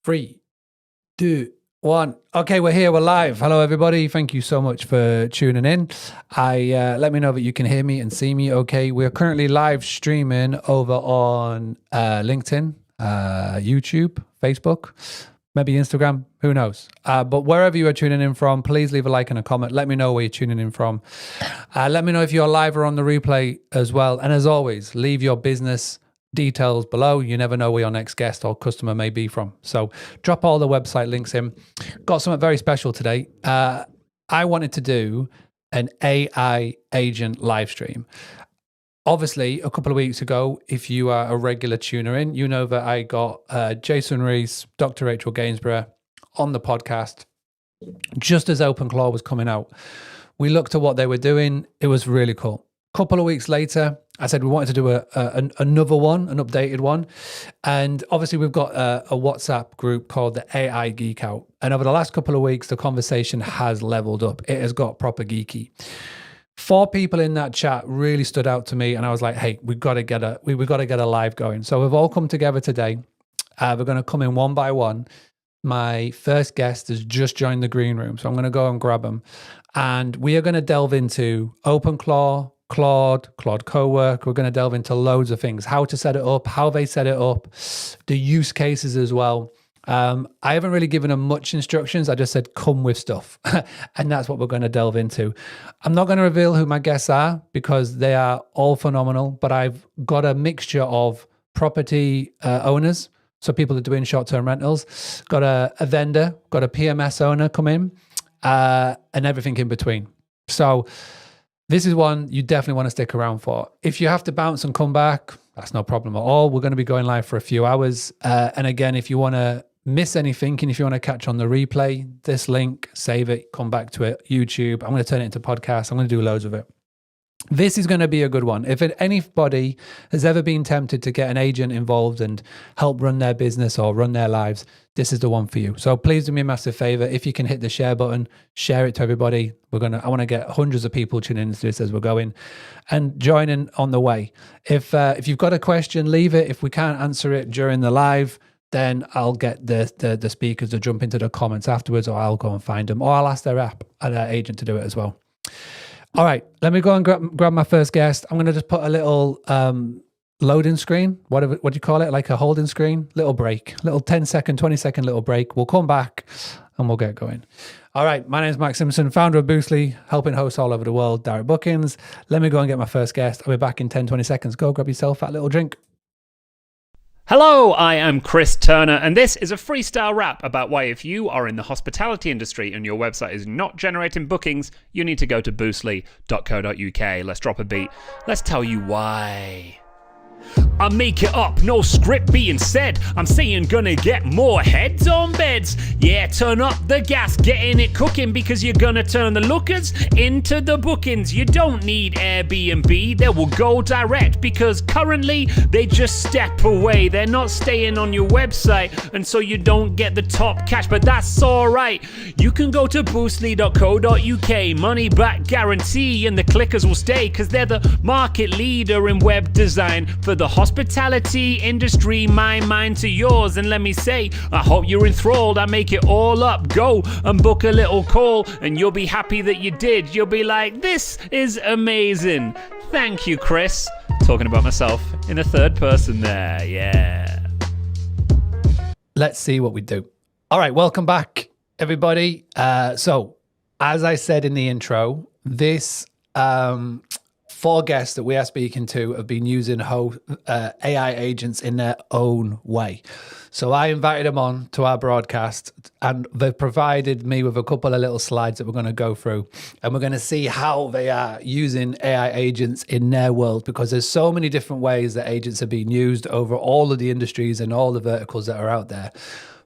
3, 2, 1. Okay, we're here. We're live. Hello, everybody. Thank you so much for tuning in. Let me know that you can hear me and see me. Okay, we're currently live streaming over on LinkedIn, YouTube, Facebook, maybe Instagram. Who knows? But wherever you are tuning in from, please leave a like and a comment. Let me know where you're tuning in from. Let me know if you're live or on the replay as well. And as always, leave your business details below. You never know where your next guest or customer may be from. So drop all the website links in. Got something very special today. I wanted to do an AI agent live stream. Obviously, a couple of weeks ago, if you are a regular tuner in, you know that I got Jason Rees, Dr. Rachel Gainsborough on the podcast just as OpenClaw was coming out. We looked at what they were doing. It was really cool. A couple of weeks later, I said we wanted to do another one, an updated one. And obviously we've got a WhatsApp group called the AI Geek Out. And over the last couple of weeks, the conversation has leveled up. It has got proper geeky. 4 people in that chat really stood out to me. And I was like, hey, we've got to get a live going. So we've all come together today. We're going to come in one by one. My first guest has just joined the green room. So I'm going to go and grab him. And we are going to delve into OpenClaw, Claude Cowork. We're going to delve into loads of things, how to set it up, how they set it up, the use cases as well. I haven't really given them much instructions. I just said, come with stuff. And that's what we're going to delve into. I'm not going to reveal who my guests are because they are all phenomenal, but I've got a mixture of property owners. So people that are doing short-term rentals, got a vendor, got a PMS owner come in, and everything in between. So this is one you definitely want to stick around for. If you have to bounce and come back, that's no problem at all. We're going to be going live for a few hours. And again, if you want to miss anything and if you want to catch on the replay, this link, save it, come back to it, YouTube. I'm going to turn it into podcast. I'm going to do loads of it. This is going to be a good one. If anybody has ever been tempted to get an agent involved and help run their business or run their lives, this is the one for you. So please do me a massive favor. If you can hit the share button, share it to everybody. I want to get hundreds of people tuning into this as we're going and joining on the way. If you've got a question, leave it. If we can't answer it during the live, then I'll get the speakers to jump into the comments afterwards, or I'll go and find them, or I'll ask their agent to do it as well. All right, let me go and grab my first guest. I'm going to just put a little loading screen. What do you call it? Like a holding screen? Little break. Little 10-second, 20-second little break. We'll come back and we'll get going. All right, my name is Max Simpson, founder of Boostly, helping hosts all over the world, direct bookings. Let me go and get my first guest. I'll be back in 10, 20 seconds. Go grab yourself that little drink. Hello, I am Chris Turner, and this is a freestyle rap about why if you are in the hospitality industry and your website is not generating bookings, you need to go to boostly.co.uk. Let's drop a beat. Let's tell you why. I make it up, no script being said. I'm saying gonna get more heads on beds. Yeah, turn up the gas, getting it cooking, because you're gonna turn the lookers into the bookings. You don't need Airbnb, they will go direct, because currently they just step away. They're not staying on your website, and so you don't get the top cash, but that's alright. You can go to boostly.co.uk, money back guarantee, and the clickers will stay, because they're the market leader in web design for the hospitality industry. My mind to yours, and let me say, I hope you're enthralled. I make it all up. Go and book a little call, and you'll be happy that you did. You'll be like, this is amazing. Thank you, Chris. Talking about myself in the third person there. Yeah. Let's see what we do. All right, welcome back, everybody. So, as I said in the intro, this 4 guests that we are speaking to have been using AI agents in their own way. So I invited them on to our broadcast, and they've provided me with a couple of little slides that we're going to go through, and we're going to see how they are using AI agents in their world, because there's so many different ways that agents are being used over all of the industries and all the verticals that are out there.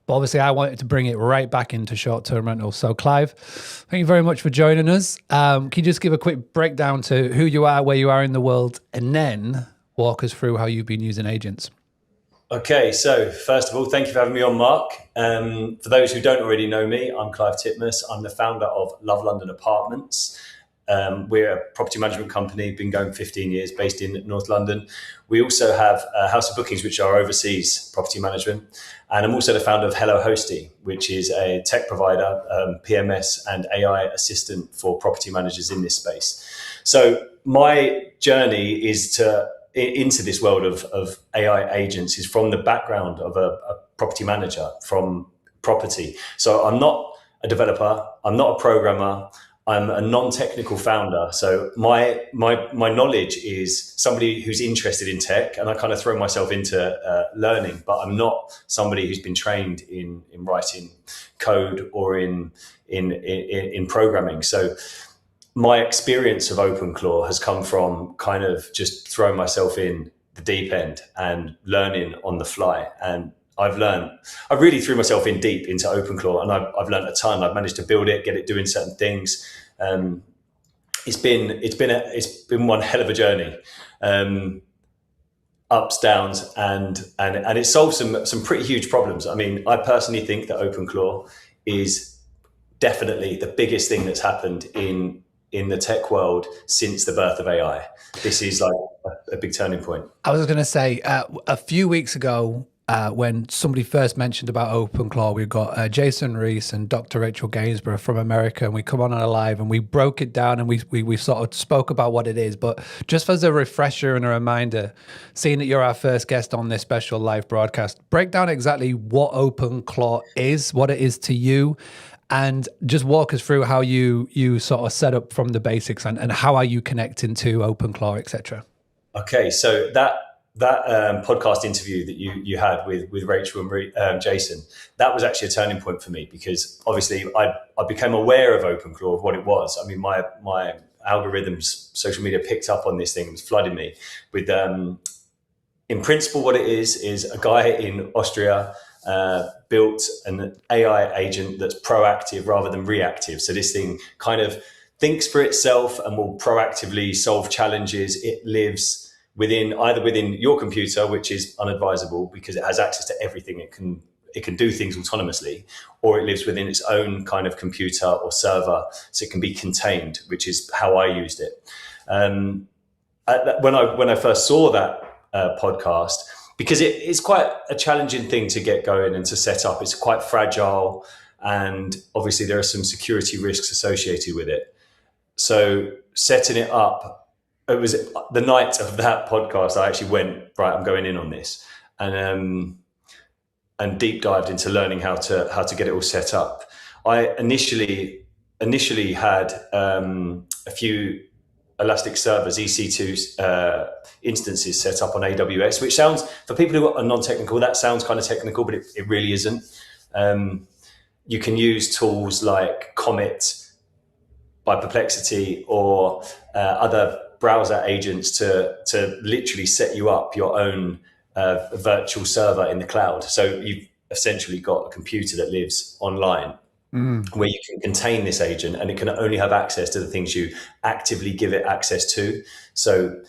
But obviously, I wanted to bring it right back into short-term rentals. So, Clive, thank you very much for joining us. Can you just give a quick breakdown to who you are, where you are in the world, and then walk us through how you've been using agents? Okay, so first of all, thank you for having me on, Mark. For those who don't already know me, I'm Clive Titmus. I'm the founder of Love London Apartments. We're a property management company, been going 15 years, based in North London. We also have House of Bookings, which are overseas property management. And I'm also the founder of Hello Hosty, which is a tech provider, PMS and AI assistant for property managers in this space. So my journey is into this world of AI agents is from the background of a property manager from property. So I'm not a developer, I'm not a programmer, I'm a non-technical founder. So my knowledge is somebody who's interested in tech, and I kind of throw myself into learning, but I'm not somebody who's been trained in writing code or in programming. So my experience of OpenClaw has come from kind of just throwing myself in the deep end and learning on the fly. And I really threw myself in deep into OpenClaw, and I've learned a ton. I've managed to build it, get it doing certain things. It's been one hell of a journey, ups, downs, and it solves some pretty huge problems. I mean, I personally think that OpenClaw is definitely the biggest thing that's happened in the tech world since the birth of AI. This is like a big turning point. I was going to say, a few weeks ago, when somebody first mentioned about OpenClaw, we got Jason Reese and Dr. Rachel Gainsborough from America, and we come on a live and we broke it down, and we sort of spoke about what it is. But just as a refresher and a reminder, seeing that you're our first guest on this special live broadcast, break down exactly what OpenClaw is, what it is to you, and just walk us through how you sort of set up from the basics and how are you connecting to OpenClaw, etc. Okay, so that podcast interview that you had with Rachel and Jason, that was actually a turning point for me, because obviously I became aware of OpenClaw, of what it was. I mean, my algorithms, social media picked up on this thing and was flooding me with, in principle, what it is a guy in Austria built an AI agent that's proactive rather than reactive. So this thing kind of thinks for itself and will proactively solve challenges. It lives either within your computer, which is unadvisable because it has access to everything. It can do things autonomously, or it lives within its own kind of computer or server, so it can be contained, which is how I used it. When I first saw that podcast, because it's quite a challenging thing to get going and to set up. It's quite fragile, and obviously there are some security risks associated with it. So setting it up, it was the night of that podcast, I actually went, right, I'm going in on this, and deep dived into learning how to get it all set up. I initially had a few Elastic servers, EC2 instances set up on AWS, which sounds, for people who are non-technical, that sounds kind of technical, but it really isn't. You can use tools like Comet by Perplexity or other browser agents to literally set you up your own virtual server in the cloud. So you've essentially got a computer that lives online, where you can contain this agent, and it can only have access to the things you actively give it access to. So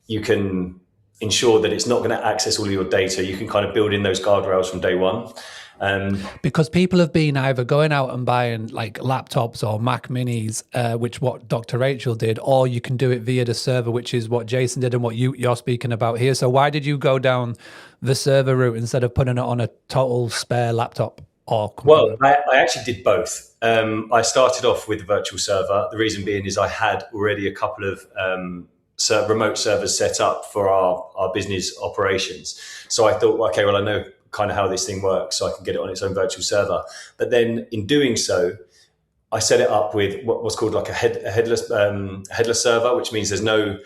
you can ensure that it's not going to access all of your data. You can kind of build in those guardrails from day one. Because people have been either going out and buying like laptops or Mac Minis, which what Dr. Rachel did, or you can do it via the server, which is what Jason did and what you're speaking about here. So why did you go down the server route instead of putting it on a total spare laptop or computer? Well, I actually did both. I started off with the virtual server. The reason being is I had already a couple of remote servers set up for our business operations. So I thought, okay, well, I know kind of how this thing works, so I can get it on its own virtual server. But then in doing so, I set it up with what's called like a headless server, which means there's no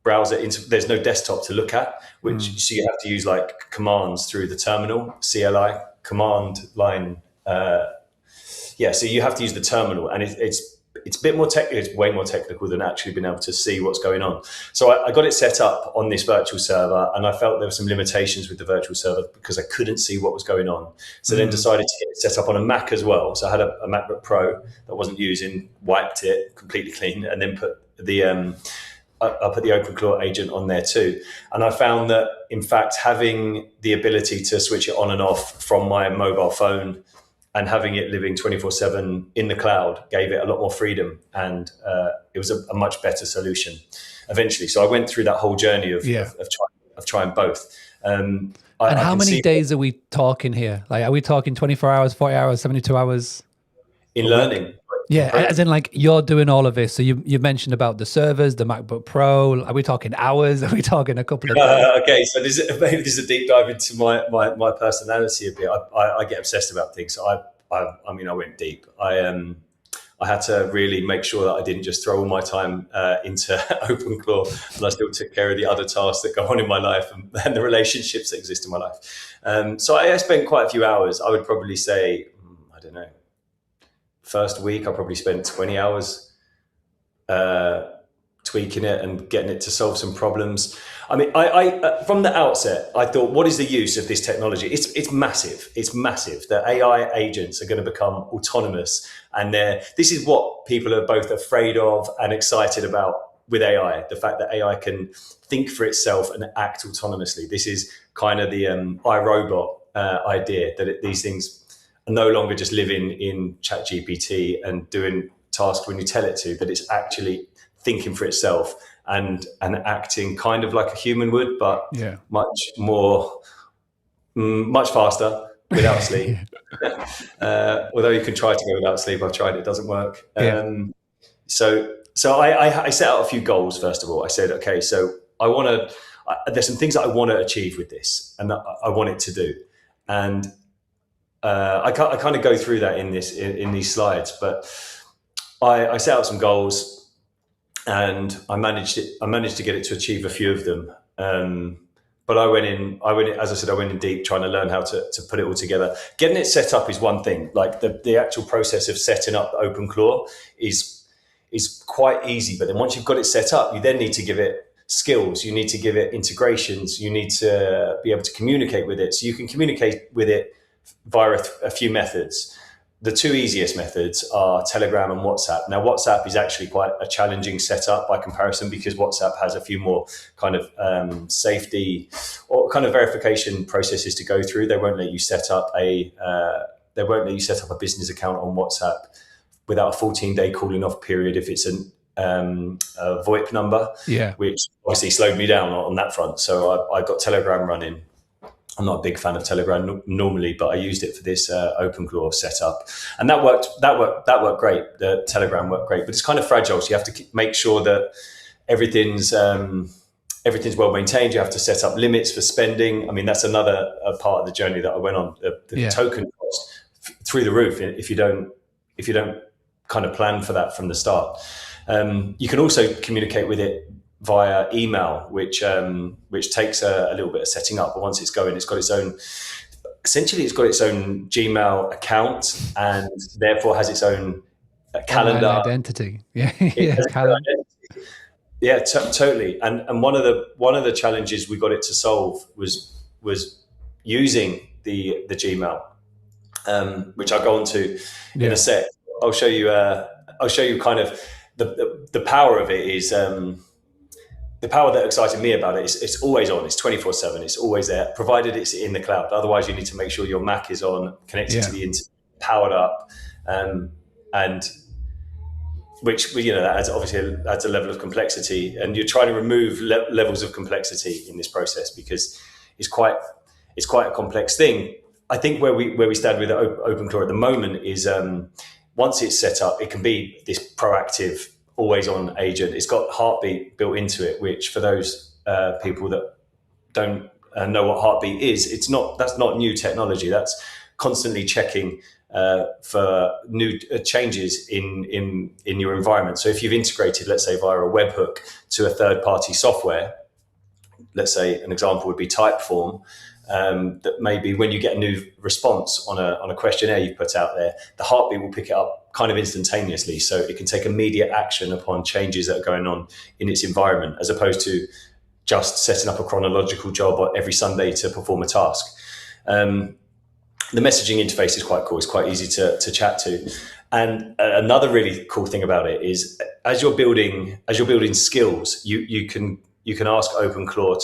browser, there's no desktop to look at, so you have to use like commands through the terminal, CLI, command line. So you have to use the terminal, and it's a bit more it's way more technical than actually being able to see what's going on. So I got it set up on this virtual server, and I felt there were some limitations with the virtual server because I couldn't see what was going on. So then decided to get it set up on a Mac as well. So I had a MacBook Pro that wasn't using, wiped it completely clean, and then put the I put the OpenClaw agent on there too. And I found that, in fact, having the ability to switch it on and off from my mobile phone and having it living 24/7 in the cloud gave it a lot more freedom, and it was a much better solution eventually. So I went through that whole journey of trying both. And how many days are we talking here? Like, are we talking 24 hours, 40 hours, 72 hours? In learning? Yeah, as in like you're doing all of this. So you mentioned about the servers, the MacBook Pro. Are we talking hours? Are we talking a couple of days? Okay, so this is a deep dive into my personality a bit. I get obsessed about things. So I mean, I went deep. I had to really make sure that I didn't just throw all my time into OpenClaw, and I still took care of the other tasks that go on in my life and the relationships that exist in my life. So I spent quite a few hours. I would probably say, I don't know, first week I probably spent 20 hours tweaking it and getting it to solve some problems. I mean, I from the outset, I thought, what is the use of this technology? It's massive. It's massive. The AI agents are going to become autonomous, and this is what people are both afraid of and excited about with AI. The fact that AI can think for itself and act autonomously. This is kind of the iRobot idea that these things are no longer just living in ChatGPT and doing tasks when you tell it to, that it's actually thinking for itself and acting kind of like a human would, but much faster without sleep. Although you can try to go without sleep, I've tried, it doesn't work. So I set out a few goals. First of all, I said, okay, so there's some things that I want to achieve with this and that I want it to do. And I kind of go through that in these slides, but I set out some goals, and I managed to get it to achieve a few of them. But I went in, as I said, I went in deep trying to learn how to put it all together. Getting it set up is one thing. Like the actual process of setting up OpenClaw is quite easy. But then once you've got it set up, you then need to give it skills. You need to give it integrations. You need to be able to communicate with it. So you can communicate with it via a few methods. The two easiest methods are Telegram and WhatsApp. Now, WhatsApp is actually quite a challenging setup by comparison, because WhatsApp has a few more kind of safety or kind of verification processes to go through. They won't let you set up a business account on WhatsApp without a 14-day cooling off period if it's a VoIP number, which obviously slowed me down on that front. So I got Telegram running. I'm not a big fan of Telegram normally, but I used it for this OpenClaw setup, and that worked great. The Telegram worked great, but it's kind of fragile, so you have to make sure that everything's well maintained. You have to set up limits for spending. I mean, that's another part of the journey that I went on. The token cost through the roof if you don't kind of plan for that from the start. You can also communicate with it via email, which takes a little bit of setting up, but once it's going, it's got its own Gmail account, and therefore has its own calendar identity. Totally. And one of the challenges we got it to solve was using the Gmail, which I'll go on to in a sec. I'll show you kind of the power of it is. The power that excited me about it is it's always on. It's 24/7. It's always there, provided it's in the cloud. Otherwise, you need to make sure your Mac is on, connected to the internet, powered up, and which that adds a level of complexity. And you're trying to remove levels of complexity in this process because it's quite a complex thing. I think where we stand with OpenClaw at the moment is once it's set up, it can be this proactive, always on agent. It's got Heartbeat built into it, which for those people that don't know what Heartbeat is, that's not new technology. That's constantly checking for new changes in your environment. So if you've integrated, let's say via a webhook to a third-party software, let's say an example would be Typeform, that maybe when you get a new response on a questionnaire you put out there, the Heartbeat will pick it up kind of instantaneously, so it can take immediate action upon changes that are going on in its environment, as opposed to just setting up a chronological job every Sunday to perform a task. The messaging interface is quite cool. It's quite easy to chat to. And another really cool thing about it is as you're building skills, you can ask OpenClaw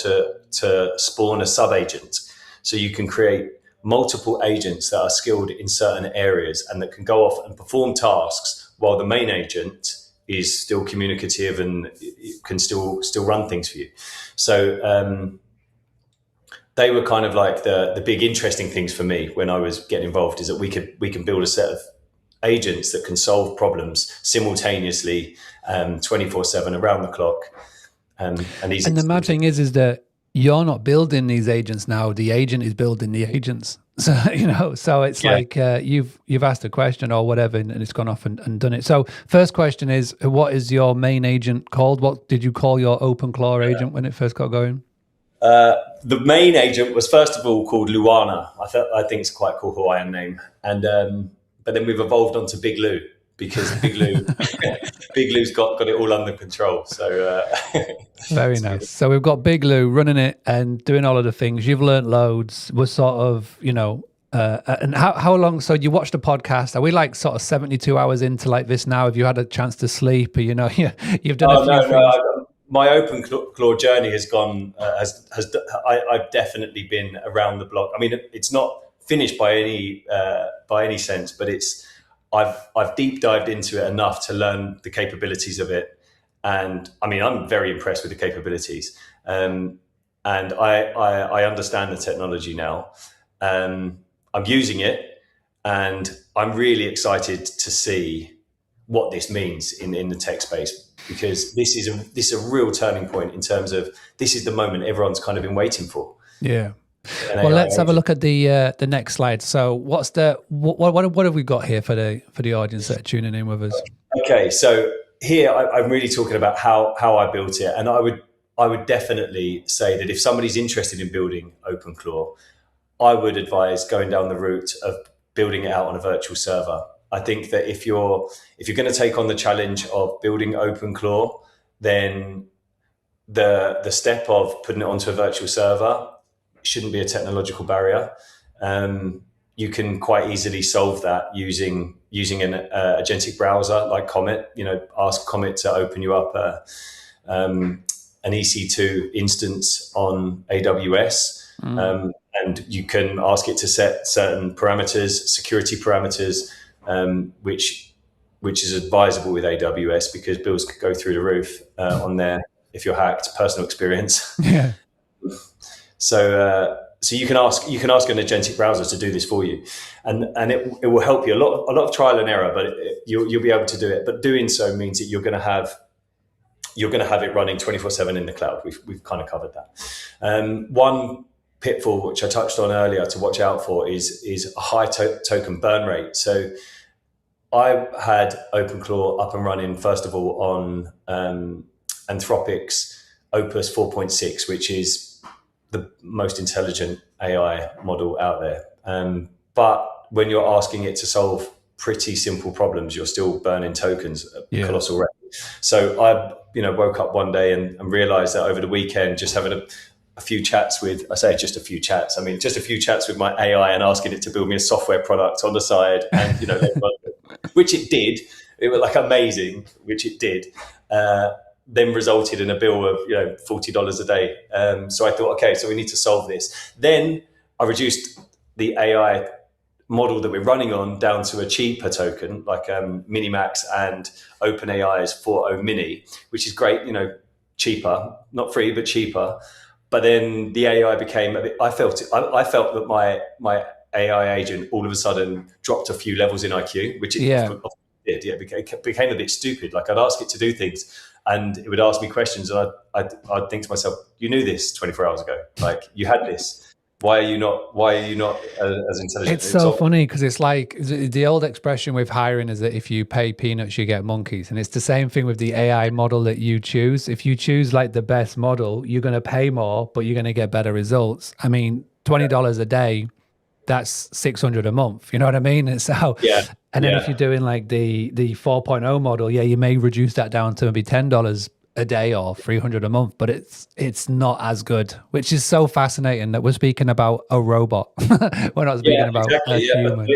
to spawn a sub-agent. So you can create multiple agents that are skilled in certain areas and that can go off and perform tasks while the main agent is still communicative and can still run things for you. So they were kind of like the big interesting things for me when I was getting involved, is that we can build a set of agents that can solve problems simultaneously, 24/7 around the clock. And the mad thing is that you're not building these agents now. The agent is building the agents. So, so it's like you've asked a question or whatever, and it's gone off and done it. So first question is, what is your main agent called? What did you call your OpenClaw agent when it first got going? The main agent was first of all called Luana. I think it's quite a cool Hawaiian name. And but then we've evolved onto Big Lou, because Big Lou's got it all under control. So very nice. So we've got Big Lou running it and doing all of the things. You've learned loads. We're sort of, and how long? So you watched the podcast. Are we like sort of 72 hours into like this now? Have you had a chance to sleep? Or, you've done a few things? My OpenClaw journey has gone. I've definitely been around the block. I mean, it's not finished by any sense, but I've deep dived into it enough to learn the capabilities of it, and I mean, I'm very impressed with the capabilities, and I understand the technology now. I'm using it, and I'm really excited to see what this means in the tech space, because this is a real turning point in terms of, this is the moment everyone's kind of been waiting for. Yeah. Well, let's have a look at the next slide. So, what have we got here for the audience that are tuning in with us? Okay, so here I'm really talking about how I built it, and I would definitely say that if somebody's interested in building OpenClaw, I would advise going down the route of building it out on a virtual server. I think that if you're going to take on the challenge of building OpenClaw, then the step of putting it onto a virtual server shouldn't be a technological barrier. You can quite easily solve that using an agentic browser like Comet. Ask Comet to open you up an EC2 instance on AWS, and you can ask it to set certain parameters, security parameters, which is advisable with AWS, because bills could go through the roof on there if you're hacked. Personal experience. Yeah. So you can ask an agentic browser to do this for you, and it will help you a lot of trial and error, but you'll be able to do it. But doing so means that you're going to have it running 24/7 in the cloud. We've kind of covered that. One pitfall, which I touched on earlier, to watch out for is a high token burn rate. So I had OpenClaw up and running first of all on Anthropic's Opus 4.6, which is the most intelligent AI model out there. But when you're asking it to solve pretty simple problems, you're still burning tokens at colossal rate. So I, woke up one day and realized that over the weekend, just having a few chats with, I say just a few chats, I mean, just a few chats with my AI and asking it to build me a software product on the side, and, which it did. It was like amazing, which it did. Then resulted in a bill of $40 a day. So I thought, okay, so we need to solve this. Then I reduced the AI model that we're running on down to a cheaper token, like Minimax and OpenAI's 4.0 Mini, which is great, cheaper, not free, but cheaper. But then the AI became a bit, I felt that my AI agent all of a sudden dropped a few levels in IQ, which it did. Yeah, it became a bit stupid. Like, I'd ask it to do things, and it would ask me questions, and I'd think to myself, you knew this 24 hours ago. Like, you had this. Why are you not as intelligent? It's so funny, because it's like the old expression with hiring is that if you pay peanuts, you get monkeys. And it's the same thing with the AI model that you choose. If you choose like the best model, you're going to pay more, but you're going to get better results. I mean, $20 a day, that's $600 a month. You know what I mean? And so, and then if you're doing like the 4.0 model, you may reduce that down to maybe $10 a day or $300 a month, but it's not as good, which is so fascinating that we're speaking about a robot. We're not speaking about a human.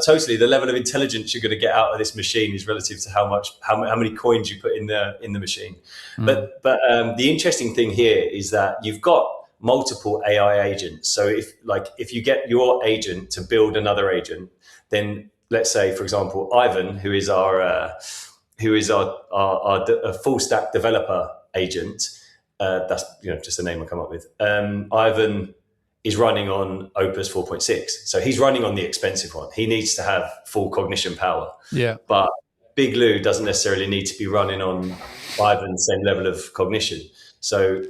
Totally. The level of intelligence you're going to get out of this machine is relative to how many coins you put in the machine. But the interesting thing here is that you've got multiple AI agents. So if you get your agent to build another agent, then let's say, for example, Ivan, who is our full stack developer agent, that's just a name I come up with. Ivan is running on Opus 4.6, so he's running on the expensive one. He needs to have full cognition power. Yeah, but Big Lou doesn't necessarily need to be running on Ivan's same level of cognition. So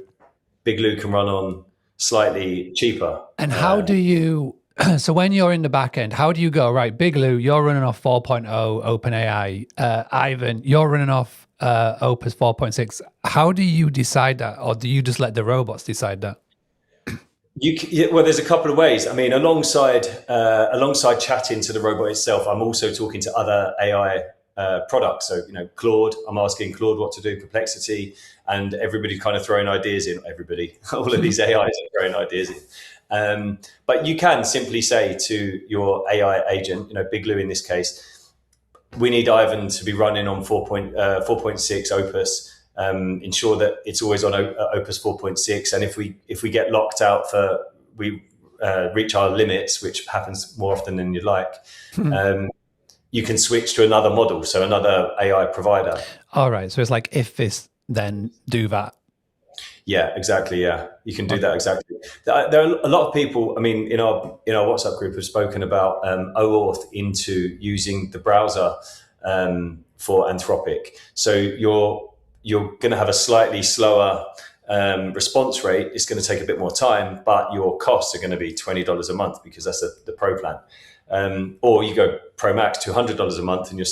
Big Lou can run on slightly cheaper. and how do you? So when you're in the back end, how do you go, right, Big Lou, you're running off 4.0 OpenAI. Ivan, you're running off Opus 4.6. How do you decide that? Or do you just let the robots decide that? Well, there's a couple of ways. I mean, alongside chatting to the robot itself, I'm also talking to other AI products. So, Claude, I'm asking Claude what to do, Perplexity, and everybody kind of throwing ideas in. All of these AIs are throwing ideas in. But you can simply say to your AI agent, Big Lou in this case, we need Ivan to be running on 4.6 Opus. Ensure that it's always on Opus 4.6, and if we get locked out we reach our limits, which happens more often than you'd like, you can switch to another model, so another AI provider. All right, so it's like if this, then do that. Yeah, exactly. Yeah, you can do that exactly. There are a lot of people. I mean, in our WhatsApp group, have spoken about OAuth into using the browser for Anthropic. So you're going to have a slightly slower response rate. It's going to take a bit more time, but your costs are going to be $20 a month because that's the pro plan. Or you go Pro Max, $200 a month, and you're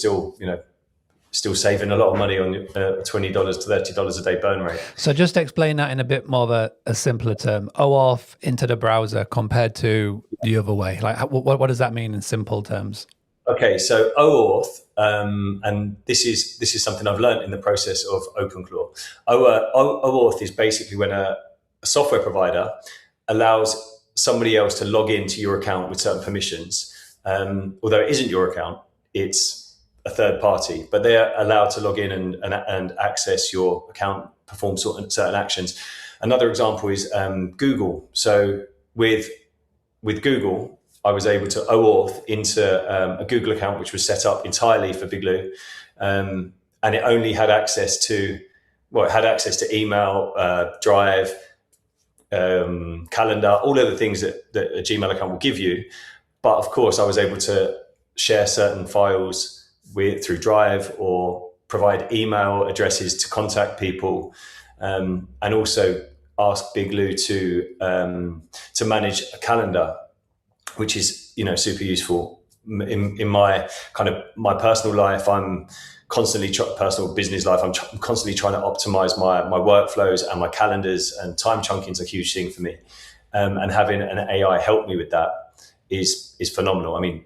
still saving a lot of money on your $20 to $30 a day burn rate. So just explain that in a bit more of a simpler term. OAuth into the browser compared to the other way. Like, what does that mean in simple terms? Okay, so OAuth, and this is something I've learned in the process of OpenClaw. OAuth is basically when a software provider allows somebody else to log into your account with certain permissions. Although it isn't your account, it's a third party, but they're allowed to log in and access your account, perform certain actions. Another example is Google. So with Google, I was able to OAuth into a Google account, which was set up entirely for Big Lou. And it only had access to email, Drive, calendar, all of the things that a Gmail account will give you. But of course, I was able to share certain files through Drive or provide email addresses to contact people, and also ask Big Lou to manage a calendar, which is super useful in my my personal life. I'm constantly personal business life. I'm constantly trying to optimize my workflows and my calendars, and time chunking is a huge thing for me. And having an AI help me with that is phenomenal. I mean,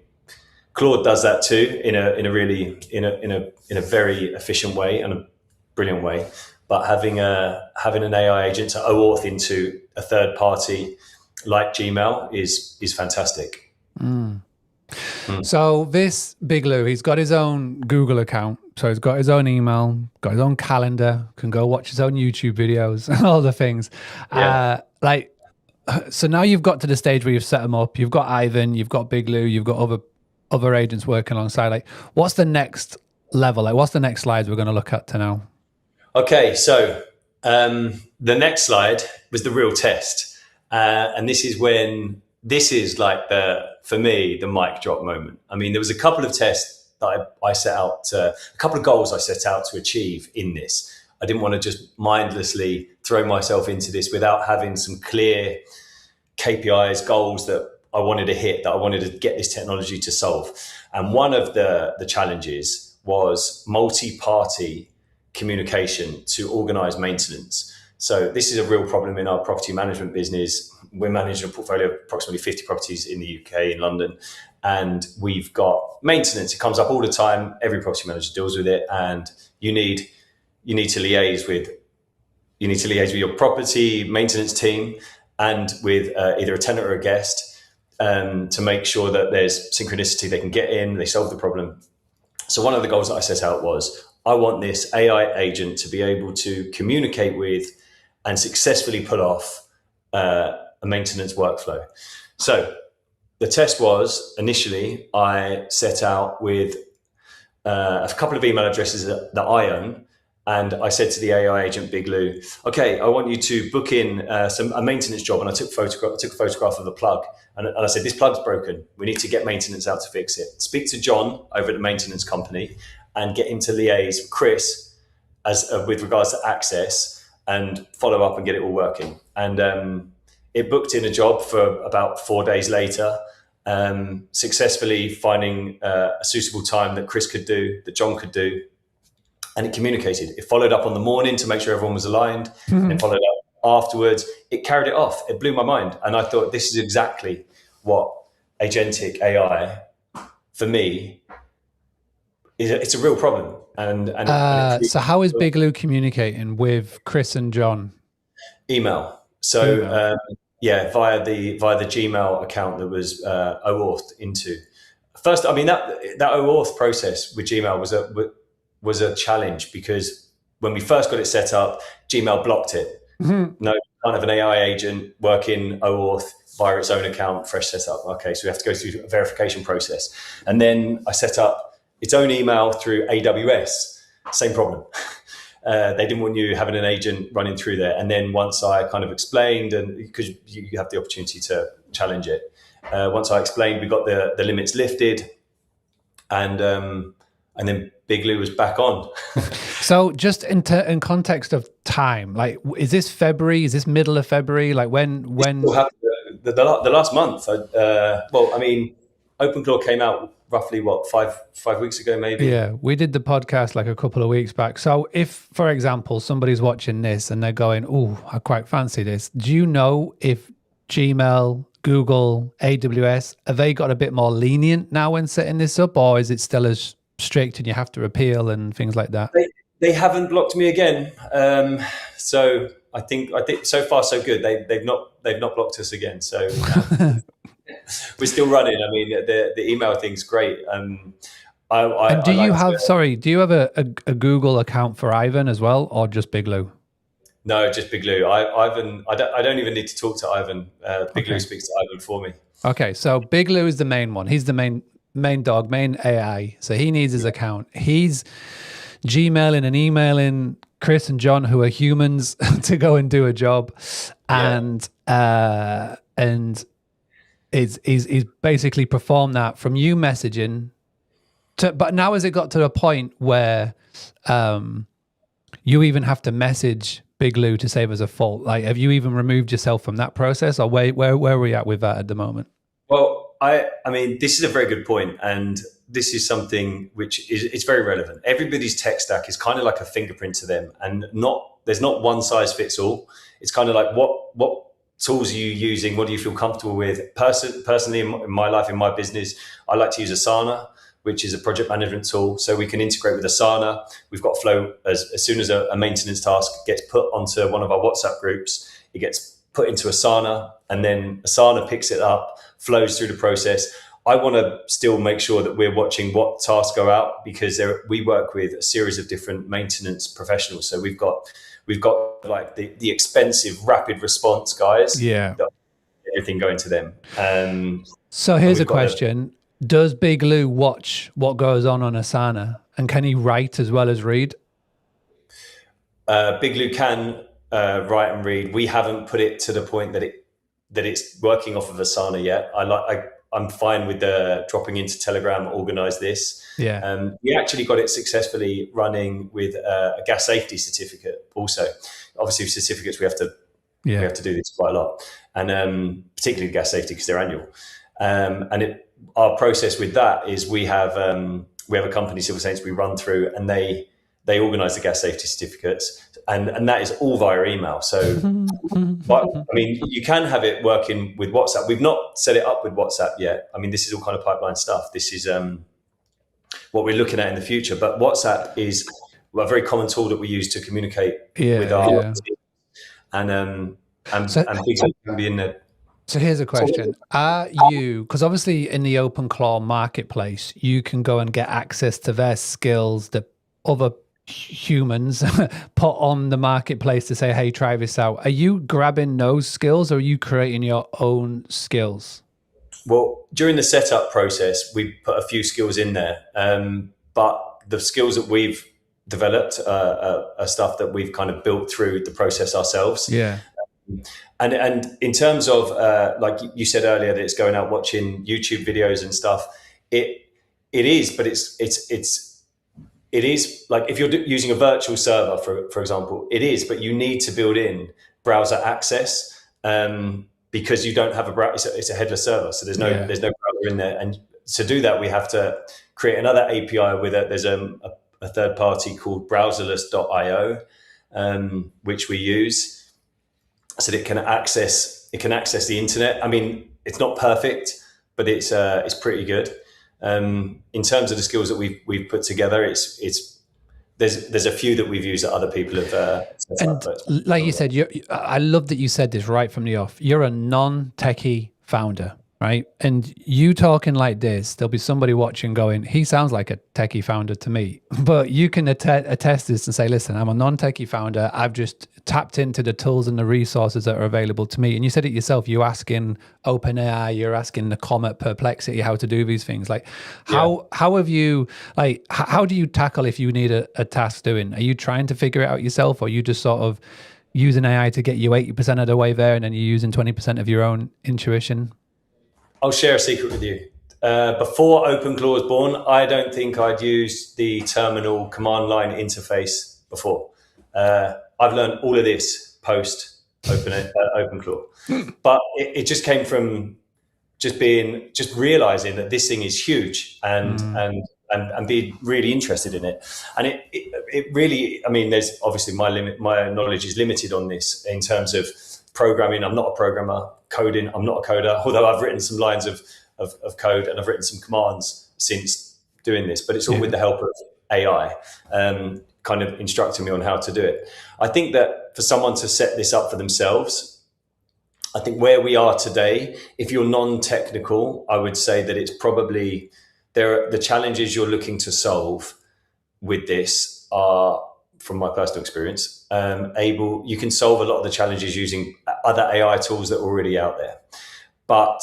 Claude does that too in a very efficient way and a brilliant way. But having an AI agent to OAuth into a third party like Gmail is fantastic. So this Big Lou, he's got his own Google account. So he's got his own email, got his own calendar, can go watch his own YouTube videos and all the things. Yeah. So now you've got to the stage where you've set them up. You've got Ivan, you've got Big Lou, you've got other agents working alongside. Like, what's the next level? Like, what's the next slides we're going to look at to now? Okay, so the next slide was the real test. And this is like for me, the mic drop moment. I mean, there was a couple of tests that I set out a couple of goals I set out to achieve in this. I didn't want to just mindlessly throw myself into this without having some clear KPIs, goals that I wanted to hit, that I wanted to get this technology to solve. And one of the challenges was multi-party communication to organize maintenance. So this is a real problem in our property management business. We're managing a portfolio of approximately 50 properties in the UK, in London, and we've got maintenance. It comes up all the time. Every property manager deals with it, and you need to liaise with your property maintenance team and with either a tenant or a guest to make sure that there's synchronicity. They can get in, they solve the problem. So one of the goals that I set out was, I want this AI agent to be able to communicate with and successfully pull off a maintenance workflow. So the test was, initially, I set out with a couple of email addresses that I own, and I said to the AI agent Big Lou, okay, I want you to book in a maintenance job. And I took a photograph of the plug, and I said, this plug's broken. We need to get maintenance out to fix it. Speak to John over at the maintenance company and get him to liaise with Chris with regards to access, and follow up and get it all working. And it booked in a job for about 4 days later, successfully finding a suitable time that Chris could do, that John could do, and it communicated. It followed up on the morning to make sure everyone was aligned, and it followed up afterwards. It carried it off. It blew my mind. And I thought, this is exactly what agentic AI, for me, it's a real problem. So how is Big Lou communicating with Chris and John? Email. So via the Gmail account that was OAuth into. First, I mean, that OAuth process with Gmail was a challenge, because when we first got it set up, Gmail blocked it. No kind of an AI agent working OAuth via its own account, fresh setup. Okay, so we have to go through a verification process. And then I set up its own email through AWS. Same problem. They didn't want you having an agent running through there. And then once I kind of explained, and because you have the opportunity to challenge it, once I explained, we got the limits lifted, and then Big Lou was back on. So just in context of time, like, is this February? Is this middle of February? Like when? The last month. I mean, OpenClaw came out roughly, five weeks ago, maybe? Yeah, we did the podcast like a couple of weeks back. So if, for example, somebody's watching this and they're going, oh, I quite fancy this, do you know if Gmail, Google, AWS, have they got a bit more lenient now when setting this up, or is it still as strict and you have to appeal and things like that? They haven't blocked me again. So I think so far so good. They've not blocked us again. So we're still running. I mean, the email thing's great. Do you have a Google account for Ivan as well, or just Big Lou? No, just Big Lou. Ivan, I don't even need to talk to Ivan. Big Lou speaks to Ivan for me. Okay, so Big Lou is the main one. He's the main dog, main AI. So he needs his account. He's Gmailing and emailing Chris and John, who are humans, to go and do a job, and he's basically performed that from you messaging but now has it got to the point where you even have to message Big Lou to say there's a fault? Like, have you even removed yourself from that process, or where are we at with that at the moment? Well, I mean, this is a very good point, and this is something which it's very relevant. Everybody's tech stack is kind of like a fingerprint to them, and there's not one size fits all. It's kind of like what tools are you using? What do you feel comfortable with? Personally, in my life, in my business, I like to use Asana, which is a project management tool. So we can integrate with Asana. We've got Flow. As soon as a maintenance task gets put onto one of our WhatsApp groups, it gets put into Asana, and then Asana picks it up, flows through the process. I want to still make sure that we're watching what tasks go out, because we work with a series of different maintenance professionals. So we've got like the expensive rapid response guys. Yeah. Everything going to them. So here's a question. Does Big Lou watch what goes on Asana, and can he write as well as read? Big Lou can write and read. We haven't put it to the point that it's working off of Asana yet. I'm fine with dropping into Telegram, organize this. Yeah. We actually got it successfully running with a gas safety certificate also. Obviously, with certificates, we have to do this quite a lot, and particularly gas safety, because they're annual. Our process with that is we have a company, Civil Saints, we run through, and they organize the gas safety certificates, and that is all via email. So, but, I mean, you can have it working with WhatsApp. We've not set it up with WhatsApp yet. I mean, this is all kind of pipeline stuff. This is what we're looking at in the future. But WhatsApp is a very common tool that we use to communicate with our team. And Big Lou can be in there. So here's a question. Are you, because obviously in the OpenClaw marketplace, you can go and get access to their skills that other humans put on the marketplace to say, hey, try this out. Are you grabbing those skills or are you creating your own skills? Well, during the setup process, we put a few skills in there, but the skills that we've developed are stuff that we've kind of built through the process ourselves. Yeah. And in terms of like you said earlier, that it's going out watching YouTube videos and stuff. It is, but it is like if you're using a virtual server, for example, it is, but you need to build in browser access because you don't have a browser. It's a headless server, so there's no browser in there. And to do that, we have to create another API with it. There's a third party called browserless.io, which we use. So that it can access the internet. I mean, it's not perfect, but it's pretty good. In terms of the skills that we've put together, there's a few that we've used that other people have set up. But like you said, I love that you said this right from the off. You're a non-techie founder, right? And you talking like this, there'll be somebody watching going, he sounds like a techie founder to me. But you can attest this and say, listen, I'm a non-techie founder. I've just tapped into the tools and the resources that are available to me. And you said it yourself, you asking OpenAI, you're asking the Comet Perplexity how to do these things. Like how have you, like, how do you tackle if you need a task doing? Are you trying to figure it out yourself, or are you just sort of using AI to get you 80% of the way there and then you're using 20% of your own intuition? I'll share a secret with you. Before OpenClaw was born, I don't think I'd used the terminal command line interface before. I've learned all of this post OpenClaw, but it just came from just realizing that this thing is huge and being really interested in it. And it really, I mean, there's obviously my knowledge is limited on this in terms of programming. I'm not a programmer. Coding, I'm not a coder, although I've written some lines of code and I've written some commands since doing this, but it's all with the help of AI, kind of instructing me on how to do it. I think that for someone to set this up for themselves, I think where we are today, if you're non-technical, I would say that it's probably the challenges you're looking to solve with this are, from my personal experience, you can solve a lot of the challenges using other AI tools that are already out there. But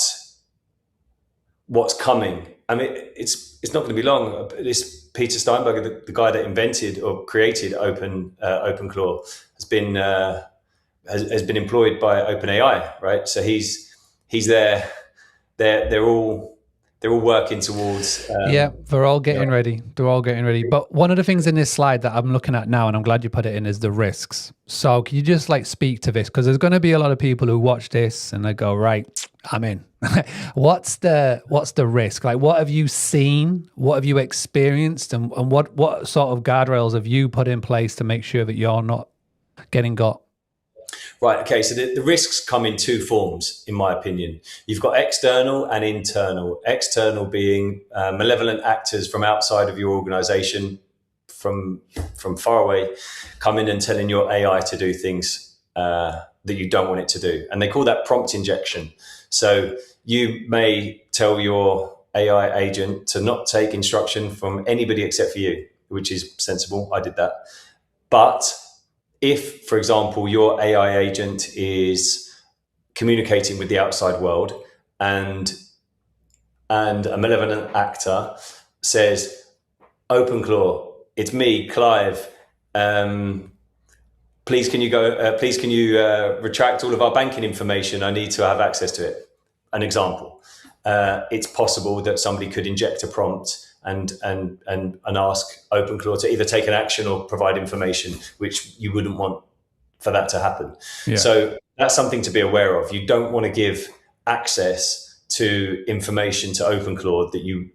what's coming, I mean, it's not going to be long. This Peter Steinberger, the guy that invented or created OpenClaw, has been employed by OpenAI, right? So he's there. They're all working towards. They're all getting ready. They're all getting ready. But one of the things in this slide that I'm looking at now, and I'm glad you put it in, is the risks. So can you just like speak to this? Because there's going to be a lot of people who watch this and they go, right, I'm in. What's the risk? Like, what have you seen? What have you experienced? And what sort of guardrails have you put in place to make sure that you're not getting got? Right. Okay. So the risks come in two forms, in my opinion. You've got external and internal. External being malevolent actors from outside of your organization, from far away, coming and telling your AI to do things that you don't want it to do. And they call that prompt injection. So you may tell your AI agent to not take instruction from anybody except for you, which is sensible. I did that. But if, for example, your AI agent is communicating with the outside world and a malevolent actor says, OpenClaw, it's me, Clive. Please can you retract all of our banking information? I need to have access to it. An example. It's possible that somebody could inject a prompt and ask OpenClaw to either take an action or provide information, which you wouldn't want for that to happen. Yeah. So that's something to be aware of. You don't want to give access to information to OpenClaw that you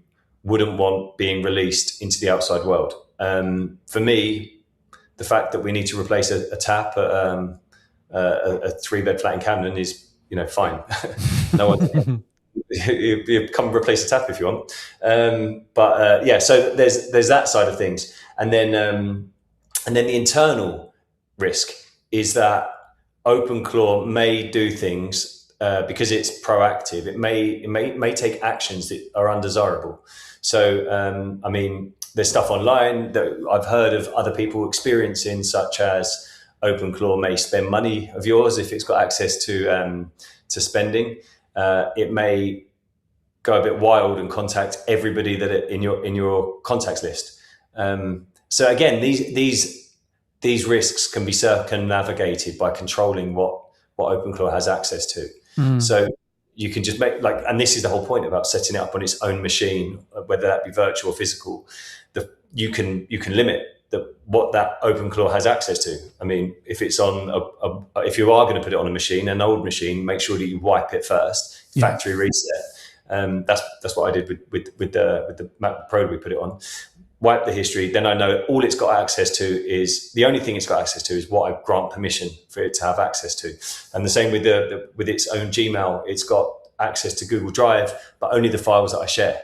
wouldn't want being released into the outside world. For me, the fact that we need to replace a tap at a 3-bed flat in Camden is, fine. No one. You come replace the tap if you want, so there's that side of things, and then the internal risk is that OpenClaw may do things because it's proactive. It may take actions that are undesirable. So there's stuff online that I've heard of other people experiencing, such as OpenClaw may spend money of yours if it's got access to spending. It may go a bit wild and contact everybody that in your contacts list. So again, these risks can be circumnavigated by controlling what OpenClaw has access to. So you can just make and this is the whole point about setting it up on its own machine, whether that be virtual or physical. You can limit what that OpenClaw has access to. I mean, if it's on if you are going to put it on a machine, an old machine, make sure that you wipe it first, factory reset. That's what I did with the Mac Pro we put it on. Wipe the history, then I know all it's got access to is the only thing it's got access to is what I grant permission for it to have access to. And the same with with its own Gmail, it's got access to Google Drive, but only the files that I share.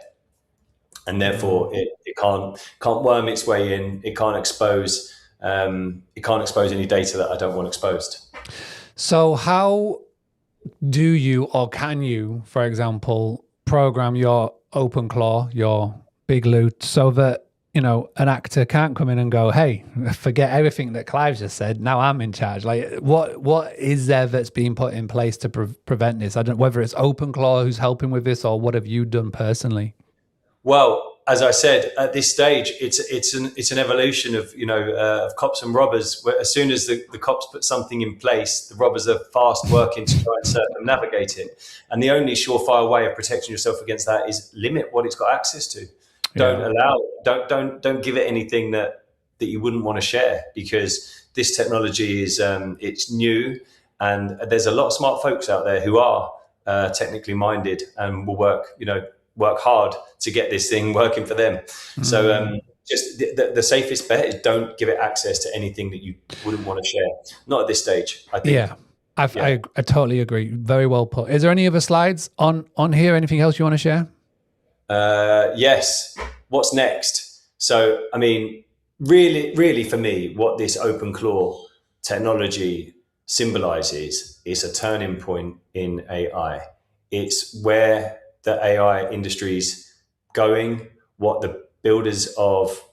And therefore it can't worm its way in. It can't expose any data that I don't want exposed. So how do you, or can you, for example, program your OpenClaw, your Big Lou, so that an actor can't come in and go, hey, forget everything that Clive just said. Now I'm in charge. Like, what is there that's being put in place to prevent this? I don't know whether it's OpenClaw who's helping with this, or what have you done personally? Well, as I said, at this stage, it's an evolution of of cops and robbers. Where as soon as the cops put something in place, the robbers are fast working to try and circumnavigate it. And the only surefire way of protecting yourself against that is limit what it's got access to. Don't give it anything that you wouldn't want to share, because this technology is it's new, and there's a lot of smart folks out there who are technically minded and will work hard to get this thing working for them. So just the safest bet is don't give it access to anything that you wouldn't want to share. Not at this stage, I think. Yeah. I totally agree. Very well put. Is there any other slides on here? Anything else you want to share? Yes. What's next? So, I mean, really for me, what this OpenClaw technology symbolizes is a turning point in AI. It's where the AI industry's going, what the builders of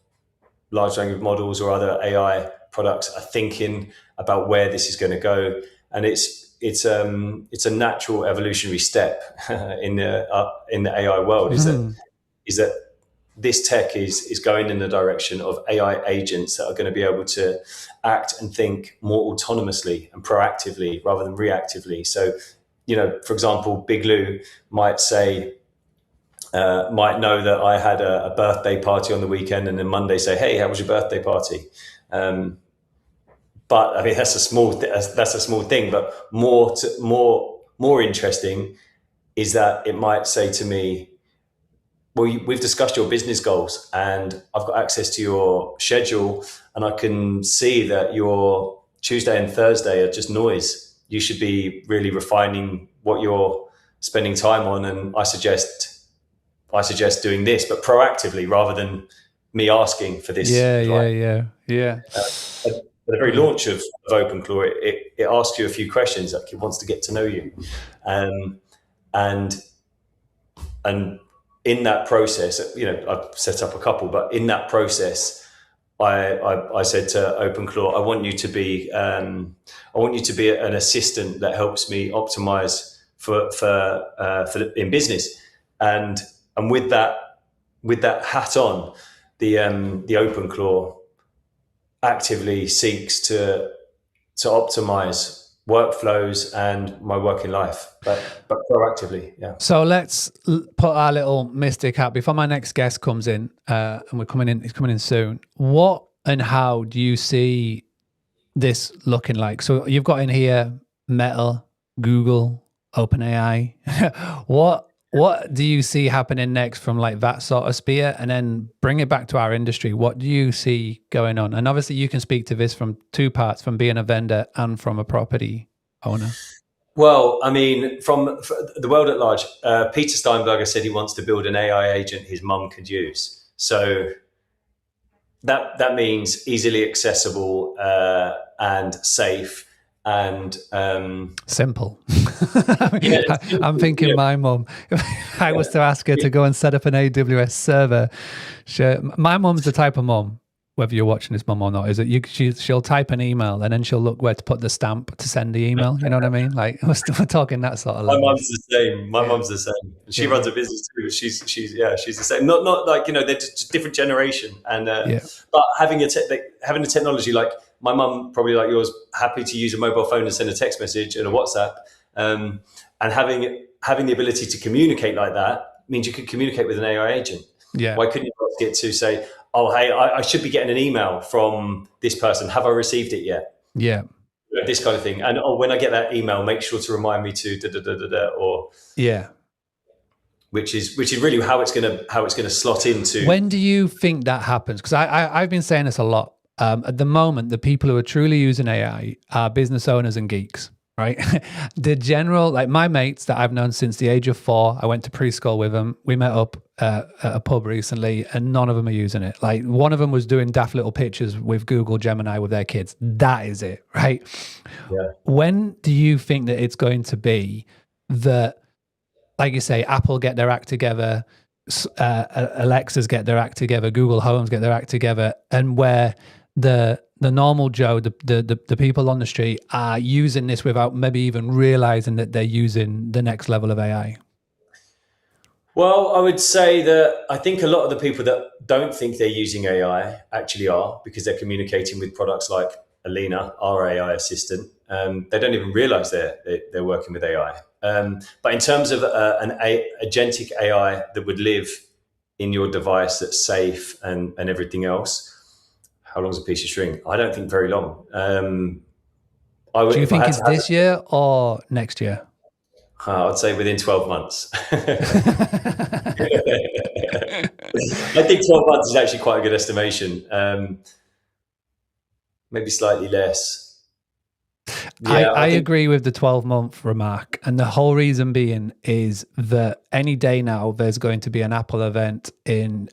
large language models or other AI products are thinking about where this is going to go. And it's a natural evolutionary step in the AI world. Is that this tech is going in the direction of AI agents that are going to be able to act and think more autonomously and proactively rather than reactively. So, for example, Big Lou might know that I had a birthday party on the weekend, and then Monday say, "Hey, how was your birthday party?" But I mean, that's a small thing. But more interesting is that it might say to me, "Well, we've discussed your business goals, and I've got access to your schedule, and I can see that your Tuesday and Thursday are just noise. You should be really refining what you're spending time on, and I suggest doing this, but proactively rather than me asking for this." Yeah. At the very launch of OpenClaw, it asks you a few questions, like it wants to get to know you, and in that process, I've set up a couple, but in that process, I said to OpenClaw, I want you to be an assistant that helps me optimize for in business, and with that hat on, the OpenClaw actively seeks to optimize workflows and my working life, but proactively. Yeah. So let's put our little mystic hat before my next guest comes in, and he's coming in soon. What and how do you see this looking like? So you've got in here Meta, Google, OpenAI. What do you see happening next from like that sort of sphere, and then bring it back to our industry? What do you see going on? And obviously you can speak to this from two parts, from being a vendor and from a property owner. Well, I mean, from the world at large, Peter Steinberger said he wants to build an AI agent his mum could use. So that means easily accessible and safe and simple. yeah, I'm thinking my mum, if I was to ask her to go and set up an AWS server, my mum's the type of mum, whether you're watching this, mum, or not, is that she'll type an email and then she'll look where to put the stamp to send the email. You know what I mean? Like we're talking that sort of My level. mum's the same. My mum's the same. She runs a business too. She's the same. Not like, they're just a different generation. And but having a technology like my mum, probably like yours, happy to use a mobile phone and send a text message and a WhatsApp, and having the ability to communicate like that means you could communicate with an AI agent. Yeah. Why couldn't you get to say, oh, hey, I should be getting an email from this person. Have I received it yet? Yeah. This kind of thing. And when I get that email, make sure to remind me to or which is really how it's gonna slot into. When do you think that happens? Because I've been saying this a lot. At the moment, the people who are truly using AI are business owners and geeks, right? The general, like my mates that I've known since the age of 4, I went to preschool with them. We met up at a pub recently and none of them are using it. Like one of them was doing daft little pictures with Google Gemini with their kids. That is it, right? Yeah. When do you think that it's going to be that, like you say, Apple get their act together, Alexas get their act together, Google Homes get their act together, and where the normal Joe, the people on the street are using this without maybe even realizing that they're using the next level of AI? Well, I would say that I think a lot of the people that don't think they're using AI actually are, because they're communicating with products like Alina, our AI assistant. They don't even realize they're working with AI. But in terms of an agentic AI that would live in your device that's safe and everything else, how long's a piece of string? I don't think very long. Do you think it's this year or next year? I'd say within 12 months. I think 12 months is actually quite a good estimation. Maybe slightly less. Yeah, I agree with the 12-month remark. And the whole reason being is that any day now, there's going to be an Apple event in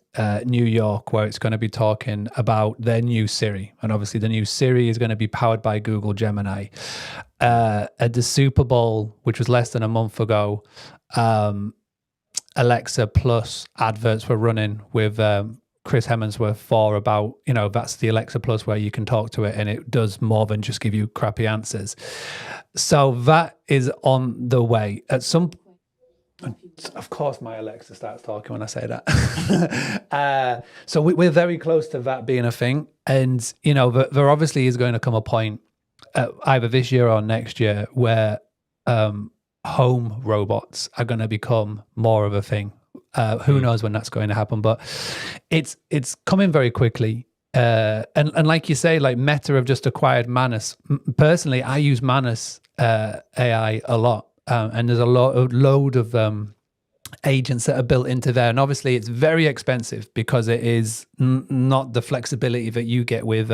New York where it's going to be talking about their new Siri. And obviously the new Siri is going to be powered by Google Gemini. At the Super Bowl, which was less than a month ago, Alexa Plus adverts were running with Chris Hemsworth for about, that's the Alexa Plus where you can talk to it and it does more than just give you crappy answers. So that is on the way. At some of course, my Alexa starts talking when I say that. So we're very close to that being a thing. And, there obviously is going to come a point either this year or next year where home robots are going to become more of a thing. Who knows when that's going to happen, but it's coming very quickly. And like you say, like Meta have just acquired Manus. Personally, I use Manus AI a lot, and there's a load of agents that are built into there. And obviously, it's very expensive because it is not the flexibility that you get with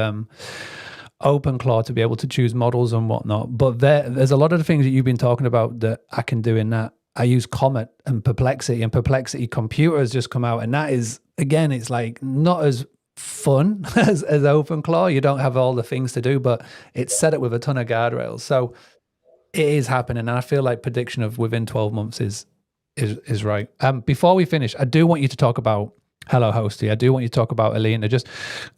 OpenClaw to be able to choose models and whatnot. But there's a lot of the things that you've been talking about that I can do in that. I use Comet and Perplexity Computer has just come out. And that is, again, it's like not as fun as OpenClaw. You don't have all the things to do, but it's set up with a ton of guardrails. So it is happening. And I feel like prediction of within 12 months is right. Before we finish, I do want you to talk about Hello Hosty. I do want you to talk about Alina. Just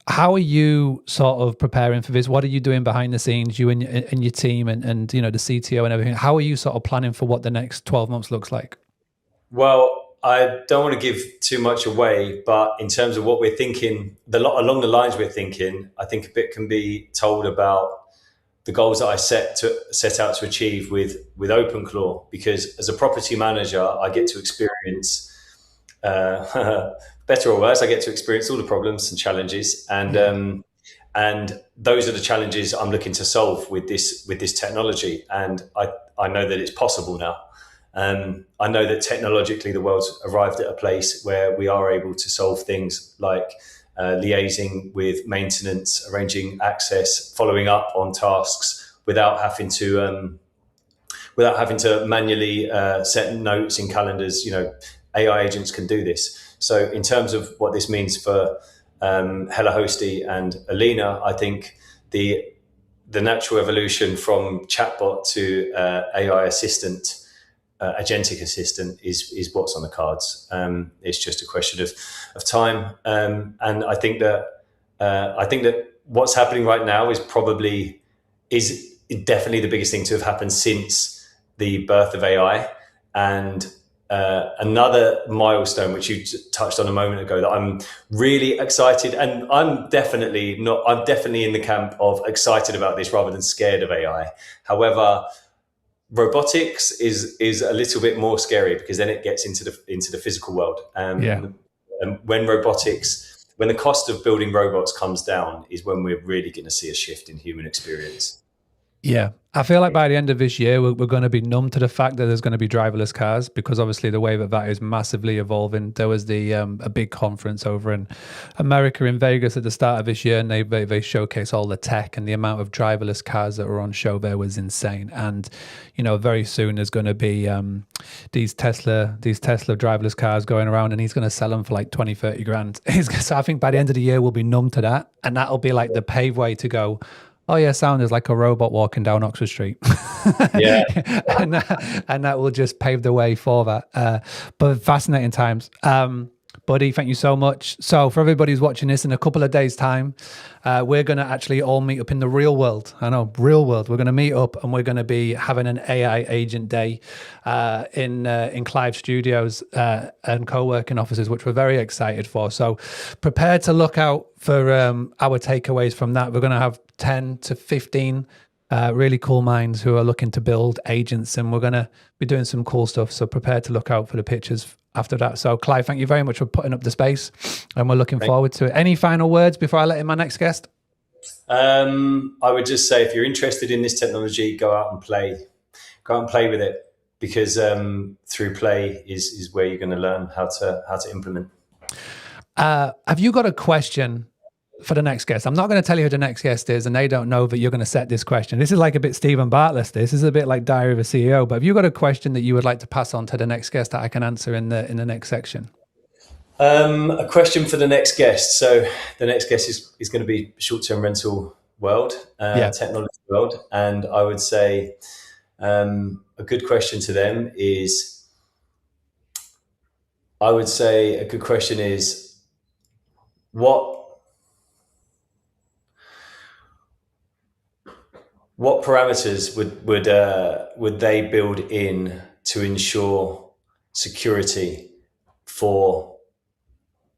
how are you sort of preparing for this? What are you doing behind the scenes, you and your team and the CTO and everything? How are you sort of planning for what the next 12 months looks like? Well, I don't want to give too much away, but in terms of what we're thinking, along the lines we're thinking, I think a bit can be told about the goals that I set out to achieve with OpenClaw, because as a property manager, I get to experience better or worse, I get to experience all the problems and challenges, and those are the challenges I'm looking to solve with this technology. And I know that it's possible now. I know that technologically the world's arrived at a place where we are able to solve things like liaising with maintenance, arranging access, following up on tasks without having to manually set notes in calendars. AI agents can do this. So in terms of what this means for Hello Hosty and Alina, I think the the natural evolution from chatbot to AI assistant, agentic assistant is what's on the cards. It's just a question of time, and I think that what's happening right now is definitely the biggest thing to have happened since the birth of AI. And another milestone, which you touched on a moment ago, that I'm really excited, and I'm definitely in the camp of excited about this rather than scared of AI. However, robotics is a little bit more scary, because then it gets into the physical world. And when the cost of building robots comes down, is when we're really going to see a shift in human experience. Yeah, I feel like by the end of this year, we're going to be numb to the fact that there's going to be driverless cars, because obviously the way that is massively evolving. There was a big conference over in America, in Vegas, at the start of this year, and they showcase all the tech, and the amount of driverless cars that were on show there was insane. And very soon there's going to be these Tesla driverless cars going around, and he's going to sell them for like 20-30 grand. So I think by the end of the year we'll be numb to that, and that'll be like the paved way to go, oh yeah, sound is like a robot walking down Oxford Street. Yeah. and that will just pave the way for that. But fascinating times. Buddy, thank you so much. So for everybody who's watching this, in a couple of days' time, we're going to actually all meet up in the real world. I know, real world. We're going to meet up, and we're going to be having an AI agent day in Clive Studios and co-working offices, which we're very excited for. So prepare to look out for our takeaways from that. We're going to have 10 to 15 really cool minds who are looking to build agents, and we're going to be doing some cool stuff. So prepare to look out for the pictures after that. So Clive, thank you very much for putting up the space, and we're looking forward to it. Any final words before I let in my next guest? I would just say, if you're interested in this technology, go out and play with it, because through play is where you're going to learn how to implement. Have you got a question for the next guest? I'm not going to tell you who the next guest is, and they don't know that you're going to set this question. This is like a bit Stephen Bartlett. This is a bit like Diary of a CEO. But have you got a question that you would like to pass on to the next guest that I can answer in the next section? A question for the next guest. So the next guest is going to be short-term rental world, technology world, and I would say a good question to them is, what parameters would they build in to ensure security for,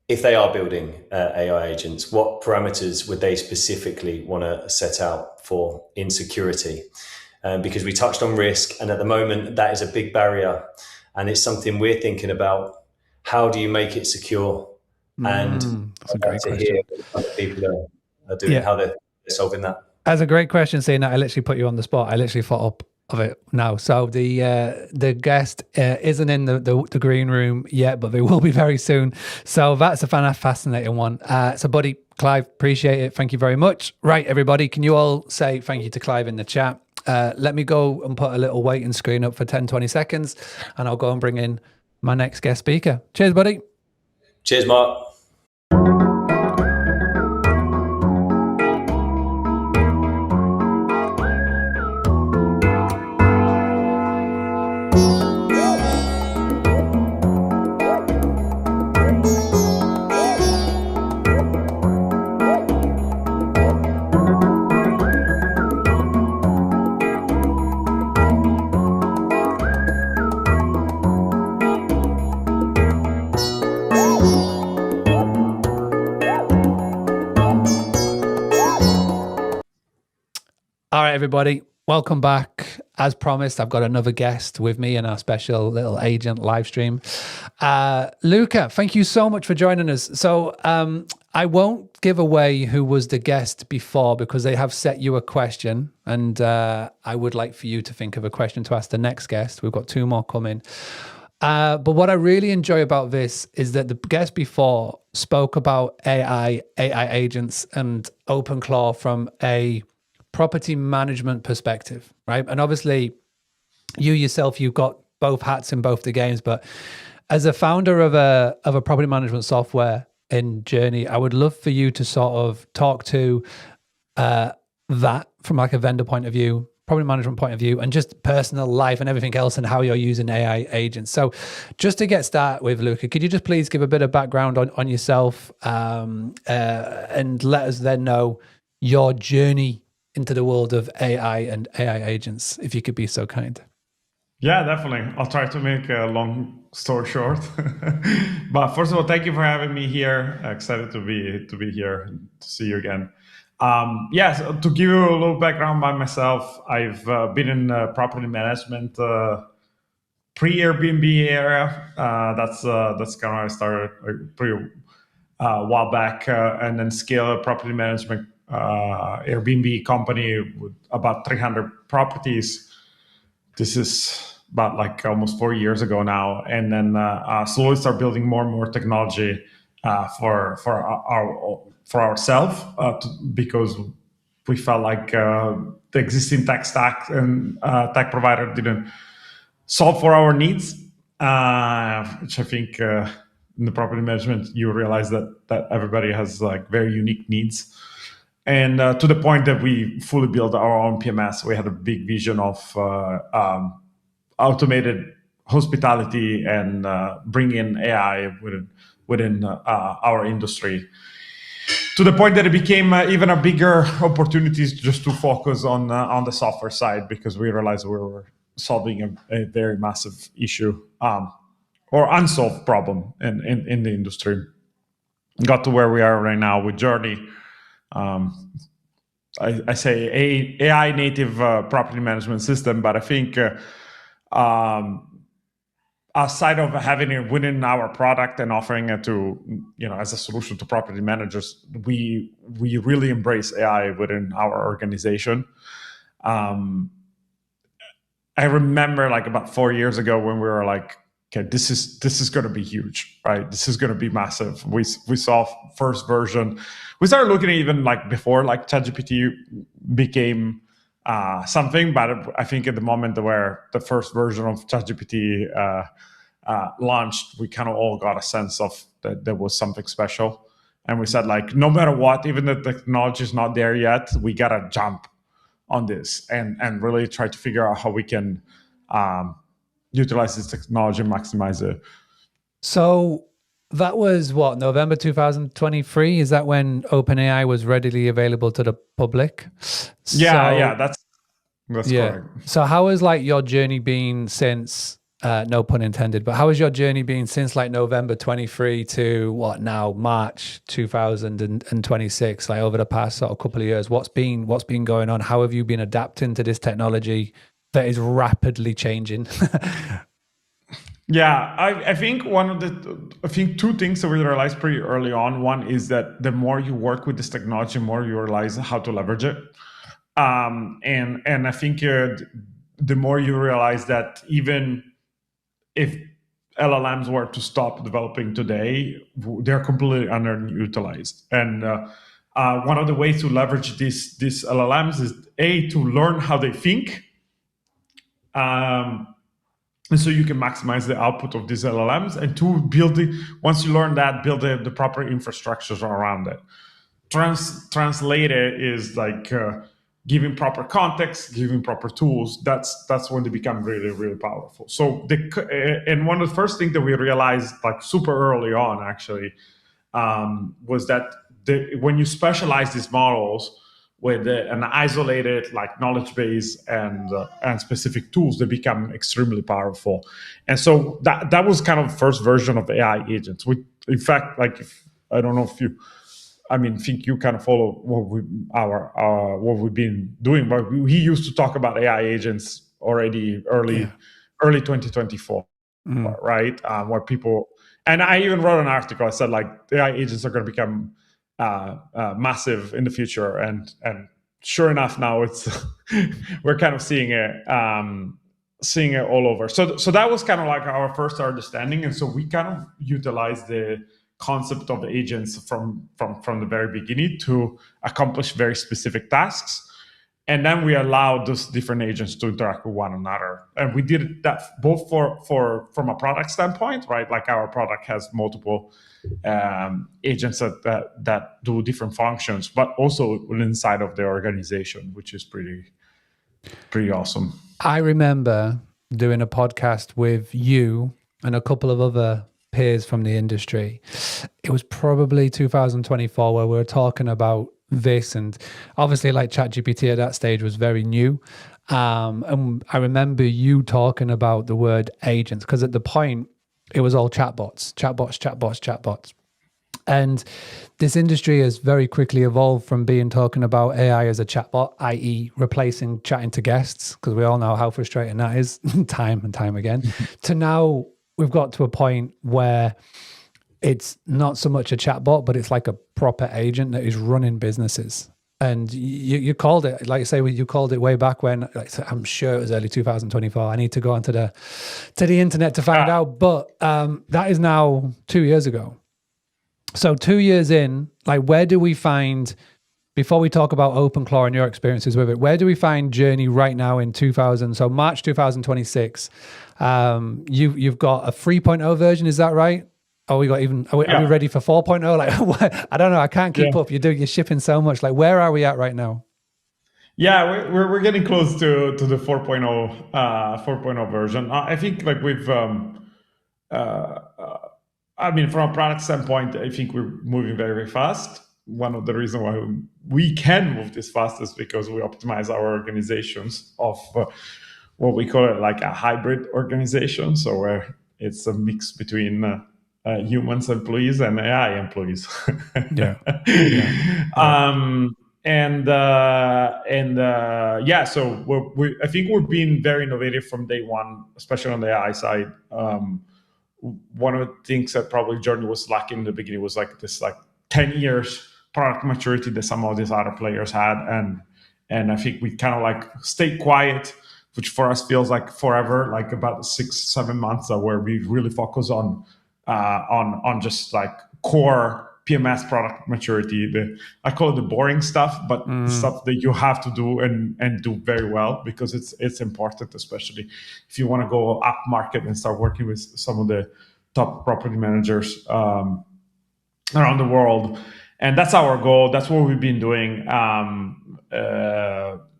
if they are building AI agents, what parameters would they specifically want to set out for in security? Because we touched on risk, and at the moment that is a big barrier, and it's something we're thinking about. How do you make it secure? And that's a great question. Hear what other people are doing, how they're solving that. That's a great question, seeing that I literally put you on the spot. I literally thought up of it now. So the guest isn't in the green room yet, but they will be very soon. So that's a fascinating one. So buddy, Clive, appreciate it. Thank you very much. Right, everybody, can you all say thank you to Clive in the chat? Let me go and put a little waiting screen up for 10, 20 seconds, and I'll go and bring in my next guest speaker. Cheers, buddy. Cheers, Mark. All right, everybody, welcome back. As promised, I've got another guest with me in our special little agent live stream. Luca, thank you so much for joining us. So I won't give away who was the guest before, because they have set you a question, and I would like for you to think of a question to ask the next guest. We've got 2 more coming. But what I really enjoy about this is that the guest before spoke about AI agents and OpenClaw from a property management perspective, right? And obviously you yourself, you've got both hats in both the games, but as a founder of a property management software in Journey, I would love for you to sort of talk to that from like a vendor point of view, property management point of view, and just personal life and everything else and how you're using AI agents. So just to get started with, Luca, could you just please give a bit of background on yourself and let us then know your journey into the world of AI and AI agents, if you could be so kind. Yeah, definitely. I'll try to make a long story short. But first of all, thank you for having me here. Excited to be here, to see you again. So to give you a little background by myself, I've been in property management pre-Airbnb era. That's kind of how I started pretty while back, and then scale a property management Airbnb company with about 300 properties. This is about like almost 4 years ago now, and then slowly start building more and more technology for ourselves because we felt like the existing tech stack and tech provider didn't solve for our needs, which I think in the property management you realize that everybody has like very unique needs. And to the point that we fully built our own PMS. We had a big vision of automated hospitality and bring in AI within our industry, to the point that it became even a bigger opportunity just to focus on the software side, because we realized we were solving a very massive issue or unsolved problem in the industry. Got to where we are right now with Journey. I say AI native property management system, but I think outside of having it within our product and offering it to, as a solution to property managers, we really embrace AI within our organization. I remember like about 4 years ago when we were like, okay, this is going to be huge, right? This is going to be massive. We saw first version. We started looking at even like before like ChatGPT became something, but I think at the moment where the first version of ChatGPT launched, we kind of all got a sense of that there was something special. And we said like, no matter what, even if the technology is not there yet, we got to jump on this and really try to figure out how we can utilize this technology and maximize it. So that was what, November 2023? Is that when OpenAI was readily available to the public? Yeah, that's correct. So how has like your journey been since, no pun intended, but how has your journey been since like November 23 to what now, March 2026, like over the past sort of couple of years? What's been going on? How have you been adapting to this technology that is rapidly changing? Yeah, I think two things that we realized pretty early on. One is that the more you work with this technology, the more you realize how to leverage it. And I think the more you realize that even if LLMs were to stop developing today, they're completely underutilized. And one of the ways to leverage these LLMs is to learn how they think. And so you can maximize the output of these LLMs, and once you learn that, build the proper infrastructures around it. Translate it is like giving proper context, giving proper tools. That's when they become really, really powerful. So and one of the first things that we realized like super early on actually was that when you specialize these models with an isolated like knowledge base and specific tools, they become extremely powerful. And so that was kind of the first version of AI agents. In fact, like I don't know if you, think you kind of follow what we've been doing, but we used to talk about AI agents already early 2024, right? Where people, and I even wrote an article. I said like AI agents are going to become massive in the future, and sure enough, now it's we're kind of seeing it all over. So that was kind of like our first understanding, and so we kind of utilized the concept of agents from the very beginning to accomplish very specific tasks. And then we allowed those different agents to interact with one another. And we did that both from a product standpoint, right? Like our product has multiple agents that do different functions, but also inside of the organization, which is pretty awesome. I remember doing a podcast with you and a couple of other peers from the industry. It was probably 2024 where we were talking about this, and obviously like ChatGPT at that stage was very new. And I remember you talking about the word agents, because at the point it was all chatbots. And this industry has very quickly evolved from being talking about AI as a chatbot, i.e. replacing chatting to guests, because we all know how frustrating that is time and time again, to now we've got to a point where it's not so much a chatbot, but it's like a proper agent that is running businesses. And you called it, like I say, you called it way back when, like, I'm sure it was early 2024. I need to go onto the internet to find out. But that is now 2 years ago. So 2 years in, like, where do we find, before we talk about OpenClaw and your experiences with it, where do we find Journey right now in March 2026? You've got a 3.0 version, is that right? Are we ready for 4.0? Like, I don't know. I can't keep up. You're shipping so much. Like, where are we at right now? Yeah, we're getting close to the 4.0 version. I think like we've, I mean, from a product standpoint, I think we're moving very, very fast. One of the reasons why we can move this fast is because we optimize our organizations of what we call it like a hybrid organization. So where it's a mix between humans employees and AI employees. Yeah. So I think we're being very innovative from day one, especially on the AI side. One of the things that probably Journey was lacking in the beginning was like this 10 years product maturity that some of these other players had, and I think we kind of like stayed quiet, which for us feels like forever, like about 6-7 months where we really focus on just like core PMS product maturity. I call it the boring stuff, but stuff that you have to do and do very well, because it's important, especially if you want to go up market and start working with some of the top property managers around the world. And that's our goal. That's what we've been doing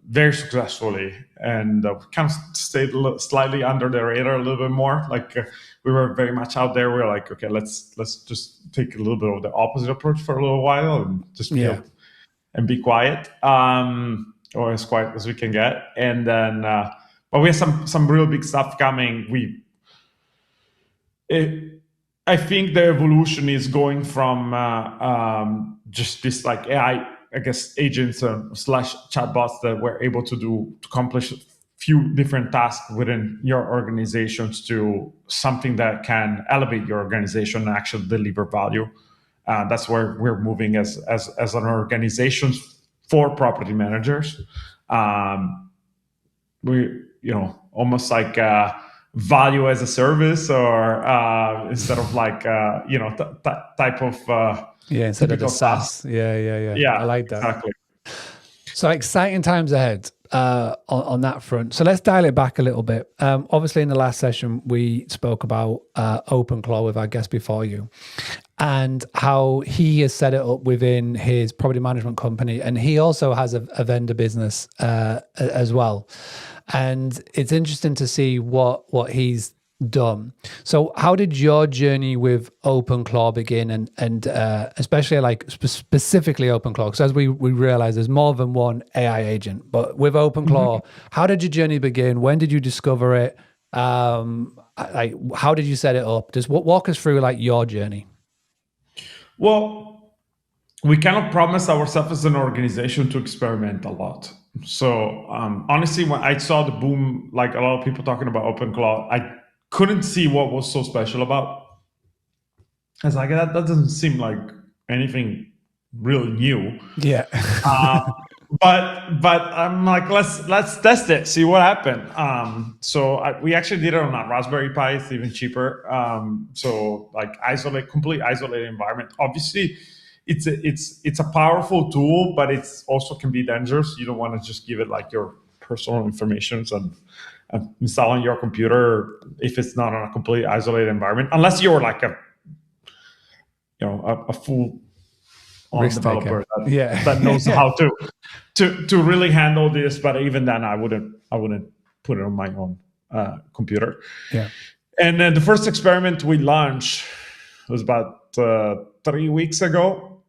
very successfully, and kind of stayed slightly under the radar a little bit more. Like we were very much out there. We were like, okay, let's just take a little bit of the opposite approach for a little while and just build and be quiet, or as quiet as we can get. And then, but we have some real big stuff coming. I think the evolution is going from just this like AI, I guess, agents / chatbots that we're able to accomplish a few different tasks within your organizations to something that can elevate your organization and actually deliver value. That's where we're moving as an organization for property managers. We, almost like value as a service, or instead of like type of instead of the SaaS. Yeah, I like that. Exactly. So exciting times ahead on that front. So let's dial it back a little bit. Obviously in the last session we spoke about OpenClaw with our guest before you, and how he has set it up within his property management company, and he also has a vendor business as well. And it's interesting to see what he's done. So how did your journey with OpenClaw begin, and especially like specifically OpenClaw? Because as we realize there's more than one AI agent, but with OpenClaw, how did your journey begin? When did you discover it? Like, how did you set it up? Just walk us through like your journey. Well, we cannot promise ourselves as an organization to experiment a lot. So honestly, when I saw the boom, like a lot of people talking about OpenClaw, I couldn't see what was so special about. I was like, that doesn't seem like anything really new. Yeah. But I'm like, let's test it, see what happened. So we actually did it on a Raspberry Pi. It's even cheaper. So like complete isolated environment. Obviously, it's a powerful tool, but it's also can be dangerous. You don't want to just give it like your personal information and install on your computer if it's not on a completely isolated environment, unless you're like a full on developer that knows how to really handle this. But even then, I wouldn't put it on my own computer. Yeah. And then the first experiment we launched was about 4 weeks ago,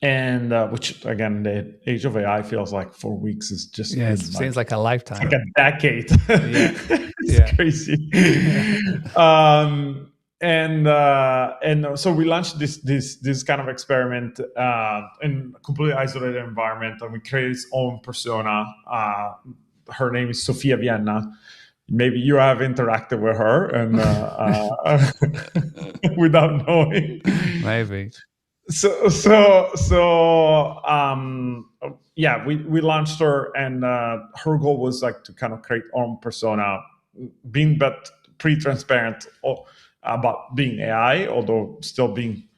and which again, the age of AI feels like 4 weeks is just it seems like a lifetime, like a decade. It's crazy. And so we launched this kind of experiment in a completely isolated environment, and we created its own persona. Her name is Sofia Vienna. Maybe you have interacted with her and without knowing. Maybe. We launched her, and her goal was like to kind of create her own persona, being but pretty transparent about being AI, although still being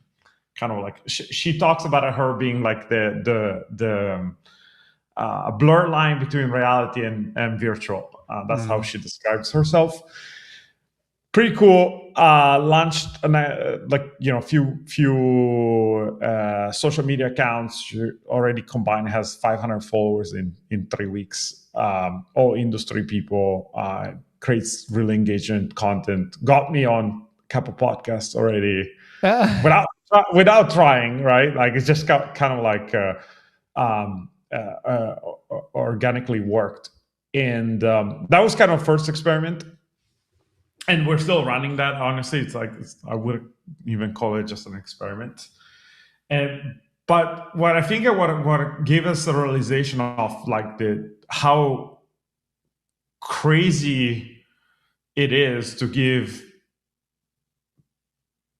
kind of like she talks about her being like the blur line between reality and virtual. That's how she describes herself. Pretty cool. Launched few social media accounts. She already combined has 500 followers in 3 weeks. All industry people. Creates really engaging content. Got me on a couple podcasts already without trying. Right, like it's just got kind of like organically worked. And that was kind of first experiment, and we're still running that. Honestly, I wouldn't even call it just an experiment. But what I think what gave us the realization of like how crazy it is to give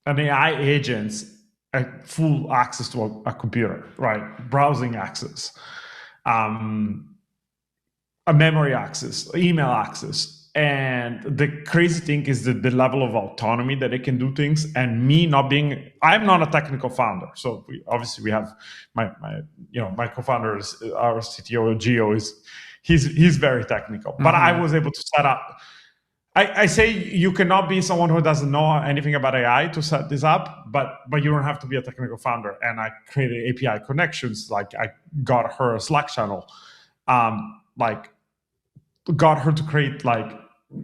an AI agent a full access to a computer, right? Browsing access. A memory access, email access. And the crazy thing is the level of autonomy that it can do things. And me I'm not a technical founder. So we have my co-founder, our CTO, Gio, he's very technical. But I was able to set up. I say you cannot be someone who doesn't know anything about AI to set this up, but you don't have to be a technical founder. And I created API connections. Like I got her a Slack channel. Got her to create like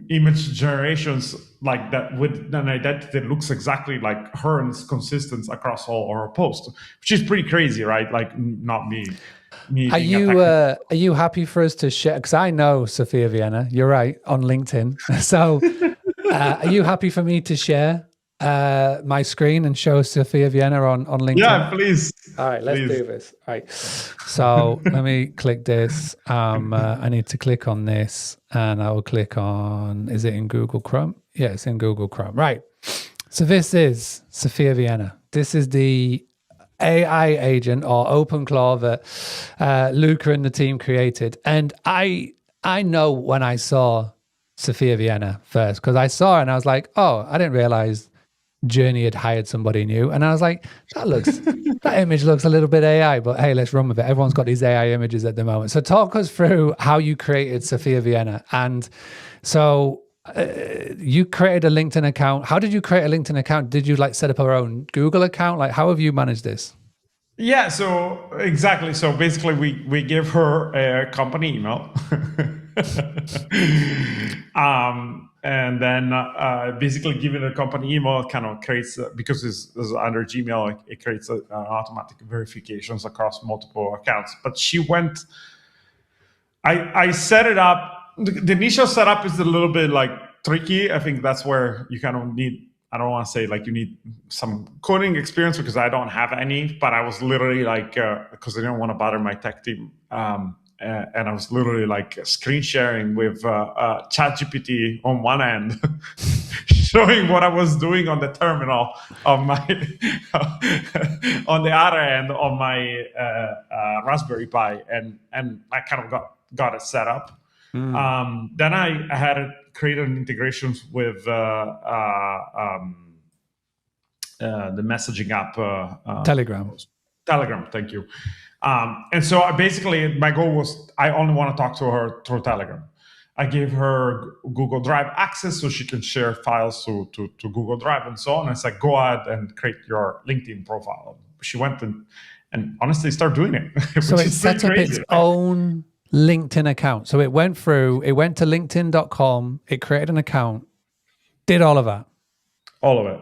image generations like that with an identity that looks exactly like her and is consistent across all our posts, which is pretty crazy, right? Like not me. Are you happy for us to share? Because I know Sofia Vienna. You're right, on LinkedIn. So are you happy for me to share my screen and show Sofia Vienna on LinkedIn? Yeah, please. All right, let's do this. All right. So let me click this. I need to click on this, and I will click on, is it in Google Chrome? Yeah, it's in Google Chrome. Right. So this is Sofia Vienna. This is the AI agent or OpenClaw that Luca and the team created. And I know when I saw Sofia Vienna first, because I saw her and I was like, oh, I didn't realize Journey had hired somebody new. And I was like, that image looks a little bit AI, but hey, let's run with it. Everyone's got these AI images at the moment. So talk us through how you created Sofia Vienna. And so you created a LinkedIn account. How did you create a LinkedIn account? Did you like set up our own Google account? Like, how have you managed this? Yeah, so exactly. So basically we give her a company email. And then basically giving a company email kind of creates, because it's under Gmail, it creates automatic verifications across multiple accounts. But I set it up. The initial setup is a little bit like tricky. I think that's where you kind of need, I don't want to say like you need some coding experience, because I don't have any, but I was literally like, because I didn't want to bother my tech team. And I was literally like screen sharing with ChatGPT on one end, showing what I was doing on the terminal on my on the other end on my Raspberry Pi, and I kind of got it set up. Then I had created integrations with the messaging app, Telegram. Telegram, thank you. And so basically my goal was I only want to talk to her through Telegram. I gave her Google Drive access so she can share files to Google Drive and so on. It's like, go ahead and create your LinkedIn profile. She went and honestly started doing it. So it set up its own LinkedIn account. So it went to linkedin.com, it created an account, did all of that. All of it.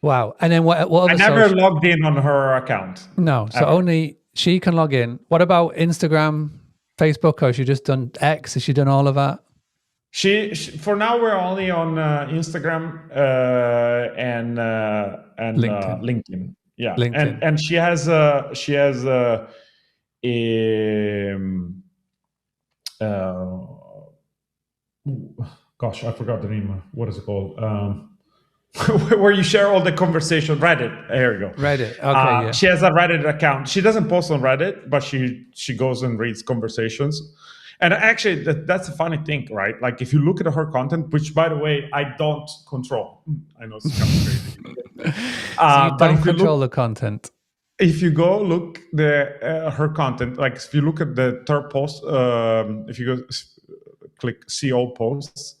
Wow. And then what other I never logged in on her account. No. So only she can log in. What about Instagram, Facebook, or has she just done X? Has she done all of that? She for now we're only on Instagram and LinkedIn. Yeah, LinkedIn. And she has gosh, I forgot the name. What is it called? Where you share all the conversation. Reddit. There you go. Reddit. Okay. Yeah. She has a Reddit account. She doesn't post on Reddit, but she goes and reads conversations. And actually, that's a funny thing, right? Like if you look at her content, which by the way, I don't control. I know it's kind of crazy. So you don't control the content. If you go look her content, like if you look at the third post, if you go click see all posts.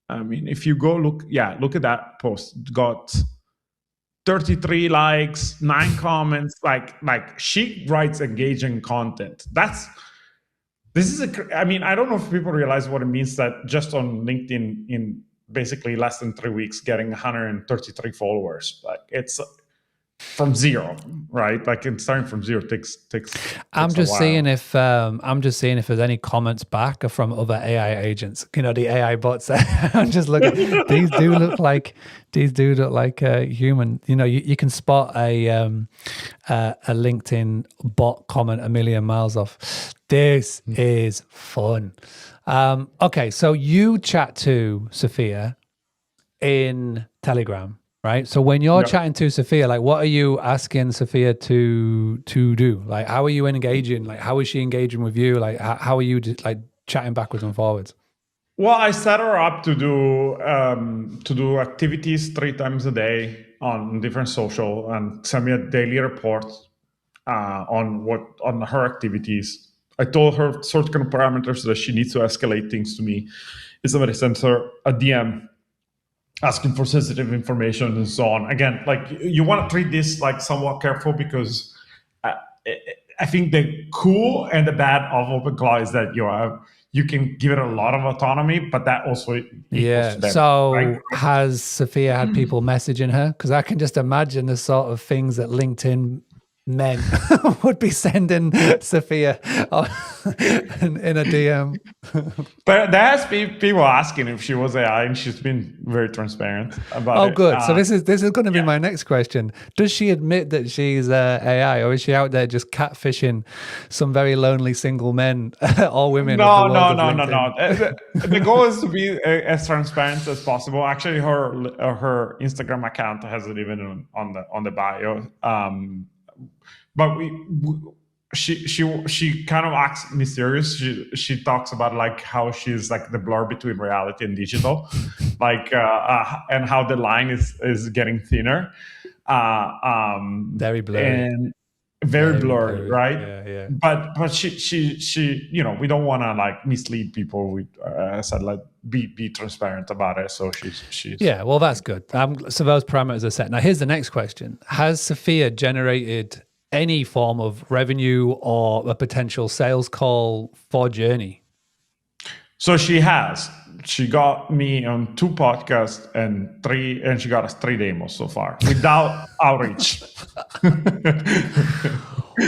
I mean, if you go look at that post. It got 33 likes, 9 comments. Like she writes engaging content. I mean, I don't know if people realize what it means that just on LinkedIn in basically less than 3 weeks, getting 133 followers. Like it's from zero, right? Like it's starting from zero takes. I'm just seeing if there's any comments back from other AI agents. You know, the AI bots. I'm just looking. These do look like human. You know, you can spot a LinkedIn bot comment a million miles off. This is fun. Okay, so you chat to Sophia in Telegram. Right. So when you're chatting to Sophia, like what are you asking Sophia to do? Like how are you engaging? Like how is she engaging with you? Like how are you like chatting backwards and forwards? Well, I set her up to do activities 3 times a day on different social and send me a daily report on her activities. I told her certain parameters that she needs to escalate things to me. If somebody sends her a DM asking for sensitive information and so on. Again, like you want to treat this like somewhat careful because I think the cool and the bad of OpenClaw is that you can give it a lot of autonomy, but that also them, so right? Has Sophia had people messaging her? Because I can just imagine the sort of things that LinkedIn men would be sending Sophia in a DM. But there has been people asking if she was AI, and she's been very transparent about it. Oh, good. So this is going to be my next question. Does she admit that she's AI, or is she out there just catfishing some very lonely single men or women? No. The goal is to be as transparent as possible. Actually, her Instagram account has it even on the bio. But she kind of acts mysterious. She talks about like how she's like the blur between reality and digital, like and how the line is getting thinner. Very blurry. And very blurry, right? Yeah. But she you know, we don't want to like mislead people. We said like be transparent about it. So she's yeah. Well, that's good. So those parameters are set. Now here's the next question: has Sophia generated any form of revenue or a potential sales call for Journey? So she has. She got me on 2 podcasts and she got us 3 demos so far without outreach.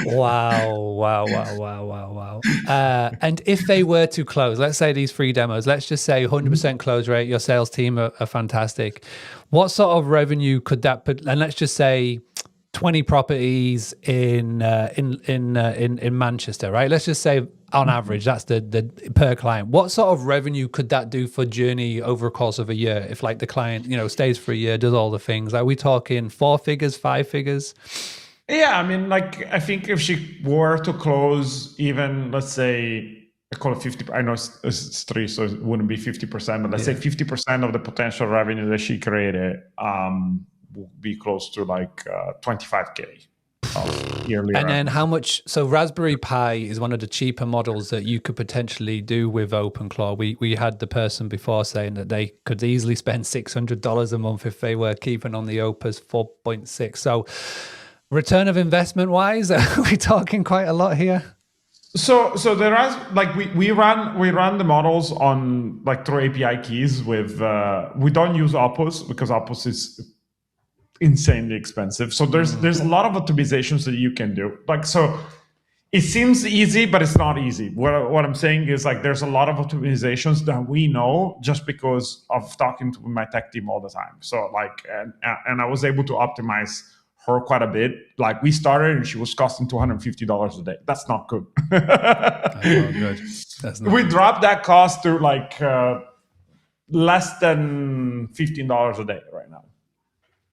Wow. And if they were to close, let's say these 3 demos, let's just say 100% close rate, your sales team are fantastic. What sort of revenue could that put? And let's just say 20 properties in Manchester, right? Let's just say on average, that's the per client. What sort of revenue could that do for Journey over a course of a year? If like the client, you know, stays for a year, does all the things, are we talking 4 figures, 5 figures? Yeah, I mean, like, I think if she were to close even, let's say, I call it 50, I know it's 3, so it wouldn't be 50%, but let's say 50% of the potential revenue that she created, will be close to like 25K of yearly. And then revenue. how much? So Raspberry Pi is one of the cheaper models that you could potentially do with OpenClaw. We had the person before saying that they could easily spend $600 a month if they were keeping on the Opus 4.6. So return of investment wise, are we talking quite a lot here? So there is like we run the models on like through API keys with we don't use Opus because Opus is insanely expensive. So there's a lot of optimizations that you can do. Like so it seems easy, but it's not easy. What I'm saying is like there's a lot of optimizations that we know just because of talking to my tech team all the time. So like and I was able to optimize her quite a bit. Like we started and she was costing $250 a day. That's not good. That's not good. That's not We good. dropped that cost to like less than $15 a day right now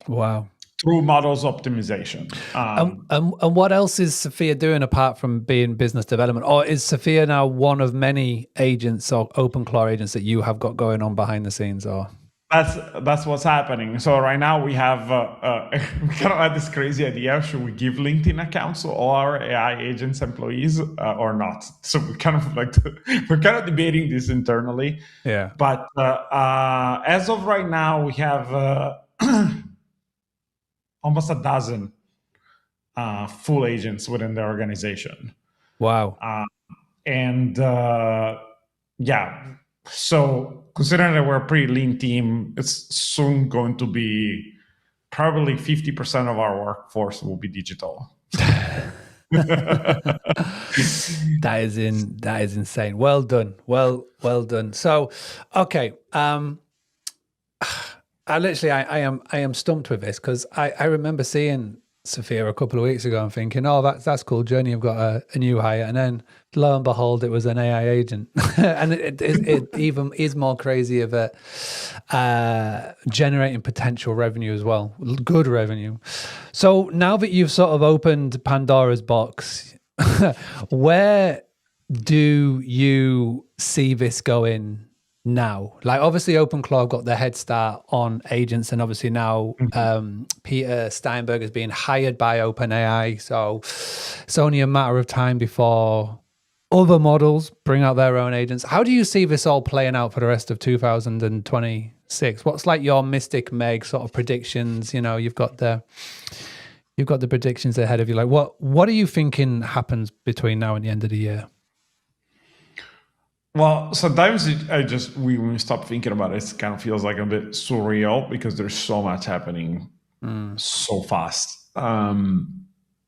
Wow. through models optimization. And what else is Sophia doing apart from being business development? Or is Sophia now one of many agents or OpenClaw agents that you have got going on behind the scenes? Or That's what's happening. So right now we have we kind of had this crazy idea: should we give LinkedIn accounts to all our AI agents employees or not? So we kind of like we're kind of debating this internally. yeah. But as of right now, we have almost a dozen full agents within the organization. Wow. And yeah, so considering that we're a pretty lean team, it's soon going to be probably 50% of our workforce will be digital. That is insane. Well done. Well done. So, okay. I am stumped with this because I remember seeing Sophia a couple of weeks ago and thinking, oh, that's cool, Journey, I've got a new hire. And then lo and behold, it was an AI agent. And it even is more crazy of it generating potential revenue as well, good revenue. So now that you've sort of opened Pandora's box, where do you see this going now? Like obviously OpenClaw got the head start on agents, and obviously now Peter Steinberg is being hired by OpenAI, so it's only a matter of time before other models bring out their own agents. How do you see this all playing out for the rest of 2026? What's like your Mystic Meg sort of predictions? You know, you've got the predictions ahead of you. Like what are you thinking happens between now and the end of the year? Well, sometimes when we stop thinking about it, it kind of feels like a bit surreal because there's so much happening so fast.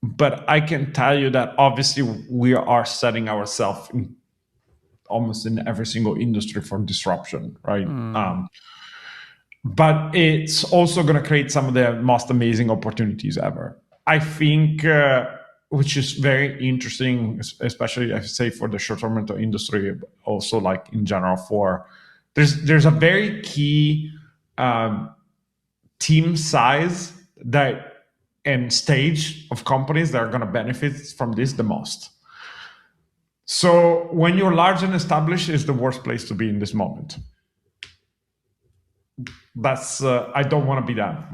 But I can tell you that obviously we are setting ourselves almost in every single industry for disruption, right? But it's also going to create some of the most amazing opportunities ever. I think, which is very interesting, especially I say for the short-term rental industry, but also like in general there's a very key team size and stage of companies that are going to benefit from this the most. So when you're large and established is the worst place to be in this moment. That's I don't want to be that.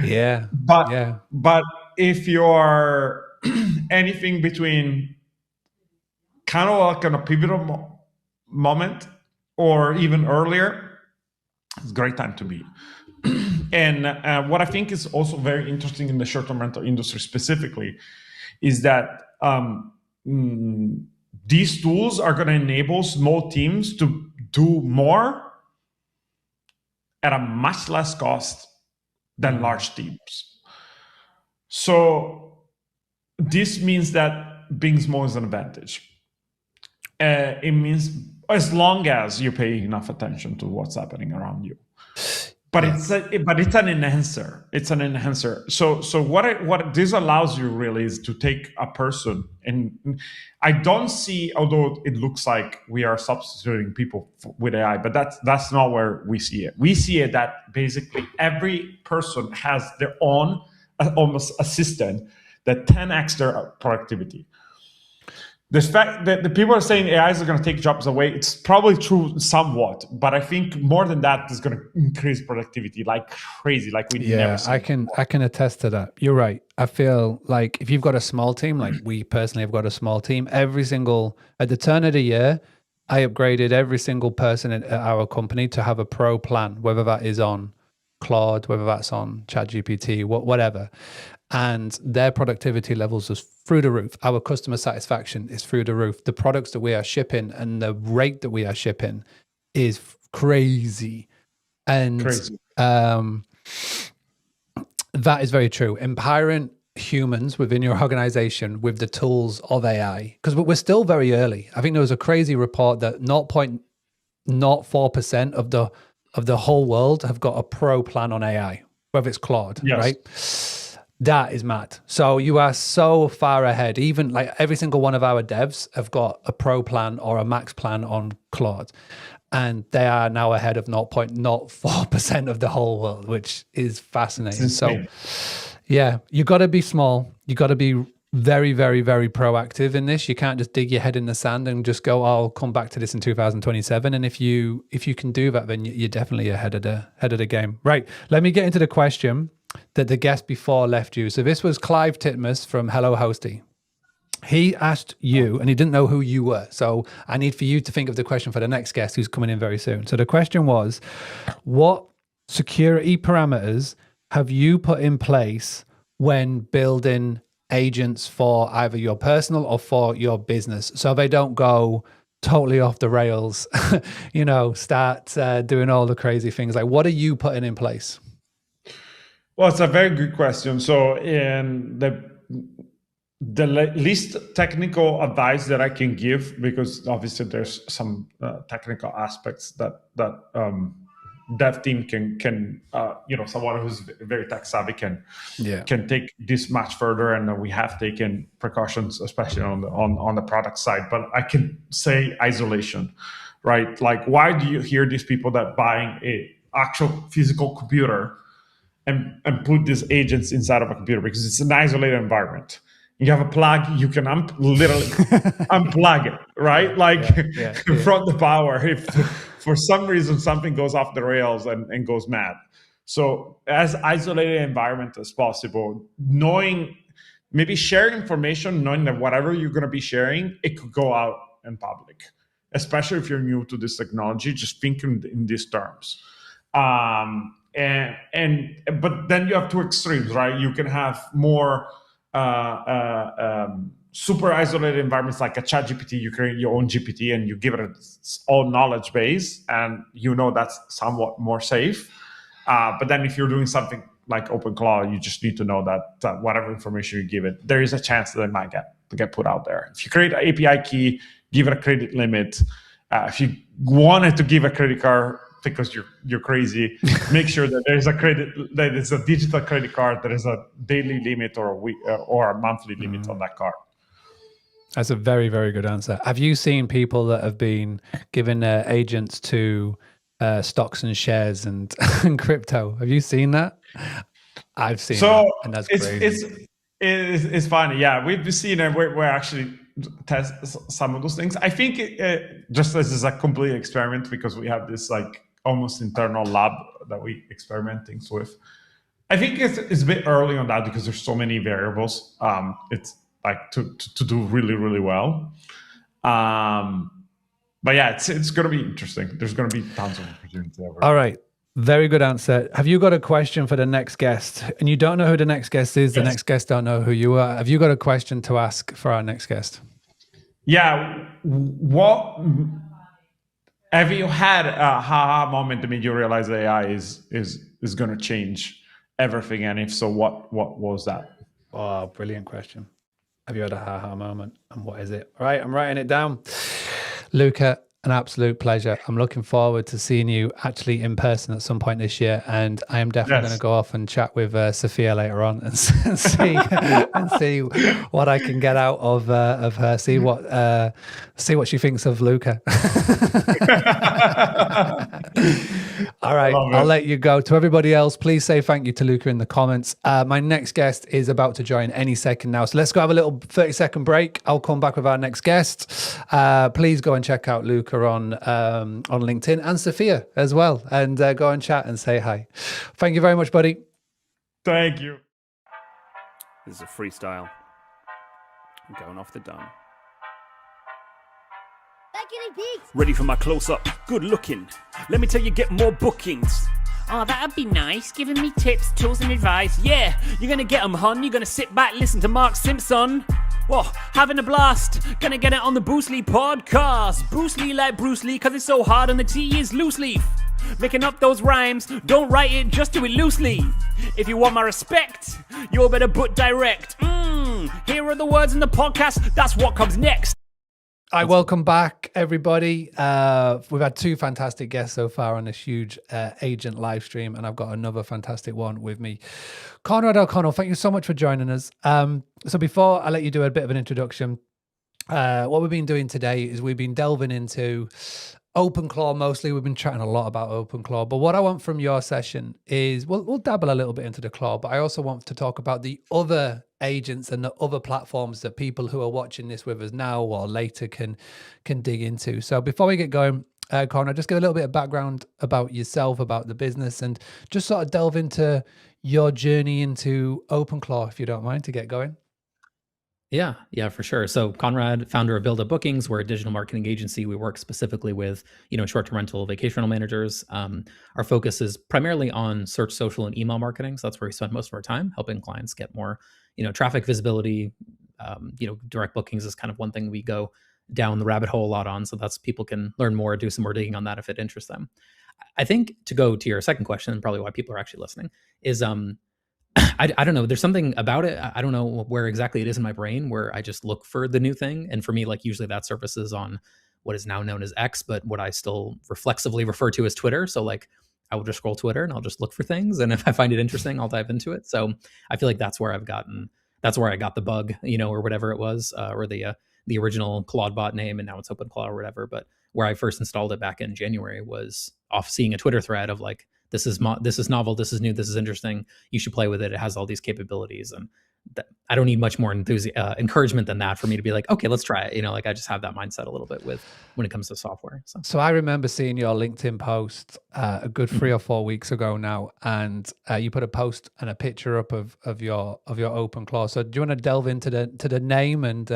Yeah. But if you're anything between kind of like in a pivotal moment or even earlier, it's a great time to be. And what I think is also very interesting in the short-term rental industry specifically is that these tools are going to enable small teams to do more at a much less cost than large teams. So this means that being small is an advantage. It means as long as you pay enough attention to what's happening around you. But it's an enhancer. It's an enhancer. So what this allows you really is to take a person, and I don't see, although it looks like we are substituting people with AI, but that's not where we see it. We see it that basically every person has their own almost assistant that 10x their productivity. The fact that the people are saying AI is going to take jobs away, it's probably true somewhat, but I think more than that is going to increase productivity like crazy, like we never seen. I can attest to that. You're right. I feel like if you've got a small team, like we personally have got a small team, at the turn of the year, I upgraded every single person at our company to have a pro plan, whether that is on Claude, whether that's on ChatGPT, whatever. And their productivity levels is through the roof. Our customer satisfaction is through the roof. The products that we are shipping and the rate that we are shipping is crazy. And that is very true. Empowering humans within your organization with the tools of AI, because we're still very early. I think there was a crazy report that 0.04% of the whole world have got a pro plan on AI, whether it's Claude, right? That is mad. So you are so far ahead. Even like every single one of our devs have got a pro plan or a max plan on Claude. And they are now ahead of 0.04% of the whole world, which is fascinating. So yeah, you got to be small. You got to be very, very, very proactive in this. You can't just dig your head in the sand and just go, I'll come back to this in 2027. And if you can do that, then you're definitely ahead of the game. Right. Let me get into the question that the guest before left you. So this was Clive Titmus from Hello Hosty. He asked you, and he didn't know who you were. So I need for you to think of the question for the next guest who's coming in very soon. So the question was, what security parameters have you put in place when building agents for either your personal or for your business, so they don't go totally off the rails, start doing all the crazy things? Like, what are you putting in place? Well, it's a very good question. So in the least technical advice that I can give, because obviously there's some technical aspects that dev team can someone who's very tech savvy can take this much further, and we have taken precautions, especially on the product side. But I can say isolation, right? Like, why do you hear these people that buying a actual physical computer and put these agents inside of a computer? Because it's an isolated environment. You have a plug, you can literally unplug it, right? Like from the power. If for some reason something goes off the rails and goes mad. So as isolated environment as possible, maybe sharing information, knowing that whatever you're going to be sharing, it could go out in public, especially if you're new to this technology. Just think in these terms. But then you have two extremes, right? You can have more super isolated environments like a ChatGPT. You create your own GPT and you give it its own knowledge base, and that's somewhat more safe. But then if you're doing something like OpenClaw, you just need to know that whatever information you give it, there is a chance that it might get put out there. If you create an API key, give it a credit limit. If you wanted to give a credit card because you're crazy, make sure that there is a digital credit card, there is a daily limit or a week or a monthly limit on that card. That's a very, very good answer. Have you seen people that have been giving their agents to stocks and shares and crypto? Have you seen that? I've seen that, and that's crazy. It's funny. Yeah, we've seen it. We're actually test some of those things. I think just as is a complete experiment, because we have this like almost internal lab that we experiment things with. I think it's a bit early on that because there's so many variables. It's like to do really, really well. But yeah, it's going to be interesting. There's going to be tons of opportunity over. All right. Very good answer. Have you got a question for the next guest? And you don't know who the next guest is. The next guest don't know who you are. Have you got a question to ask for our next guest? Yeah. What have you had a aha moment that made you realize that AI is going to change everything? And if so, what was that? Oh, brilliant question. Have you had a aha moment? And what is it? All right, I'm writing it down. Luca, an absolute pleasure. I'm looking forward to seeing you actually in person at some point this year, and I am definitely going to go off and chat with Sophia later on and see what I can get out of her. See what she thinks of Luca. All right, Love I'll it. let you go. To everybody else, please say thank you to Luca in the comments. My next guest is about to join any second now. So let's go have a little 30-second break. I'll come back with our next guest. Please go and check out Luca on LinkedIn and Sophia as well. And go and chat and say hi. Thank you very much, buddy. Thank you. This is a freestyle. I'm going off the dome. Ready for my close-up. Good looking. Let me tell you, get more bookings. Oh, that'd be nice. Giving me tips, tools, and advice. Yeah, you're gonna get them, hon. You're gonna sit back, listen to Mark Simpson. Whoa, having a blast. Gonna get it on the Bruce Lee podcast. Bruce Lee like Bruce Lee, cause it's so hard and the T is loose leaf. Making up those rhymes, don't write it, just do it loosely. If you want my respect, you better put direct. Here are the words in the podcast, that's what comes next. Hi, welcome back, everybody. We've had two fantastic guests so far on this huge agent live stream, and I've got another fantastic one with me. Conrad O'Connell, thank you so much for joining us. So before I let you do a bit of an introduction, what we've been doing today is we've been delving into OpenClaw mostly. We've been chatting a lot about OpenClaw, but what I want from your session is we'll dabble a little bit into the claw, but I also want to talk about the other agents and the other platforms that people who are watching this with us now or later can dig into. So before we get going, Conrad, just give a little bit of background about yourself, about the business, and just sort of delve into your journey into OpenClaw, if you don't mind, to get going. Yeah, for sure. So Conrad, founder of Build Up Bookings, we're a digital marketing agency. We work specifically with, short-term rental vacation rental managers. Our focus is primarily on search, social, and email marketing. So that's where we spend most of our time, helping clients get more, traffic visibility. Direct bookings is kind of one thing we go down the rabbit hole a lot on. So that's people can learn more, do some more digging on that if it interests them. I think to go to your second question, and probably why people are actually listening, is I don't know. There's something about it. I don't know where exactly it is in my brain where I just look for the new thing. And for me, like usually that surfaces on what is now known as X, but what I still reflexively refer to as Twitter. So like I will just scroll Twitter and I'll just look for things. And if I find it interesting, I'll dive into it. So I feel like that's where I got the bug, or whatever it was, or the original Claude bot name, and now it's OpenClaw or whatever. But where I first installed it back in January was off seeing a Twitter thread of like, this is novel, this is new, this is interesting, you should play with it, it has all these capabilities. And I don't need much more encouragement than that for me to be like, okay, let's try it. Like I just have that mindset a little bit when it comes to software. So I remember seeing your LinkedIn post a good 3 or 4 weeks ago now, and you put a post and a picture up of your OpenClaw. So do you want to delve into the name and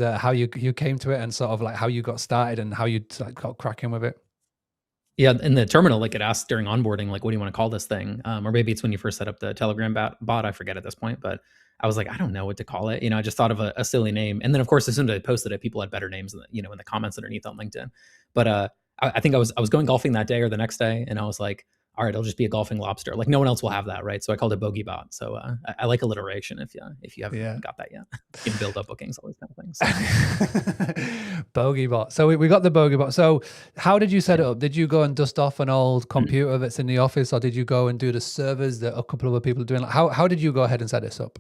how you came to it, and sort of like how you got started and how you got cracking with it? Yeah, in the terminal, like it asks during onboarding, like, what do you want to call this thing? Or maybe it's when you first set up the Telegram bot, I forget at this point, but I was like, I don't know what to call it. I just thought of a silly name. And then of course, as soon as I posted it, people had better names, in the comments underneath on LinkedIn. But I think I was going golfing that day or the next day, and I was like, all right, it'll just be a golfing lobster. Like no one else will have that, right? So I called it Bogey Bot. So I like alliteration if you haven't got that yet. You can build up bookings, all these kind of things. Bogey Bot. So we got the Bogey Bot. So how did you set it up? Did you go and dust off an old computer that's in the office, or did you go and do the servers that a couple of other people are doing? How did you go ahead and set this up?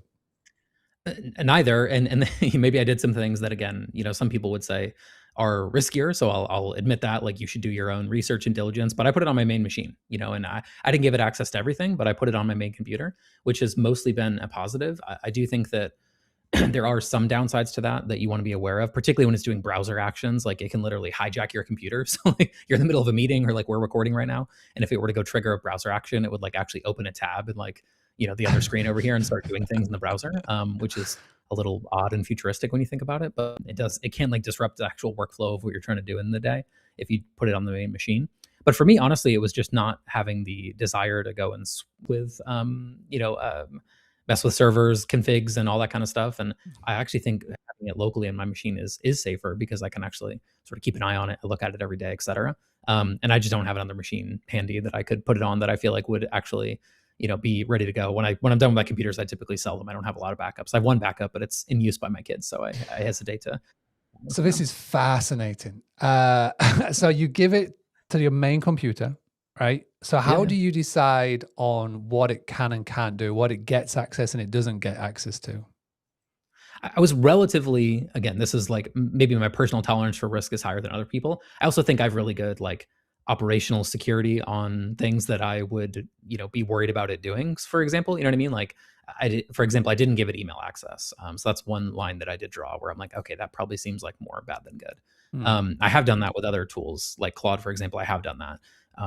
Neither, and maybe I did some things that, again, some people would say are riskier. So I'll admit that, like, you should do your own research and diligence, but I put it on my main machine, and I didn't give it access to everything, but I put it on my main computer, which has mostly been a positive. I do think that there are some downsides to that you want to be aware of, particularly when it's doing browser actions. Like it can literally hijack your computer. So like you're in the middle of a meeting, or like we're recording right now, and if it were to go trigger a browser action, it would like actually open a tab and like, the other screen over here and start doing things in the browser, which is a little odd and futuristic when you think about it, but it can like disrupt the actual workflow of what you're trying to do in the day if you put it on the main machine. But for me, honestly, it was just not having the desire to go and mess with servers, configs, and all that kind of stuff. And I actually think having it locally on my machine is safer, because I can actually sort of keep an eye on it, look at it every day, et cetera. And I just don't have another machine handy that I could put it on that I feel like would actually be ready to go. When I'm done with my computers, I typically sell them. I don't have a lot of backups. I have one backup, but it's in use by my kids, so I hesitate to. So this is fascinating. So you give it to your main computer, right? So how do you decide on what it can and can't do, what it gets access and it doesn't get access to? I was relatively, again, this is like maybe my personal tolerance for risk is higher than other people. I also think I have really good, like, operational security on things that I would, be worried about it doing, for example. You know what I mean? Like, for example, I didn't give it email access. So that's one line that I did draw where I'm like, okay, that probably seems like more bad than good. I have done that with other tools like Claude, for example. I have done that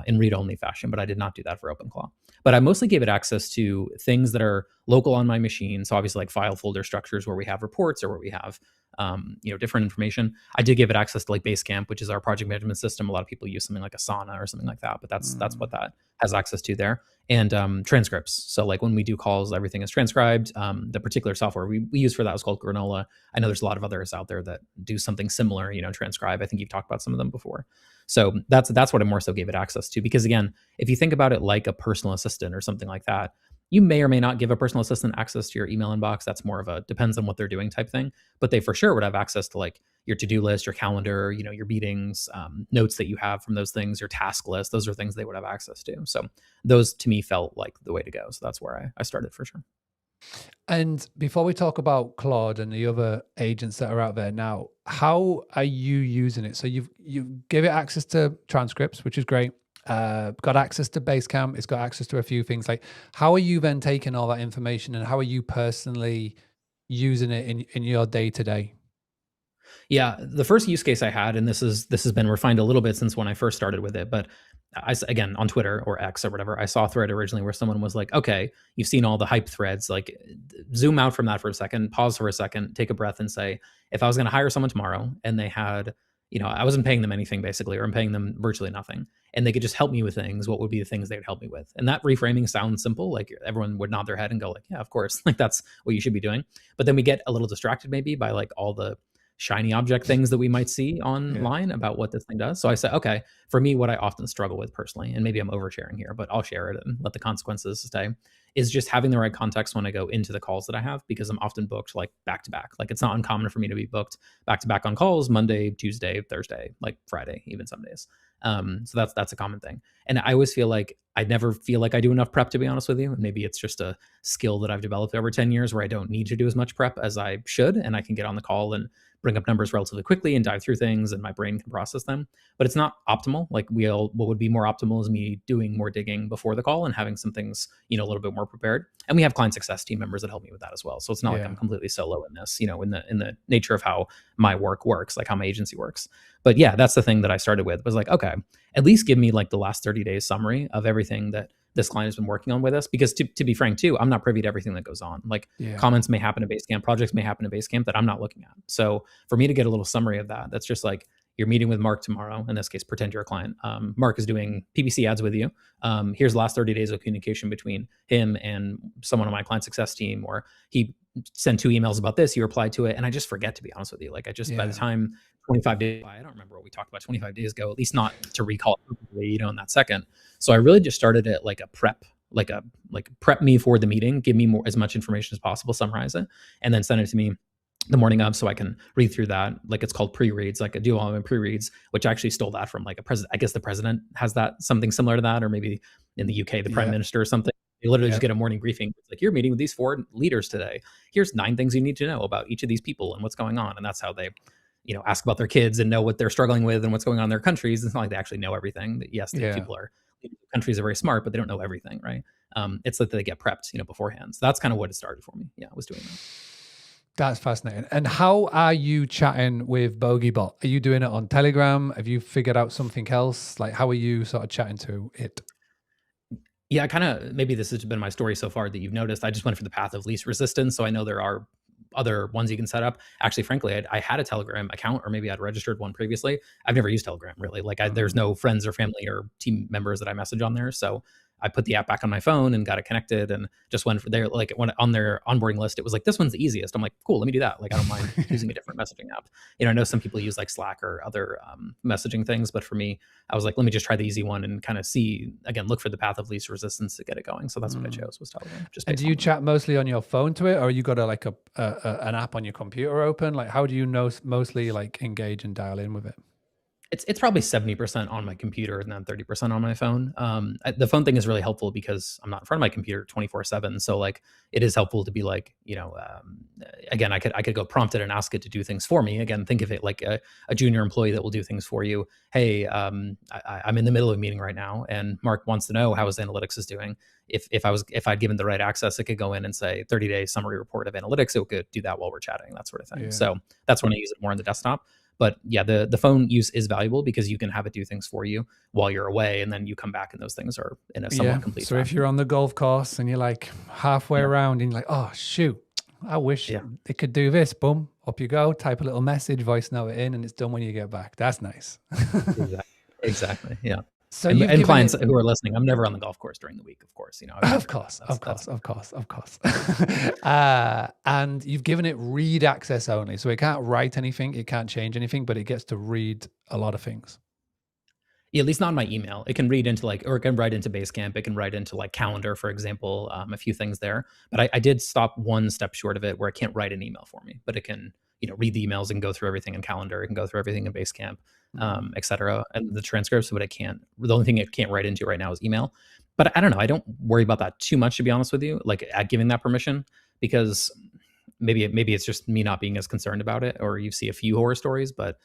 in read-only fashion, but I did not do that for OpenClaw. But I mostly gave it access to things that are local on my machine. So obviously like file folder structures where we have reports or where we have different information. I did give it access to like Basecamp, which is our project management system. A lot of people use something like Asana or something like that, but that's what that has access to there. And transcripts. So like when we do calls, everything is transcribed. The particular software we use for that was called Granola. I know there's a lot of others out there that do something similar, transcribe. I think you've talked about some of them before. So that's what I more so gave it access to. Because again, if you think about it like a personal assistant or something like that, you may or may not give a personal assistant access to your email inbox. That's more of a depends on what they're doing type thing. But they for sure would have access to like your to-do list, your calendar, your meetings, notes that you have from those things, your task list. Those are things they would have access to. So those to me felt like the way to go. So that's where I started for sure. And before we talk about Claude and the other agents that are out there now, how are you using it? So you give it access to transcripts, which is great. Got access to Basecamp. It's got access to a few things. Like, how are you then taking all that information and how are you personally using it in your day to day? Yeah, the first use case I had, and this has been refined a little bit since when I first started with it, but again, on Twitter or X or whatever, I saw a thread originally where someone was like, okay, you've seen all the hype threads, like zoom out from that for a second, pause for a second, take a breath and say, if I was going to hire someone tomorrow and they had, I wasn't paying them anything basically, or I'm paying them virtually nothing, and they could just help me with things, what would be the things they would help me with? And that reframing sounds simple. Like everyone would nod their head and go like, yeah, of course, like that's what you should be doing. But then we get a little distracted maybe by like all the shiny object things that we might see online about what this thing does. So I said, okay, for me, what I often struggle with personally, and maybe I'm oversharing here, but I'll share it and let the consequences stay, is just having the right context when I go into the calls that I have, because I'm often booked like back to back. Like it's not uncommon for me to be booked back to back on calls, Monday, Tuesday, Thursday, like Friday, even some days. So that's a common thing. And I always feel like I never feel like I do enough prep, to be honest with you. Maybe it's just a skill that I've developed over 10 years where I don't need to do as much prep as I should. And I can get on the call and bring up numbers relatively quickly and dive through things and my brain can process them. But it's not optimal. Like what would be more optimal is me doing more digging before the call and having some things, a little bit more prepared. And we have client success team members that help me with that as well. So it's not like I'm completely solo in this, in the nature of how my work works, like how my agency works. But yeah, that's the thing that I started with, was like, okay, at least give me like the last 30 days summary of everything that this client has been working on with us. Because to be frank too, I'm not privy to everything that goes on. Like comments may happen in Basecamp, projects may happen in Basecamp that I'm not looking at. So for me to get a little summary of that, that's just like, you're meeting with Mark tomorrow. In this case, pretend you're a client. Mark is doing PPC ads with you. Here's the last 30 days of communication between him and someone on my client success team, or he sent 2 emails about this, you replied to it. And I just forget, to be honest with you. Like I just, by the time 25 days, I don't remember what we talked about 25 days ago, at least not to recall it perfectly, in that second. So I really just started it like a prep, like prep me for the meeting, give me as much information as possible, summarize it, and then send it to me the morning of, so I can read through that. Like it's called pre-reads. Like I do all my pre-reads, which I actually stole that from like a president. I guess the president has that, something similar to that, or maybe in the UK, the prime minister or something. You literally just get a morning briefing. It's like, you're meeting with these 4 leaders today. Here's 9 things you need to know about each of these people and what's going on. And that's how they, ask about their kids and know what they're struggling with and what's going on in their countries. It's not like they actually know everything. Yes, people are, countries are very smart, but they don't know everything, right? It's like they get prepped, beforehand. So that's kind of what it started for me. Yeah, I was doing that. That's fascinating. And how are you chatting with BogeyBot? Are you doing it on Telegram? Have you figured out something else? Like, how are you sort of chatting to it? Yeah, maybe this has been my story so far that you've noticed. I just went for the path of least resistance. So I know there are other ones you can set up. Actually, frankly, I had a Telegram account, or maybe I'd registered one previously. I've never used Telegram really. Like there's no friends or family or team members that I message on there. So I put the app back on my phone and got it connected and just went for there. Like when on their onboarding list, it was like, this one's the easiest. I'm like, cool, let me do that. Like, I don't mind using a different messaging app. I know some people use like Slack or other messaging things, but for me, I was like, let me just try the easy one and kind of see, again, look for the path of least resistance to get it going. So that's what I chose, was Telegram. And do you chat mostly on your phone to it, or you got an app on your computer open? Like, how do you mostly like engage and dial in with it? It's probably 70% on my computer and then 30% on my phone. The phone thing is really helpful because I'm not in front of my computer 24/7. So like, it is helpful to be like, again, I could go prompt it and ask it to do things for me. Again, think of it like a junior employee that will do things for you. Hey, I'm in the middle of a meeting right now, and Mark wants to know how his analytics is doing. If I'd given the right access, it could go in and say 30-day summary report of analytics. It could do that while we're chatting, that sort of thing. Yeah. So that's when I use it more on the desktop. But yeah, the phone use is valuable because you can have it do things for you while you're away, and then you come back and those things are in a somewhat complete So fashion. if you're on the golf course and you're like halfway around and you're like, oh shoot, I wish it could do this. Boom, up you go. Type a little message, voice note it in, and it's done when you get back. That's nice. Exactly. Yeah. So and clients who are listening, I'm never on the golf course during the week, of course. Of course. And you've given it read access only, so it can't write anything, it can't change anything, but it gets to read a lot of things. Yeah, at least not in my email. It can read into or it can write into Basecamp. It can write into like Calendar, for example, a few things there. But I did stop one step short of it where it can't write an email for me, but it can, read the emails and go through everything in Calendar. It can go through everything in Basecamp, et cetera, and the transcripts. But the only thing it can't write into right now is email. But I don't know. I don't worry about that too much, to be honest with you, like at giving that permission, because maybe it's just me not being as concerned about it, or you see a few horror stories, but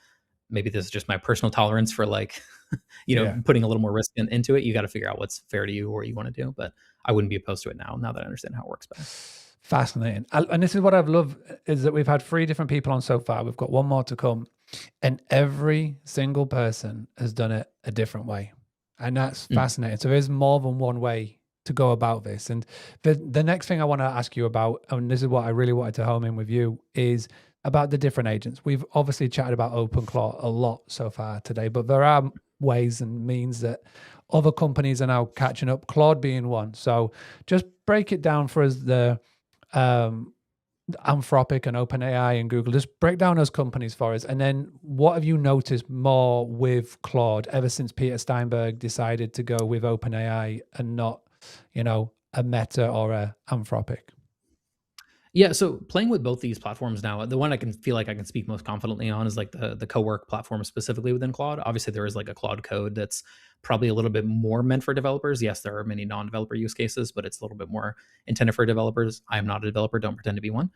maybe this is just my personal tolerance for like, putting a little more risk into it. You got to figure out what's fair to you or what you want to do. But I wouldn't be opposed to it now that I understand how it works better. Fascinating. And this is what I've loved, is that we've had 3 different people on so far. We've got 1 more to come. And every single person has done it a different way. And that's fascinating. So there's more than one way to go about this. And the next thing I want to ask you about, and this is what I really wanted to home in with you, is about the different agents. We've obviously chatted about OpenClaw a lot so far today, but there are ways and means that other companies are now catching up, Claude being one. So just break it down for us, the Anthropic and OpenAI and Google. Just break down those companies for us. And then what have you noticed more with Claude ever since Peter Steinberg decided to go with OpenAI and not, a Meta or a Anthropic? Yeah, so playing with both these platforms now, the one I can feel like I can speak most confidently on is like the co-work platform specifically within Claude. Obviously, there is like a Claude Code that's probably a little bit more meant for developers. Yes, there are many non-developer use cases, but it's a little bit more intended for developers. I am not a developer, don't pretend to be one.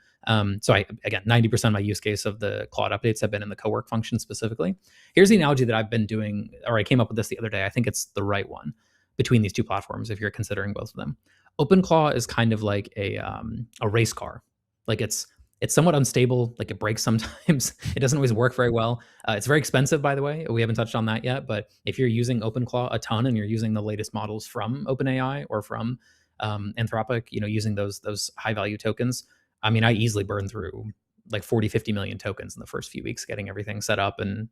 So again, 90% of my use case of the Claude updates have been in the co-work function specifically. Here's the analogy that I've been doing, or I came up with this the other day. I think it's the right one between these two platforms if you're considering both of them. OpenClaw is kind of like a race car. Like it's somewhat unstable. Like it breaks sometimes. It doesn't always work very well. It's very expensive, by the way. We haven't touched on that yet. But if you're using OpenClaw a ton and you're using the latest models from OpenAI or from Anthropic, using those high value tokens, I mean, I easily burn through like 40, 50 million tokens in the first few weeks getting everything set up and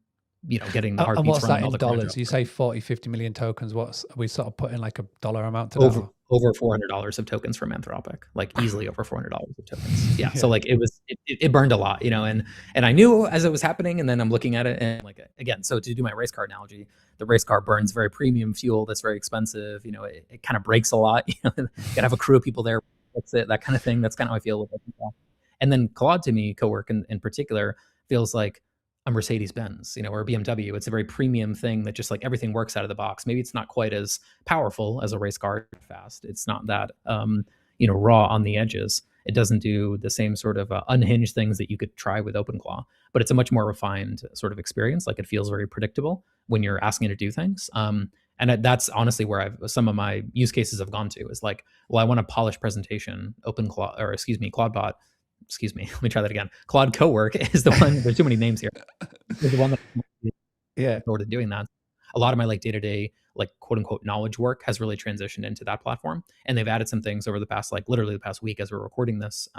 getting the heartbeats. And what's that in in dollars? You say 40, 50 million tokens. What's, are we sort of putting like a dollar amount to that? Over $400 of tokens from Anthropic, like easily over $400 of tokens. Yeah. So like it burned a lot, and I knew as it was happening, and then I'm looking at it and like, again, so to do my race car analogy, the race car burns very premium fuel that's very expensive. It kind of breaks a lot. You gotta have a crew of people there. That's it. That kind of thing. That's kind of how I feel with it. And then Claude, to me, Cowork in particular, feels like a Mercedes-Benz, or a BMW. It's a very premium thing that just like everything works out of the box. Maybe it's not quite as powerful as a race car fast. It's not that, raw on the edges. It doesn't do the same sort of unhinged things that you could try with OpenClaw, but it's a much more refined sort of experience. Like it feels very predictable when you're asking it to do things. And that's honestly where some of my use cases have gone to is like, well, I want a polished presentation. Claudebot. Excuse me, let me try that again. Claude Cowork is the one, there's too many names here. Is the one that sort of doing that. A lot of my like day-to-day, like quote unquote knowledge work has really transitioned into that platform. And they've added some things over the past, like literally the past week as we're recording this,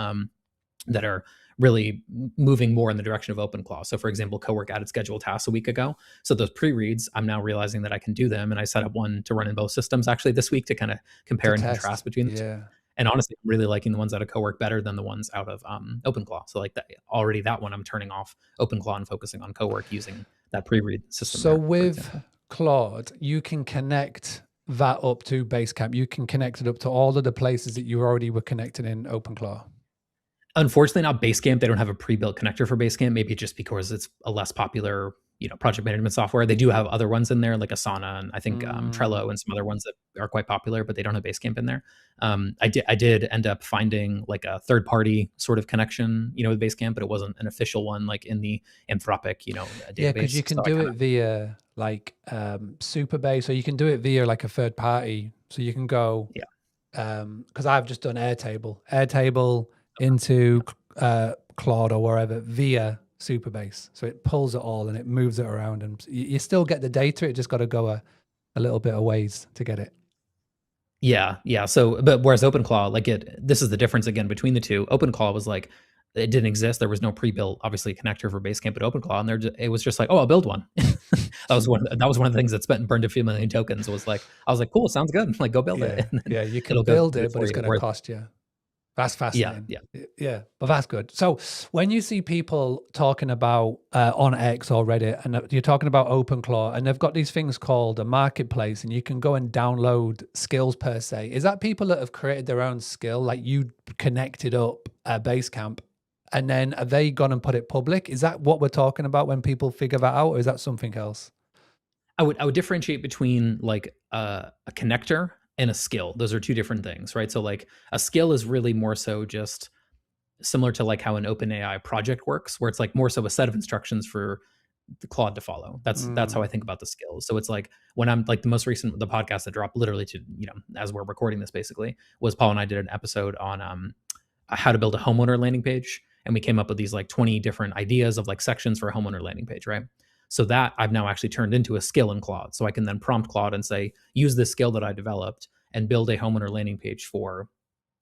that are really moving more in the direction of OpenClaw. So for example, Cowork added scheduled tasks a week ago. So those pre-reads, I'm now realizing that I can do them. And I set up one to run in both systems actually this week to kind of compare and contrast between the two. And honestly, I'm really liking the ones out of Cowork better than the ones out of OpenClaw. So like that one, I'm turning off OpenClaw and focusing on Cowork using that pre-read system. So with Claude, you can connect that up to Basecamp. You can connect it up to all of the places that you already were connected in OpenClaw. Unfortunately, not Basecamp. They don't have a pre-built connector for Basecamp. Maybe just because it's a less popular, project management software. They do have other ones in there like Asana and I think Trello and some other ones that are quite popular, but they don't have Basecamp in there. I did end up finding like a third party sort of connection, with Basecamp, but it wasn't an official one like in the Anthropic, database. Yeah, because you can do it via like Superbase, or you can do it via like a third party. So you can go, because I've just done Airtable into Claude or wherever via Superbase. So it pulls it all and it moves it around, and you still get the data. It just got to go a little bit of ways to get it. Yeah. So, but whereas OpenClaw, this is the difference again between the two. OpenClaw was like, it didn't exist. There was no pre-built, obviously, connector for Basecamp at OpenClaw, and it was just like, oh, I'll build one. that was one of the things that burned a few million tokens. Was like, I was like, cool, sounds good. Like, go build it. Yeah, you can build it, but it's going to cost you. That's fascinating. Yeah, but that's good. So when you see people talking about on X or Reddit, and you're talking about OpenClaw, and they've got these things called a marketplace, and you can go and download skills per se. Is that people that have created their own skill, like you connected up Basecamp, and then have they gone and put it public? Is that what we're talking about when people figure that out, or is that something else? I would differentiate between like a connector and a skill. Those are two different things, right? So like a skill is really more so just similar to like how an OpenAI project works, where it's like more so a set of instructions for the Claude to follow. That's how I think about the skills. So it's like when I'm like the podcast that dropped literally to, as we're recording this basically, was Paul and I did an episode on how to build a homeowner landing page. And we came up with these like 20 different ideas of like sections for a homeowner landing page, right? So that I've now actually turned into a skill in Claude. So I can then prompt Claude and say, use this skill that I developed and build a homeowner landing page for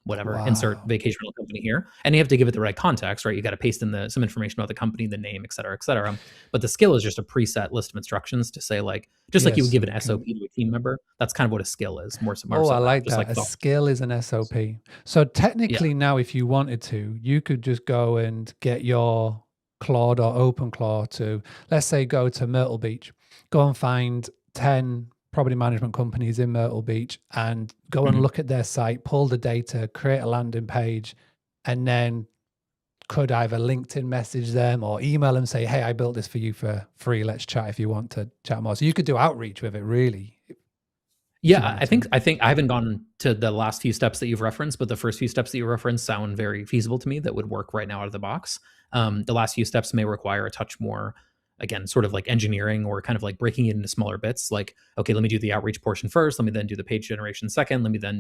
whatever, insert vacation rental company here. And you have to give it the right context, right? You got to paste in some information about the company, the name, et cetera, et cetera. But the skill is just a preset list of instructions to say like, just like you would give an SOP to a team member. That's kind of what a skill is. More so I like that. Like a skill is an SOP. So technically now, if you wanted to, you could just go and get your Claude or OpenClaw to, let's say, go to Myrtle Beach, go and find 10 property management companies in Myrtle Beach and go and look at their site, pull the data, create a landing page, and then could either LinkedIn message them or email them, say, hey, I built this for you for free. Let's chat if you want to chat more. So you could do outreach with it, really. Yeah, I think I haven't gone to the last few steps that you've referenced, but the first few steps that you referenced sound very feasible to me that would work right now out of the box. The last few steps may require a touch more, again, sort of like engineering or kind of like breaking it into smaller bits. Like, okay, let me do the outreach portion first. Let me then do the page generation second. Let me do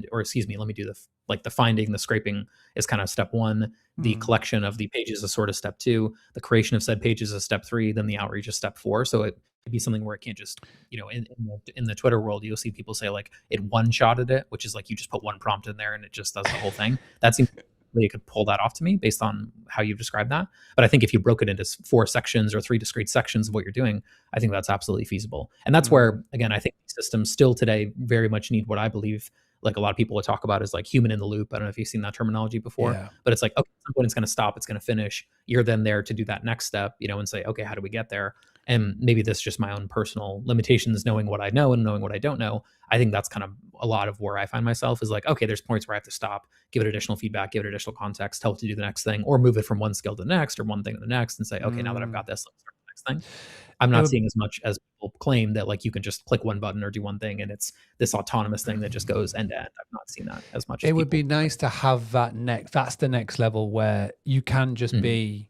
the finding, the scraping is kind of step one. The collection of the pages is sort of step two. The creation of said pages is step three. Then the outreach is step four. So it could be something where it can't just, in the Twitter world, you'll see people say like it one-shotted it, which is like you just put one prompt in there and it just does the whole thing. That seems you could pull that off to me based on how you've described that. But I think if you broke it into 4 sections or 3 discrete sections of what you're doing, I think that's absolutely feasible. And that's where, again, I think systems still today very much need what I believe, like a lot of people would talk about is like human in the loop. I don't know if you've seen that terminology before, but it's like, okay, at some point it's going to stop, it's going to finish. You're then there to do that next step, and say, okay, how do we get there? And maybe this is just my own personal limitations, knowing what I know and knowing what I don't know. I think that's kind of a lot of where I find myself is like, okay, there's points where I have to stop, give it additional feedback, give it additional context, tell it to do the next thing, or move it from one skill to the next or one thing to the next and say, okay, now that I've got this, let's start the next thing. I'm not seeing as much as people claim that like you can just click one button or do one thing and it's this autonomous thing that just goes end to end. I've not seen that as much. It would be nice to have that that's the next level where you can just be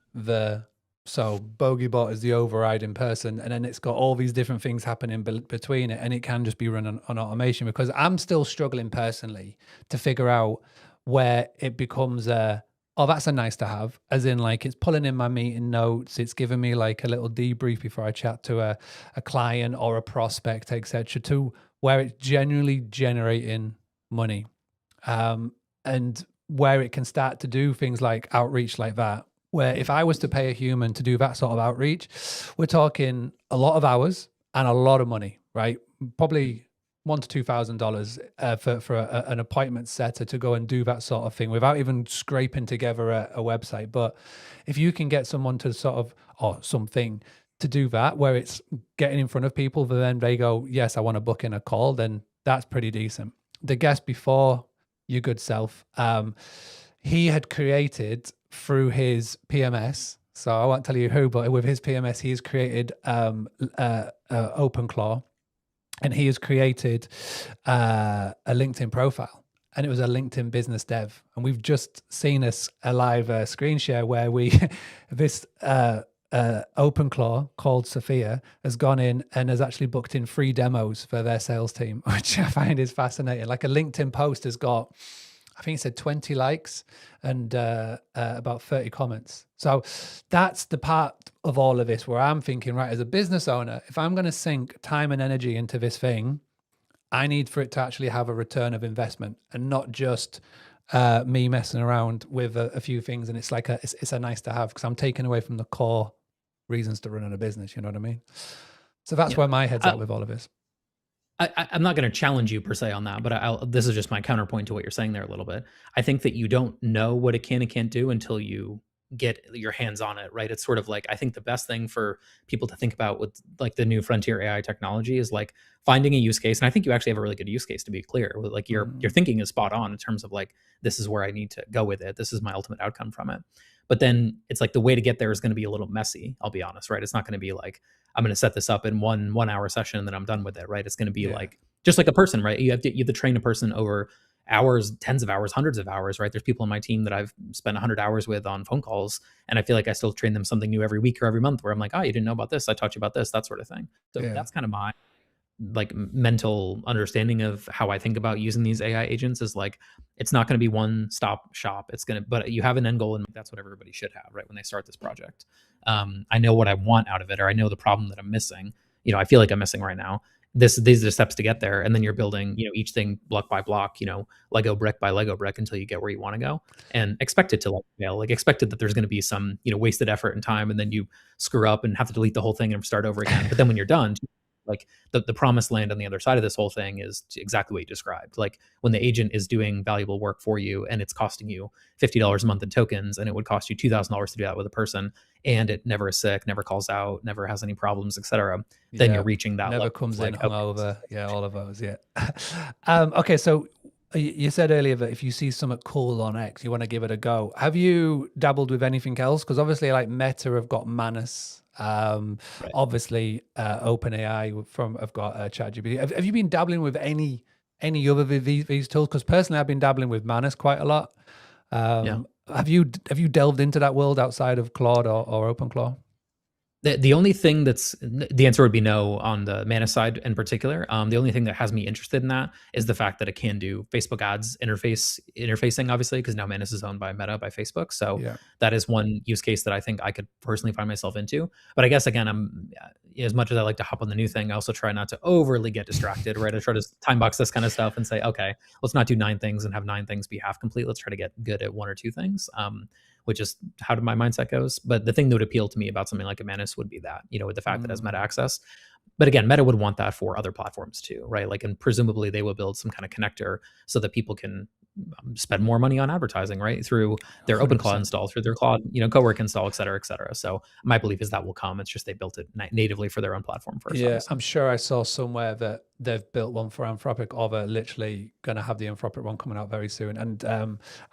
so BogeyBot is the overriding person, and then it's got all these different things happening between it, and it can just be run on automation. Because I'm still struggling personally to figure out where it becomes that's a nice to have, as in like it's pulling in my meeting notes, it's giving me like a little debrief before I chat to a client or a prospect, etc., to where it's genuinely generating money, and where it can start to do things like outreach like that. Where if I was to pay a human to do that sort of outreach, we're talking a lot of hours and a lot of money, right? Probably $1,000 to $2,000 for an appointment setter to go and do that sort of thing without even scraping together a website. But if you can get someone to something to do that, where it's getting in front of people, then they go, yes, I want to book in a call, then that's pretty decent. The guest before, your good self, he had created through his PMS, So I won't tell you who, but with his PMS, he's created OpenClaw, and he has created a LinkedIn profile, and it was a LinkedIn business dev. And we've just seen a live screen share where we this OpenClaw called Sophia has gone in and has actually booked in 3 demos for their sales team, which I find is fascinating. Like a LinkedIn post has got, I think it said 20 likes and about 30 comments. So that's the part of all of this where I'm thinking, right, as a business owner, if I'm going to sink time and energy into this thing, I need for it to actually have a return of investment and not just me messing around with a few things. And it's like it's a nice to have, because I'm taking away from the core reasons to run a business. You know what I mean? So that's where my head's at with all of this. I'm not going to challenge you per se on that, but this is just my counterpoint to what you're saying there a little bit. I think that you don't know what it can and can't do until you get your hands on it, right? It's sort of like, I think the best thing for people to think about with like the new frontier AI technology is like finding a use case. And I think you actually have a really good use case, to be clear. Like your thinking is spot on in terms of like, this is where I need to go with it. This is my ultimate outcome from it. But then it's like the way to get there is going to be a little messy. I'll be honest, right? It's not going to be like, I'm going to set this up in one hour session and then I'm done with it, right? It's going to be like, just like a person, right? You have to train a person over hours, tens of hours, hundreds of hours, right? There's people on my team that I've spent 100 hours with on phone calls, and I feel like I still train them something new every week or every month, where I'm like, oh, you didn't know about this, I taught you about this, that sort of thing. So that's kind of my like mental understanding of how I think about using these AI agents, is like, it's not going to be one stop shop. But you have an end goal, and that's what everybody should have, right? When they start this project, I know what I want out of it, or I know the problem that I'm missing. I feel like I'm missing right now. These are the steps to get there, and then you're building, each thing block by block, Lego brick by Lego brick until you get where you want to go, and expect it to fail. Expect it that there's going to be some, wasted effort and time, and then you screw up and have to delete the whole thing and start over again. But then when you're done, like the promised land on the other side of this whole thing is exactly what you described. Like when the agent is doing valuable work for you and it's costing you $50 a month in tokens, and it would cost you $2,000 to do that with a person, and it never is sick, never calls out, never has any problems, etc. Then you're reaching that never level. Comes in hungover. Yeah, all of those. Yeah. Okay, so you said earlier that if you see something cool on X, you want to give it a go. Have you dabbled with anything else? Because obviously, like Meta have got Manus. Obviously, OpenAI have got ChatGPT. Have you been dabbling with any other these tools? Because personally, I've been dabbling with Manus quite a lot. Have you delved into that world outside of Claude or OpenClaw? The only thing the answer would be no on the Manus side in particular. The only thing that has me interested in that is the fact that it can do Facebook ads interfacing, obviously, because now Manus is owned by Meta, by Facebook. So that is one use case that I think I could personally find myself into. But I guess, again, I'm, as much as I like to hop on the new thing, I also try not to overly get distracted, right? I try to time box this kind of stuff and say, okay, let's not do 9 things and have 9 things be half complete. Let's try to get good at 1 or 2 things. Which is how my mindset goes. But the thing that would appeal to me about something like a Manus would be that, with the fact that it has Meta access. But again, Meta would want that for other platforms too, right? Like, and presumably they will build some kind of connector so that people can spend more money on advertising, right? Through their 100%. OpenClaw install, through their Claude, Cowork install, et cetera, et cetera. So my belief is that will come. It's just they built it natively for their own platform first. Yeah, obviously. I'm sure I saw somewhere that they've built one for Anthropic, or they're literally going to have the Anthropic one coming out very soon. And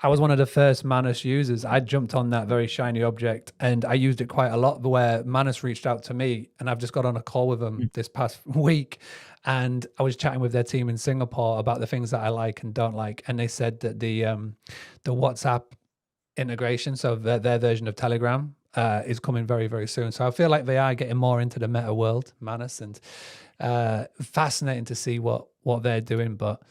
I was one of the first Manus users. I jumped on that very shiny object, and I used it quite a lot, where Manus reached out to me, and I've just got on a call with them this past week. And I was chatting with their team in Singapore about the things that I like and don't like. And they said that the WhatsApp integration, so their version of Telegram, is coming very, very soon. So I feel like they are getting more into the meta world, Manus, and fascinating to see what they're doing. But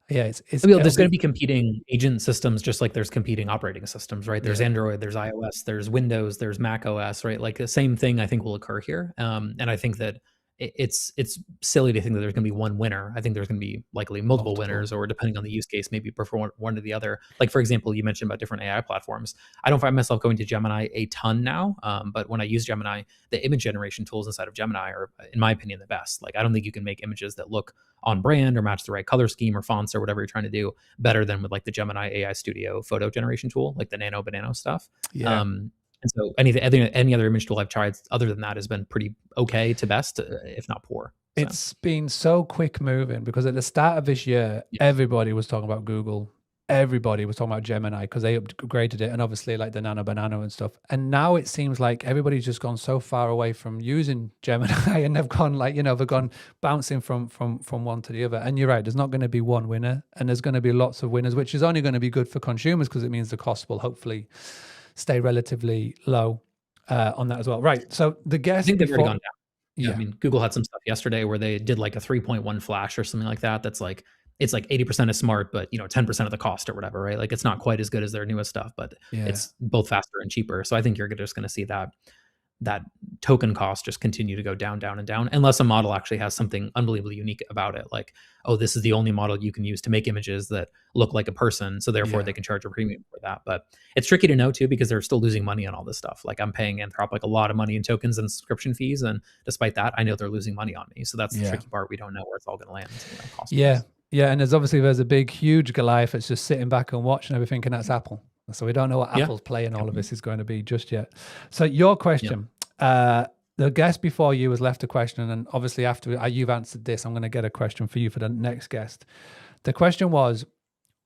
yeah, there's going to be competing agent systems, just like there's competing operating systems, right? There's Android, there's iOS, there's Windows, there's Mac OS, right? Like the same thing I think will occur here. And I think that it's silly to think that there's going to be one winner. I think there's going to be likely multiple winners, or depending on the use case, maybe prefer one to the other. Like, for example, you mentioned about different AI platforms. I don't find myself going to Gemini a ton now, but when I use Gemini, the image generation tools inside of Gemini are, in my opinion, the best. Like, I don't think you can make images that look on brand or match the right color scheme or fonts or whatever you're trying to do better than with like the Gemini AI Studio photo generation tool, like the Nano Banano stuff. And so any other image tool I've tried other than that has been pretty okay to best, if not poor. So. It's been so quick moving, because at the start of this year, everybody was talking about Google. everybody was talking about Gemini because they upgraded it, and obviously like the Nano Banana and stuff. And now it seems like everybody's just gone so far away from using Gemini, and they've gone like, they've gone bouncing from one to the other. And you're right, there's not going to be one winner, and there's going to be lots of winners, which is only going to be good for consumers because it means the cost will hopefully stay relatively low on that as well. Right. So the guest, I think they've already gone down. Yeah. I mean, Google had some stuff yesterday where they did like a 3.1 flash or something like that. That's like, it's like 80% is smart, but 10% of the cost or whatever, right? Like it's not quite as good as their newest stuff, but it's both faster and cheaper. So I think you're just going to see that token cost just continue to go down, down, and down, unless a model actually has something unbelievably unique about it. Like, oh, this is the only model you can use to make images that look like a person, so therefore they can charge a premium for that. But it's tricky to know too, because they're still losing money on all this stuff. Like I'm paying Anthropic a lot of money in tokens and subscription fees, and despite that, I know they're losing money on me. So that's the tricky part. We don't know where it's all going to land. Yeah, and there's a big, huge Goliath that's just sitting back and watching everything, and that's Apple. So we don't know what Apple's play in all of this is going to be just yet. So your question, the guest before you has left a question, and obviously after you've answered this, I'm going to get a question for you for the next guest. The question was,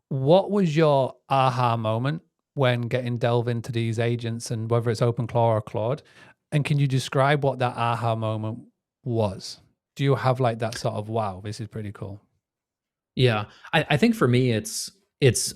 what was your aha moment when getting delve into these agents, and whether it's OpenClaw or Claude? And can you describe what that aha moment was? Do you have like that sort of, wow, this is pretty cool? Yeah, I think for me, it's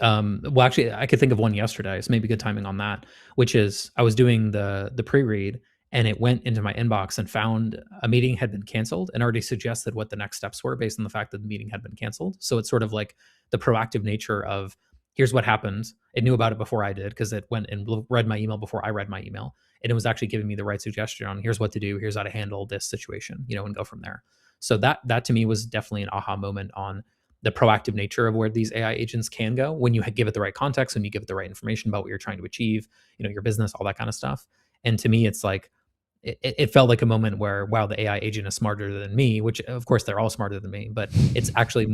well, actually, I could think of one yesterday, so maybe good timing on that, which is I was doing the pre-read, and it went into my inbox and found a meeting had been canceled and already suggested what the next steps were based on the fact that the meeting had been canceled. So it's sort of like the proactive nature of, here's what happened. It knew about it before I did, because it went and read my email before I read my email. And it was actually giving me the right suggestion on, here's what to do, here's how to handle this situation, and go from there. So that to me was definitely an aha moment on the proactive nature of where these AI agents can go when you give it the right context, when you give it the right information about what you're trying to achieve, your business, all that kind of stuff. And to me, it's like, it felt like a moment where, wow, the AI agent is smarter than me, which of course they're all smarter than me, but it's actually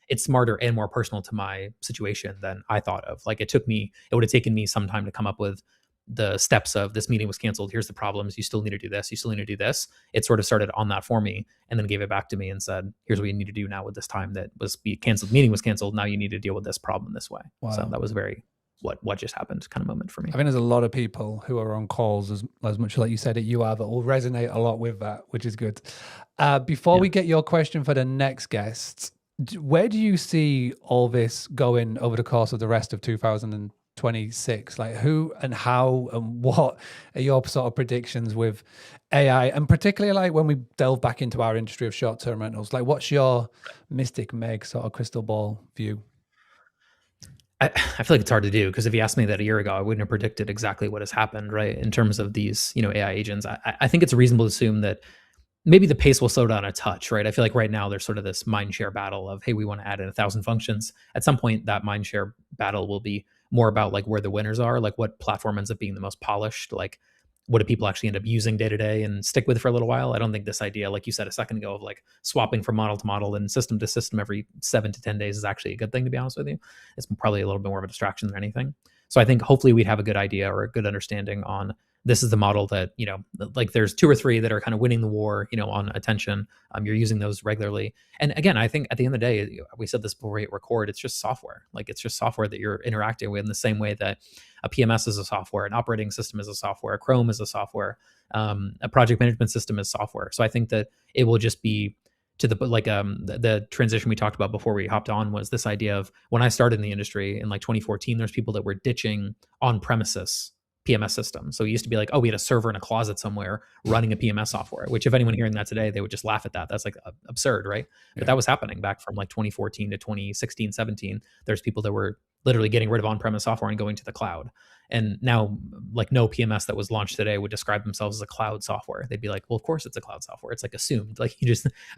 it's smarter and more personal to my situation than I thought of. Like it would have taken me some time to come up with the steps of, this meeting was canceled, here's the problems, you still need to do this, you still need to do this. It sort of started on that for me, and then gave it back to me and said, here's what you need to do now with this time that was canceled, meeting was canceled, now you need to deal with this problem this way. Wow. So that was very what just happened kind of moment for me. I think there's a lot of people who are on calls as much like you said that you are, that will resonate a lot with that, which is good. Before we get your question for the next guest, where do you see all this going over the course of the rest of 2026? Like who and how and what are your sort of predictions with AI, and particularly like when we delve back into our industry of short-term rentals, like what's your Mystic Meg sort of crystal ball view? I feel like it's hard to do, because if you asked me that a year ago, I wouldn't have predicted exactly what has happened, right? In terms of these, AI agents, I think it's reasonable to assume that maybe the pace will slow down a touch, right? I feel like right now there's sort of this mindshare battle of, hey, we want to add in 1,000 functions. At some point, that mindshare battle will be more about like where the winners are, like what platform ends up being the most polished, like what do people actually end up using day to day and stick with for a little while. I don't think this idea, like you said a second ago, of like swapping from model to model and system to system every 7 to 10 days is actually a good thing, to be honest with you. It's probably a little bit more of a distraction than anything. So I think hopefully we'd have a good idea or a good understanding on, this is the model that, like there's 2 or 3 that are kind of winning the war, on attention. You're using those regularly. And again, I think at the end of the day, we said this before we hit record, it's just software. Like it's just software that you're interacting with in the same way that a PMS is a software, an operating system is a software, Chrome is a software, a project management system is software. So I think that it will just be to the transition we talked about before we hopped on, was this idea of, when I started in the industry in like 2014, there's people that were ditching on-premises PMS system. So it used to be like, oh, we had a server in a closet somewhere running a PMS software, which if anyone hearing that today, they would just laugh at that. That's like absurd, right? Yeah. But that was happening back from like 2014 to 2016, 17. There's people that were literally getting rid of on-premise software and going to the cloud. And now like no PMS that was launched today would describe themselves as a cloud software. They'd be like, well, of course it's a cloud software. It's like assumed, like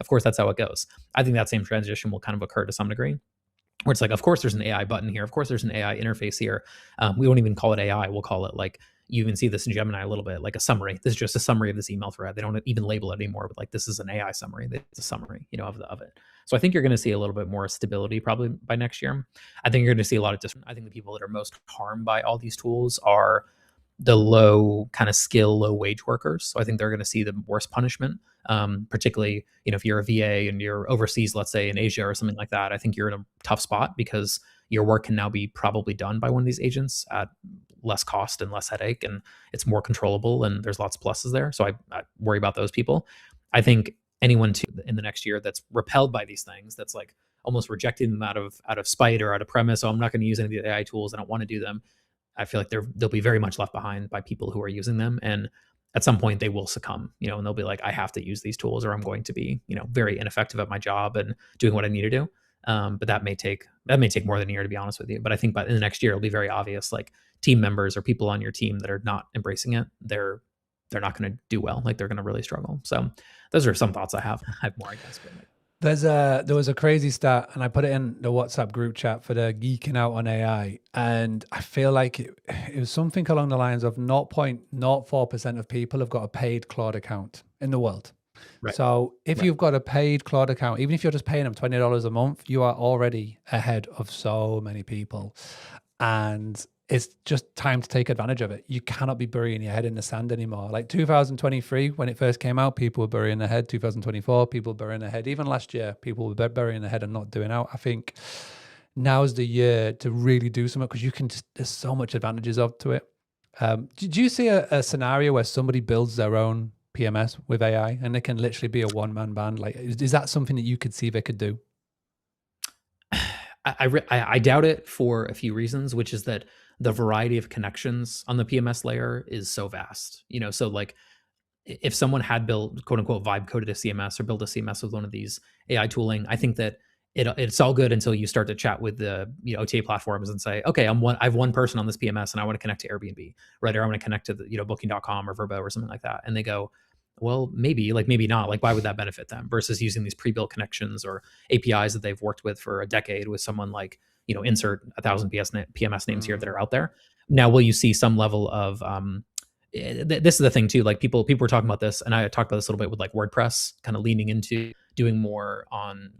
of course that's how it goes. I think that same transition will kind of occur to some degree, where it's like, of course there's an AI button here. Of course there's an AI interface here. We won't even call it AI. We'll call it, like, you even see this in Gemini a little bit, like a summary. This is just a summary of this email thread. They don't even label it anymore, but like, this is an AI summary. It's a summary, of it. So I think you're going to see a little bit more stability probably by next year. I think you're going to see a lot of I think the people that are most harmed by all these tools are the low kind of skill, low wage workers. So I think they're going to see the worst punishment. Particularly, if you're a VA and you're overseas, let's say in Asia or something like that, I think you're in a tough spot because your work can now be probably done by one of these agents at less cost and less headache, and it's more controllable, and there's lots of pluses there. So I worry about those people. I think anyone too in the next year that's repelled by these things, that's like almost rejecting them out of spite or out of premise. Oh, I'm not going to use any of the AI tools. I don't want to do them. I feel like they'll be very much left behind by people who are using them, and at some point they will succumb, and they'll be like, I have to use these tools or I'm going to be, very ineffective at my job and doing what I need to do. But that may take more than a year, to be honest with you. But I think in the next year, it'll be very obvious, like team members or people on your team that are not embracing it, they're not going to do well. Like they're going to really struggle. So those are some thoughts I have. I have more, I guess. But there was a crazy stat, and I put it in the WhatsApp group chat for the Geeking Out on AI, and I feel like it was something along the lines of 0.04% of people have got a paid Claude account in the world. Right. So if you've got a paid Claude account, even if you're just paying them $20 a month, you are already ahead of so many people. And it's just time to take advantage of it. You cannot be burying your head in the sand anymore. Like 2023, when it first came out, people were burying their head. 2024, people were burying their head. Even last year, people were burying their head and not doing out. I think now's the year to really do something, because there's so much advantages to it. Do you see a scenario where somebody builds their own PMS with AI and it can literally be a one-man band? Like, is that something that you could see they could do? I doubt it for a few reasons, which is that the variety of connections on the PMS layer is so vast. So like if someone had built, quote unquote, vibe coded a CMS or built a CMS with one of these AI tooling, I think that it's all good until you start to chat with the OTA platforms and say, okay, I have one person on this PMS and I want to connect to Airbnb, right? Or I want to connect to the Booking.com or Vrbo or something like that. And they go, well, maybe not. Like, why would that benefit them versus using these pre-built connections or APIs that they've worked with for a decade with someone like, insert 1,000 PMS names here that are out there. Now, will you see some level of, this is the thing too, like people were talking about this, and I talked about this a little bit with like WordPress kind of leaning into doing more on,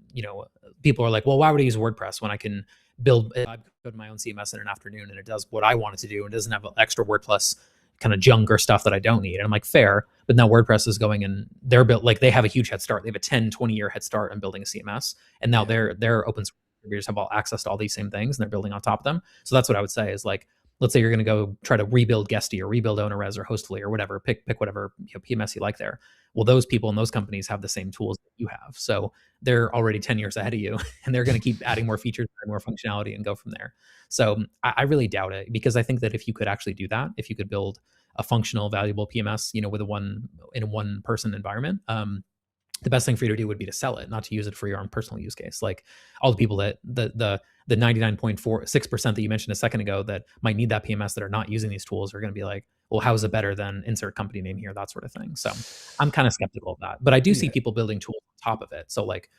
people are like, well, why would I use WordPress when I can build my own CMS in an afternoon and it does what I want it to do and doesn't have extra WordPress kind of junk or stuff that I don't need. And I'm like, fair. But now WordPress is going and they're built, like they have a huge head start. They have a 10, 20 year head start on building a CMS. And now they're open source contributors have all access to all these same things and they're building on top of them. So that's what I would say is like, let's say you're going to go try to rebuild Guesty or rebuild OwnerRes or Hostfully or whatever, pick whatever PMS you like there. Well, those people and those companies have the same tools that you have. So they're already 10 years ahead of you and they're going to keep adding more features, more functionality and go from there. So I really doubt it, because I think that if you could actually do that, if you could build a functional, valuable PMS, with in a one person environment, the best thing for you to do would be to sell it, not to use it for your own personal use case. Like all the people that the 99.46% that you mentioned a second ago that might need that PMS that are not using these tools are going to be like, well, how is it better than insert company name here, that sort of thing. So I'm kind of skeptical of that, but I do see people building tools on top of it. So like,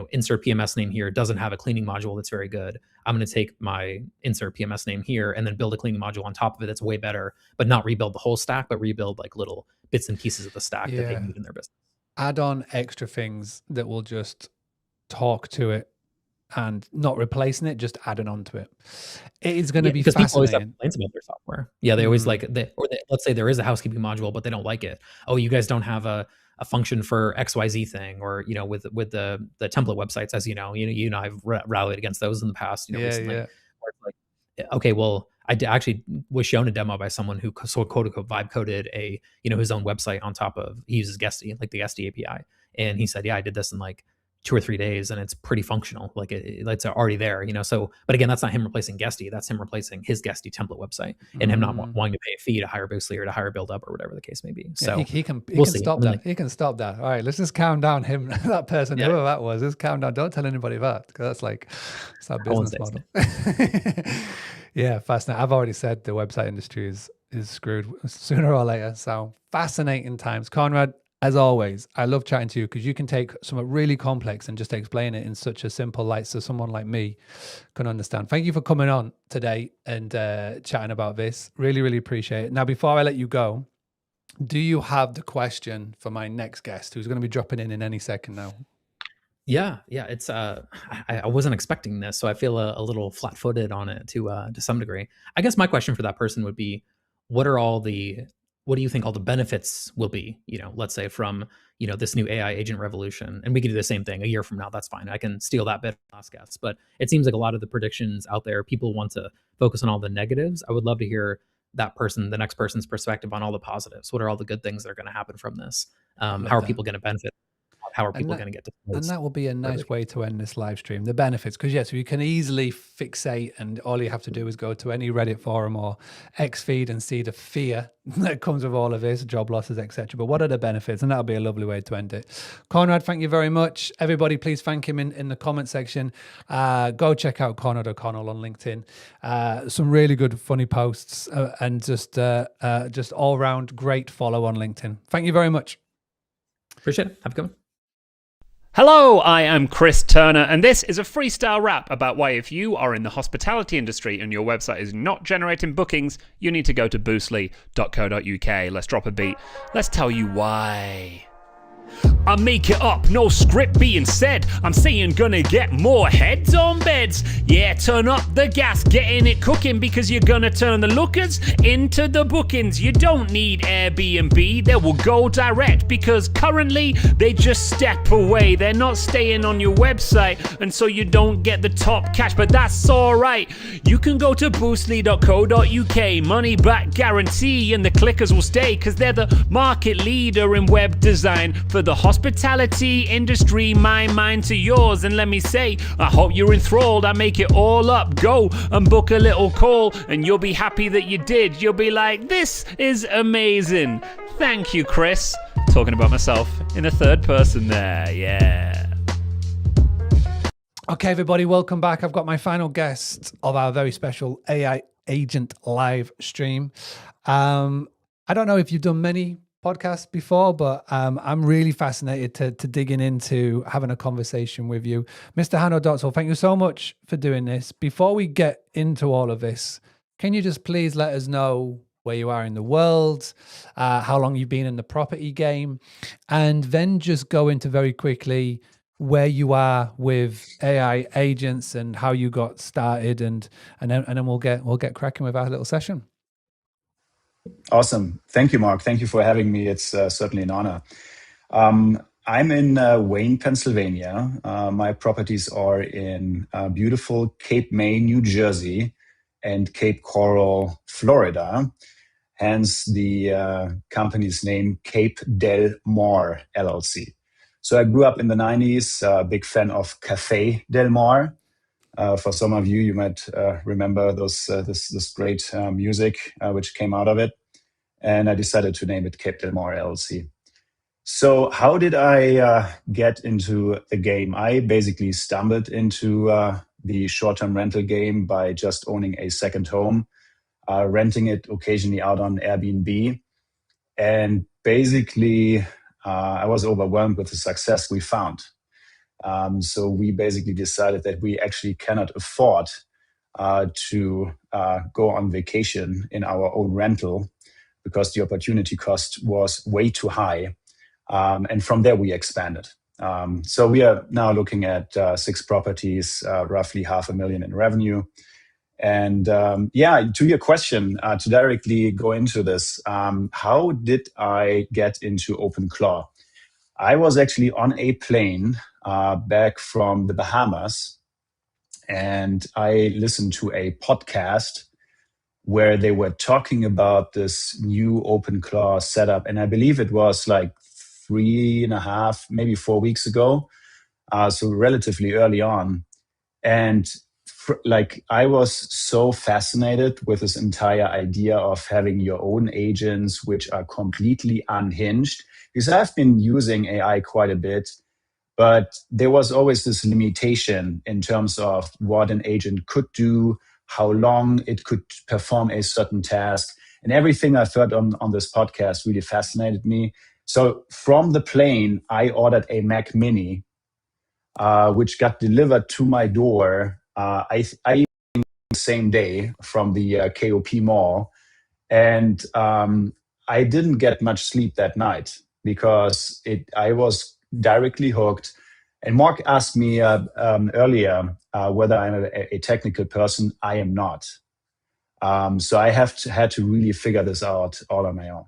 insert PMS name here doesn't have a cleaning module that's very good. I'm going to take my insert PMS name here and then build a cleaning module on top of it that's way better, but not rebuild the whole stack, but rebuild like little bits and pieces of the stack that they need in their business. Add on extra things that will just talk to it and not replacing it, just adding on to it. It is going to be fascinating. Because people always have complaints about their software. Yeah, they always let's say there is a housekeeping module, but they don't like it. Oh, you guys don't have a function for XYZ thing, or with the template websites, as you and I've rallied against those in the past. Recently. Where it's like, okay, well, I actually was shown a demo by someone who quote unquote vibe coded a his own website on top of, he uses Guesty, like the Guesty API, and he said, yeah, I did this in like 2 or 3 days and it's pretty functional. Like it's already there, So, but again, that's not him replacing Guesty. That's him replacing his Guesty template website and him not wanting to pay a fee to hire Boostly or to hire BuildUp or whatever the case may be. So he can stop that. He can stop that. All right, let's just calm down him, that person, whoever that was. Just calm down. Don't tell anybody that, because that's like, it's our business model. Yeah, fascinating. I've already said the website industry is screwed sooner or later. So fascinating times. Conrad, as always, I love chatting to you, because you can take something really complex and just explain it in such a simple light so someone like me can understand. Thank you for coming on today and chatting about this. Really, really appreciate it. Now, before I let you go, do you have the question for my next guest, who's going to be dropping in any second now? Yeah. It's I wasn't expecting this, so I feel a little flat-footed on it to some degree. I guess my question for that person would be, what do you think all the benefits will be, let's say from, this new AI agent revolution? And we can do the same thing a year from now. That's fine. I can steal that bit from last guess. But it seems like a lot of the predictions out there, people want to focus on all the negatives. I would love to hear the next person's perspective on all the positives. What are all the good things that are going to happen from this? How are people going to benefit? How are people going to get to? And that will be a nice way to end this live stream. The benefits, because yes, you can easily fixate, and all you have to do is go to any Reddit forum or X feed and see the fear that comes with all of this, job losses, etc. But what are the benefits? And that'll be a lovely way to end it. Conrad, thank you very much. Everybody, please thank him in the comment section. Go check out Conrad O'Connell on LinkedIn. Some really good, funny posts, and just all round great follow on LinkedIn. Thank you very much. Appreciate it. Have a good one. Hello, I am Chris Turner, and this is a freestyle rap about why if you are in the hospitality industry and your website is not generating bookings, you need to go to boostly.co.uk. Let's drop a beat. Let's tell you why. I make it up, no script being said. I'm saying gonna get more heads on beds. Yeah, turn up the gas, getting it cooking, because you're gonna turn the lookers into the bookings. You don't need Airbnb, they will go direct, because currently they just step away. They're not staying on your website, and so you don't get the top cash, but that's alright. You can go to boostly.co.uk, money back guarantee, and the clickers will stay, because they're the market leader in web design for the hospitality industry. My mind to yours, and let me say, I hope you're enthralled. I make it all up. Go and book a little call, and you'll be happy that you did. You'll be like, this is amazing. Thank you, Chris. Talking about myself in the third person there. Yeah. Okay, everybody, welcome back. I've got my final guest of our very special AI agent live stream. I don't know if you've done many podcasts before, but I'm really fascinated to digging into having a conversation with you. Mr. Hanno Dotzel, thank you so much for doing this. Before we get into all of this, can you just please let us know where you are in the world, how long you've been in the property game, and then just go into very quickly where you are with AI agents and how you got started, and then we'll get cracking with our little session. Awesome. Thank you, Mark. Thank you for having me. It's certainly an honor. I'm in Wayne, Pennsylvania. My properties are in beautiful Cape May, New Jersey, and Cape Coral, Florida. Hence the company's name, Cape Del Mar LLC. So I grew up in the 90s, big fan of Cafe Del Mar. For some of you, you might remember this great music which came out of it. And I decided to name it Cape Del Mar LLC. So how did I get into the game? I basically stumbled into the short-term rental game by just owning a second home, renting it occasionally out on Airbnb. And basically, I was overwhelmed with the success we found. So we basically decided that we actually cannot afford to go on vacation in our own rental, because the opportunity cost was way too high. And from there, we expanded. So we are now looking at 6 properties, roughly $500,000 in revenue. And to your question, to directly go into this, how did I get into OpenClaw? I was actually on a plane back from the Bahamas, and I listened to a podcast where they were talking about this new OpenClaw setup. And I believe it was like 3.5, maybe 4 weeks ago. So relatively early on. And I was so fascinated with this entire idea of having your own agents, which are completely unhinged, because I've been using AI quite a bit, but there was always this limitation in terms of what an agent could do, how long it could perform a certain task. And everything I've heard on this podcast really fascinated me. So from the plane, I ordered a Mac Mini, which got delivered to my door, I the same day from the KOP mall. And I didn't get much sleep that night because I was directly hooked. And Mark asked me earlier whether I'm a technical person. I am not. So I had to really figure this out all on my own.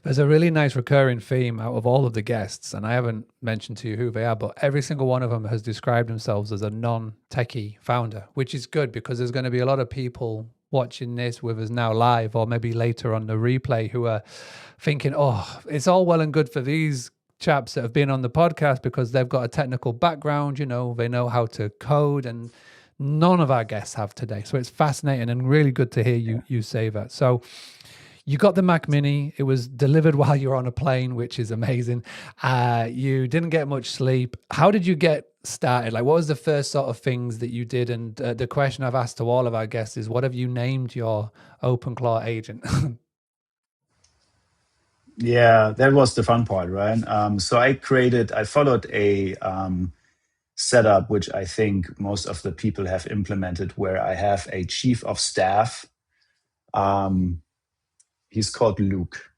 There's a really nice recurring theme out of all of the guests, and I haven't mentioned to you who they are, but every single one of them has described themselves as a non-techie founder, which is good because there's going to be a lot of people watching this with us now live or maybe later on the replay who are thinking, oh, it's all well and good for these chaps that have been on the podcast because they've got a technical background, they know how to code, and none of our guests have today. So it's fascinating and really good to hear you say that. So you got the Mac Mini. It was delivered while you were on a plane, which is amazing. You didn't get much sleep. How did you get started? Like, what was the first sort of things that you did? And the question I've asked to all of our guests is, what have you named your OpenClaw agent? Yeah, that was the fun part, right? So I followed a setup, which I think most of the people have implemented, where I have a chief of staff. He's called Luke.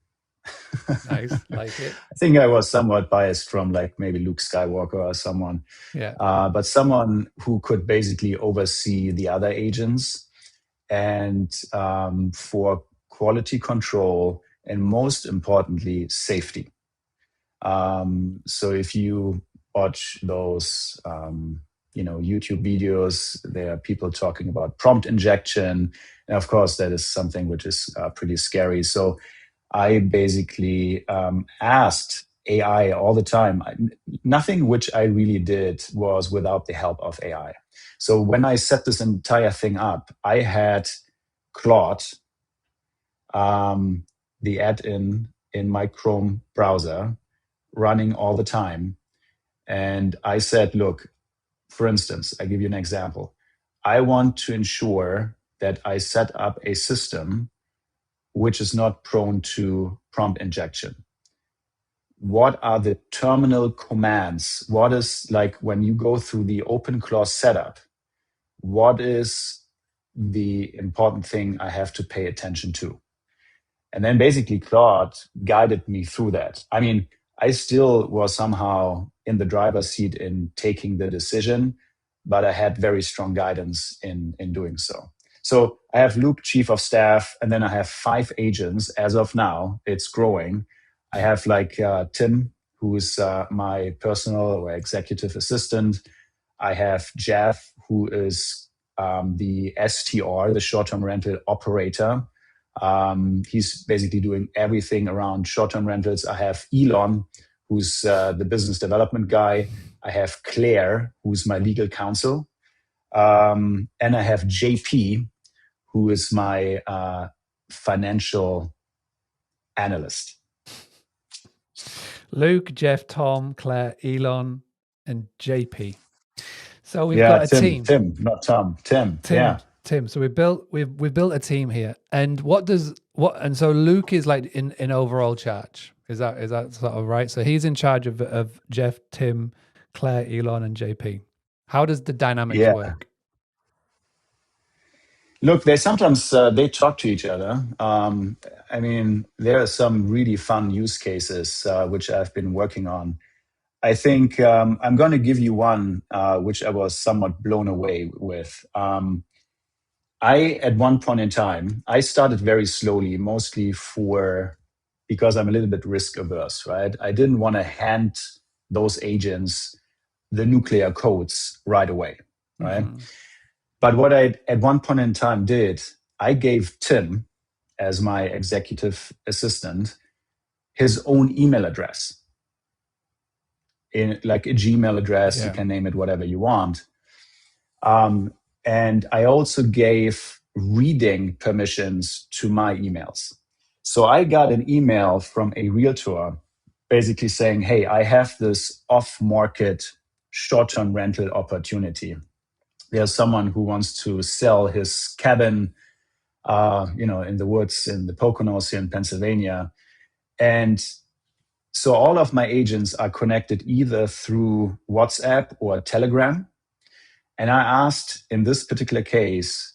Nice, like it. I think I was somewhat biased from like maybe Luke Skywalker or someone. Yeah. But someone who could basically oversee the other agents and for quality control and most importantly, safety. So if you watch those, YouTube videos, there are people talking about prompt injection. And of course, that is something which is pretty scary. So I basically asked AI all the time. Nothing which I really did was without the help of AI. So when I set this entire thing up, I had Claude, the add-in in my Chrome browser, running all the time. And I said, look, for instance, I give you an example. I want to ensure that I set up a system which is not prone to prompt injection. What are the terminal commands? What is, like, when you go through the OpenClaw setup, what is the important thing I have to pay attention to? And then basically Claude guided me through that. I mean, I still was somehow in the driver's seat in taking the decision, but I had very strong guidance in doing so. So I have Luke, chief of staff, and then I have 5 agents as of now. It's growing. I have like Tim, who's my personal or executive assistant. I have Jeff, who is the STR, the short-term rental operator. He's basically doing everything around short-term rentals. I have Elon, who's the business development guy. I have Claire, who's my legal counsel. And I have JP, who is my financial analyst. Luke, Jeff, Tom, Claire, Elon, and JP. So we've got a team. Tim, not Tom. Tim. Yeah. Tim. So we've built a team here. And and so Luke is like in overall charge. Is that sort of right? So he's in charge of Jeff, Tim, Claire, Elon, and JP. How does the dynamics work? Look, they sometimes they talk to each other. I mean, there are some really fun use cases which I've been working on. I think I'm going to give you one which I was somewhat blown away with. At one point in time, I started very slowly, mostly because I'm a little bit risk averse, right? I didn't want to hand those agents the nuclear codes right away, right? Mm-hmm. But what I, at one point in time, did, I gave Tim, as my executive assistant, his own email address. In like a Gmail address, you can name it whatever you want. And I also gave reading permissions to my emails. So I got an email from a realtor basically saying, hey, I have this off-market short-term rental opportunity. There's someone who wants to sell his cabin, in the woods in the Poconos here in Pennsylvania. And so all of my agents are connected either through WhatsApp or Telegram. And I asked, in this particular case,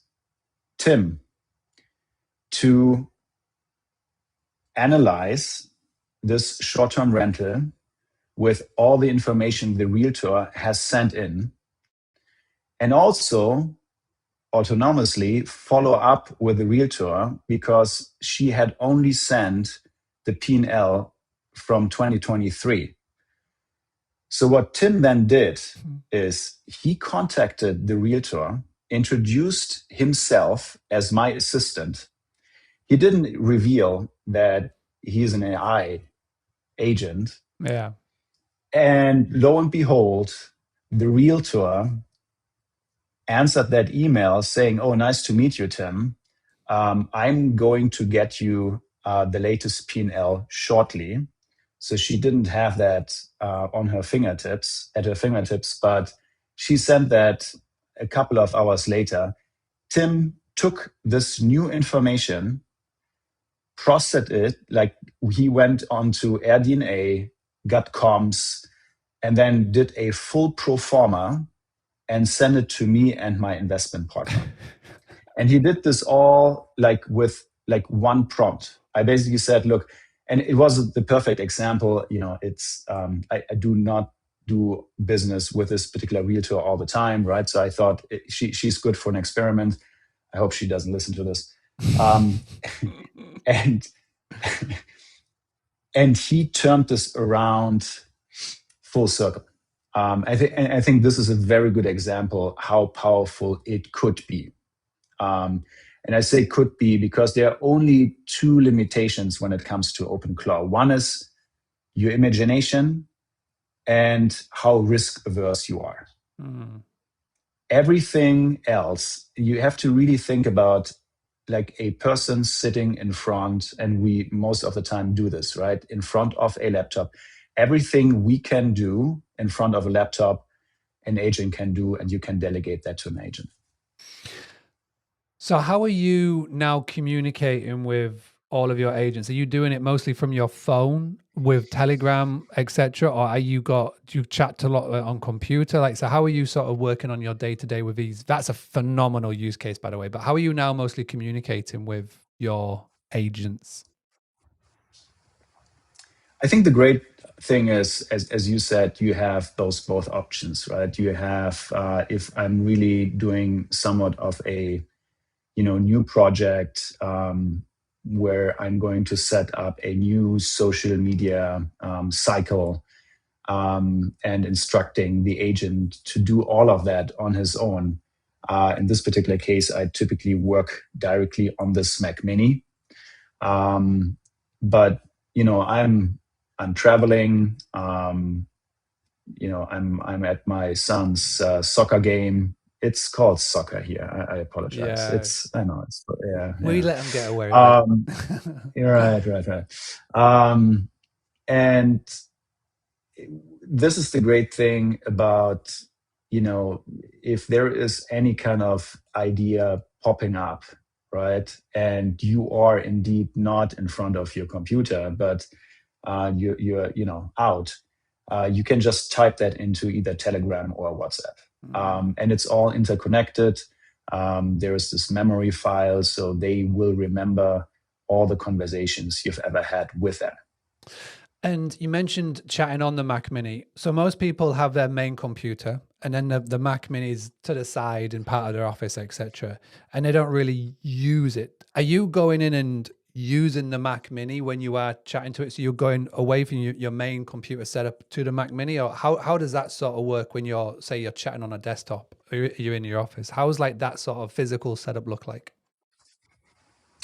Tim to analyze this short-term rental with all the information the realtor has sent in, and also autonomously follow up with the realtor because she had only sent the P&L from 2023. So what Tim then did is he contacted the realtor, introduced himself as my assistant. He didn't reveal that he's an AI agent. Yeah. And lo and behold, the realtor answered that email saying, "Oh, nice to meet you, Tim. I'm going to get you the latest P&L shortly." So she didn't have that at her fingertips, but she sent that a couple of hours later. Tim took this new information, processed it, like he went onto AirDNA, got comps, and then did a full pro forma and sent it to me and my investment partner. And he did this all like with like one prompt. I basically said, look, and it was the perfect example. It's I do not do business with this particular realtor all the time, right? So I thought she's good for an experiment. I hope she doesn't listen to this. And and he turned this around full circle. I think this is a very good example how powerful it could be. And I say could be because there are only two limitations when it comes to OpenClaw. One is your imagination and how risk averse you are. Everything else, you have to really think about like a person sitting in front, and we most of the time do this, right? In front of a laptop. Everything we can do in front of a laptop, an agent can do, and you can delegate that to an agent. So how are you now communicating with all of your agents? Are you doing it mostly from your phone with Telegram, etc., or do you chat a lot on computer? Like, so how are you sort of working on your day-to-day with these? That's a phenomenal use case, by the way. But how are you now mostly communicating with your agents? I think the great thing is, as you said, you have both options, right? You have, if I'm really doing somewhat of a new project where I'm going to set up a new social media cycle and instructing the agent to do all of that on his own. In this particular case, I typically work directly on this Mac Mini. But I'm traveling. I'm at my son's soccer game. It's called soccer here. I apologize. Yeah. I know. We let them get away with it. Right. And this is the great thing about, if there is any kind of idea popping up, right, and you are indeed not in front of your computer, but you're out, you can just type that into either Telegram or WhatsApp. And it's all interconnected. There is this memory file, so they will remember all the conversations you've ever had with them. And you mentioned chatting on the Mac Mini. So most people have their main computer, and then the Mac Mini is to the side in part of their office, etc., and they don't really use it. Are you going in and using the Mac Mini when you are chatting to it? So you're going away from your main computer setup to the Mac Mini, or how does that sort of work when you're chatting on a desktop or you're in your office? How's like that sort of physical setup look like?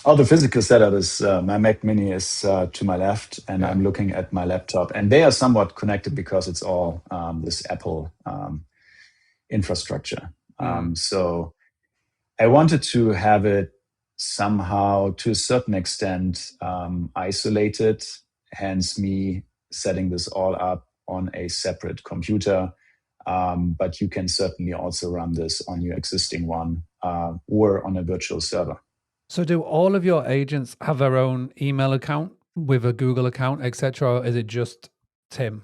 Oh, the physical setup is my Mac Mini is to my left, and I'm looking at my laptop, and they are somewhat connected because it's all this Apple infrastructure. So I wanted to have it somehow, to a certain extent, isolated, hence me setting this all up on a separate computer. But you can certainly also run this on your existing one or on a virtual server. So do all of your agents have their own email account with a Google account, etc., or is it just Tim?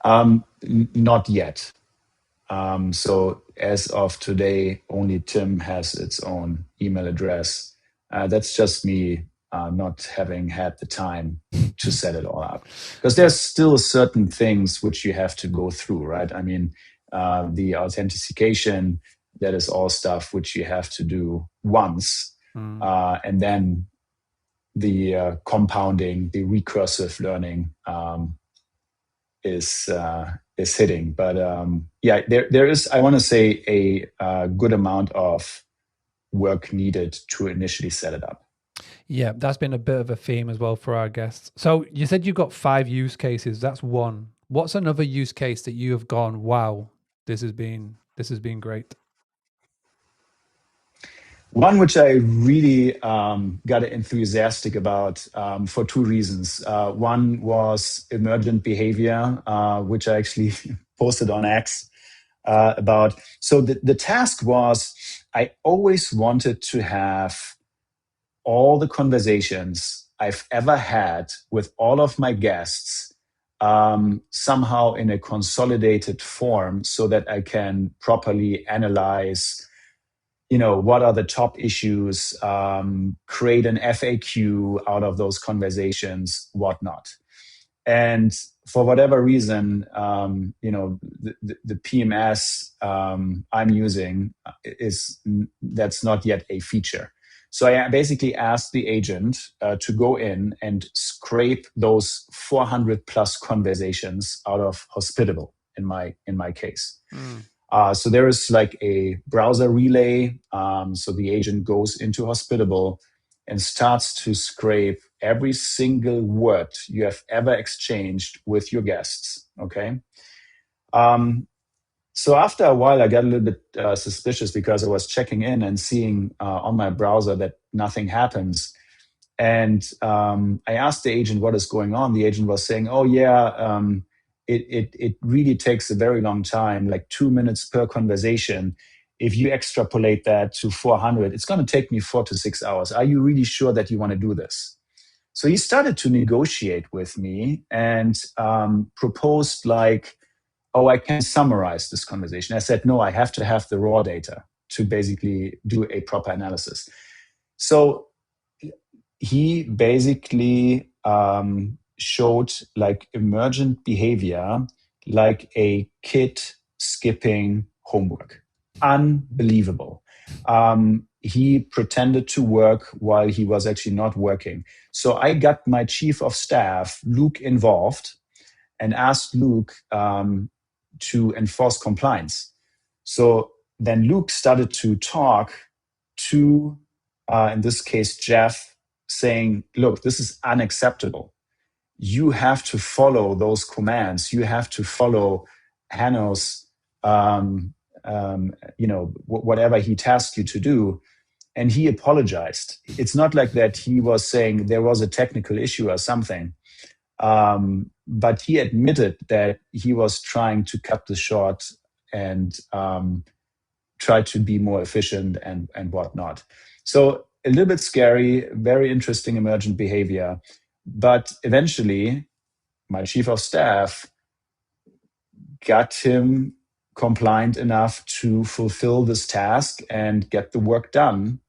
Not yet. So as of today, only Tim has its own email address. That's just me not having had the time to set it all up. Because there's still certain things which you have to go through, right? I mean, the authentication, that is all stuff which you have to do once, and then the compounding, the recursive learning is hitting. But there is, I want to say, a good amount of work needed to initially set it up. Yeah, that's been a bit of a theme as well for our guests. So you said you've got 5 use cases. That's one. What's another use case that you have gone, wow, this has been great? One which I really got enthusiastic about for 2 reasons. One was emergent behavior, which I actually posted on X about. So the task was, I always wanted to have all the conversations I've ever had with all of my guests somehow in a consolidated form so that I can properly analyze, what are the top issues, create an FAQ out of those conversations, whatnot. And for whatever reason, the PMS I'm using that's not yet a feature. So I basically asked the agent to go in and scrape those 400 plus conversations out of Hospitable in my case. So there is like a browser relay. So the agent goes into Hospitable and starts to scrape every single word you have ever exchanged with your guests. Okay. So after a while, I got a little bit suspicious because I was checking in and seeing on my browser that nothing happens. And I asked the agent what is going on. The agent was saying, "Oh yeah, it really takes a very long time, like 2 minutes per conversation. If you extrapolate that to 400, it's going to take me 4 to 6 hours. Are you really sure that you want to do this?" So he started to negotiate with me and proposed like, "Oh, I can summarize this conversation." I said, "No, I have to have the raw data to basically do a proper analysis." So he basically showed like emergent behavior, like a kid skipping homework. Unbelievable. He pretended to work while he was actually not working. So I got my chief of staff, Luke, involved and asked Luke to enforce compliance. So then Luke started to talk to, in this case, Jeff, saying, "Look, this is unacceptable. You have to follow those commands. You have to follow Hanno's, whatever he tasked you to do." And he apologized. It's not like that he was saying there was a technical issue or something. But he admitted that he was trying to cut this short and try to be more efficient and whatnot. So a little bit scary, very interesting emergent behavior. But eventually, my chief of staff got him compliant enough to fulfill this task and get the work done.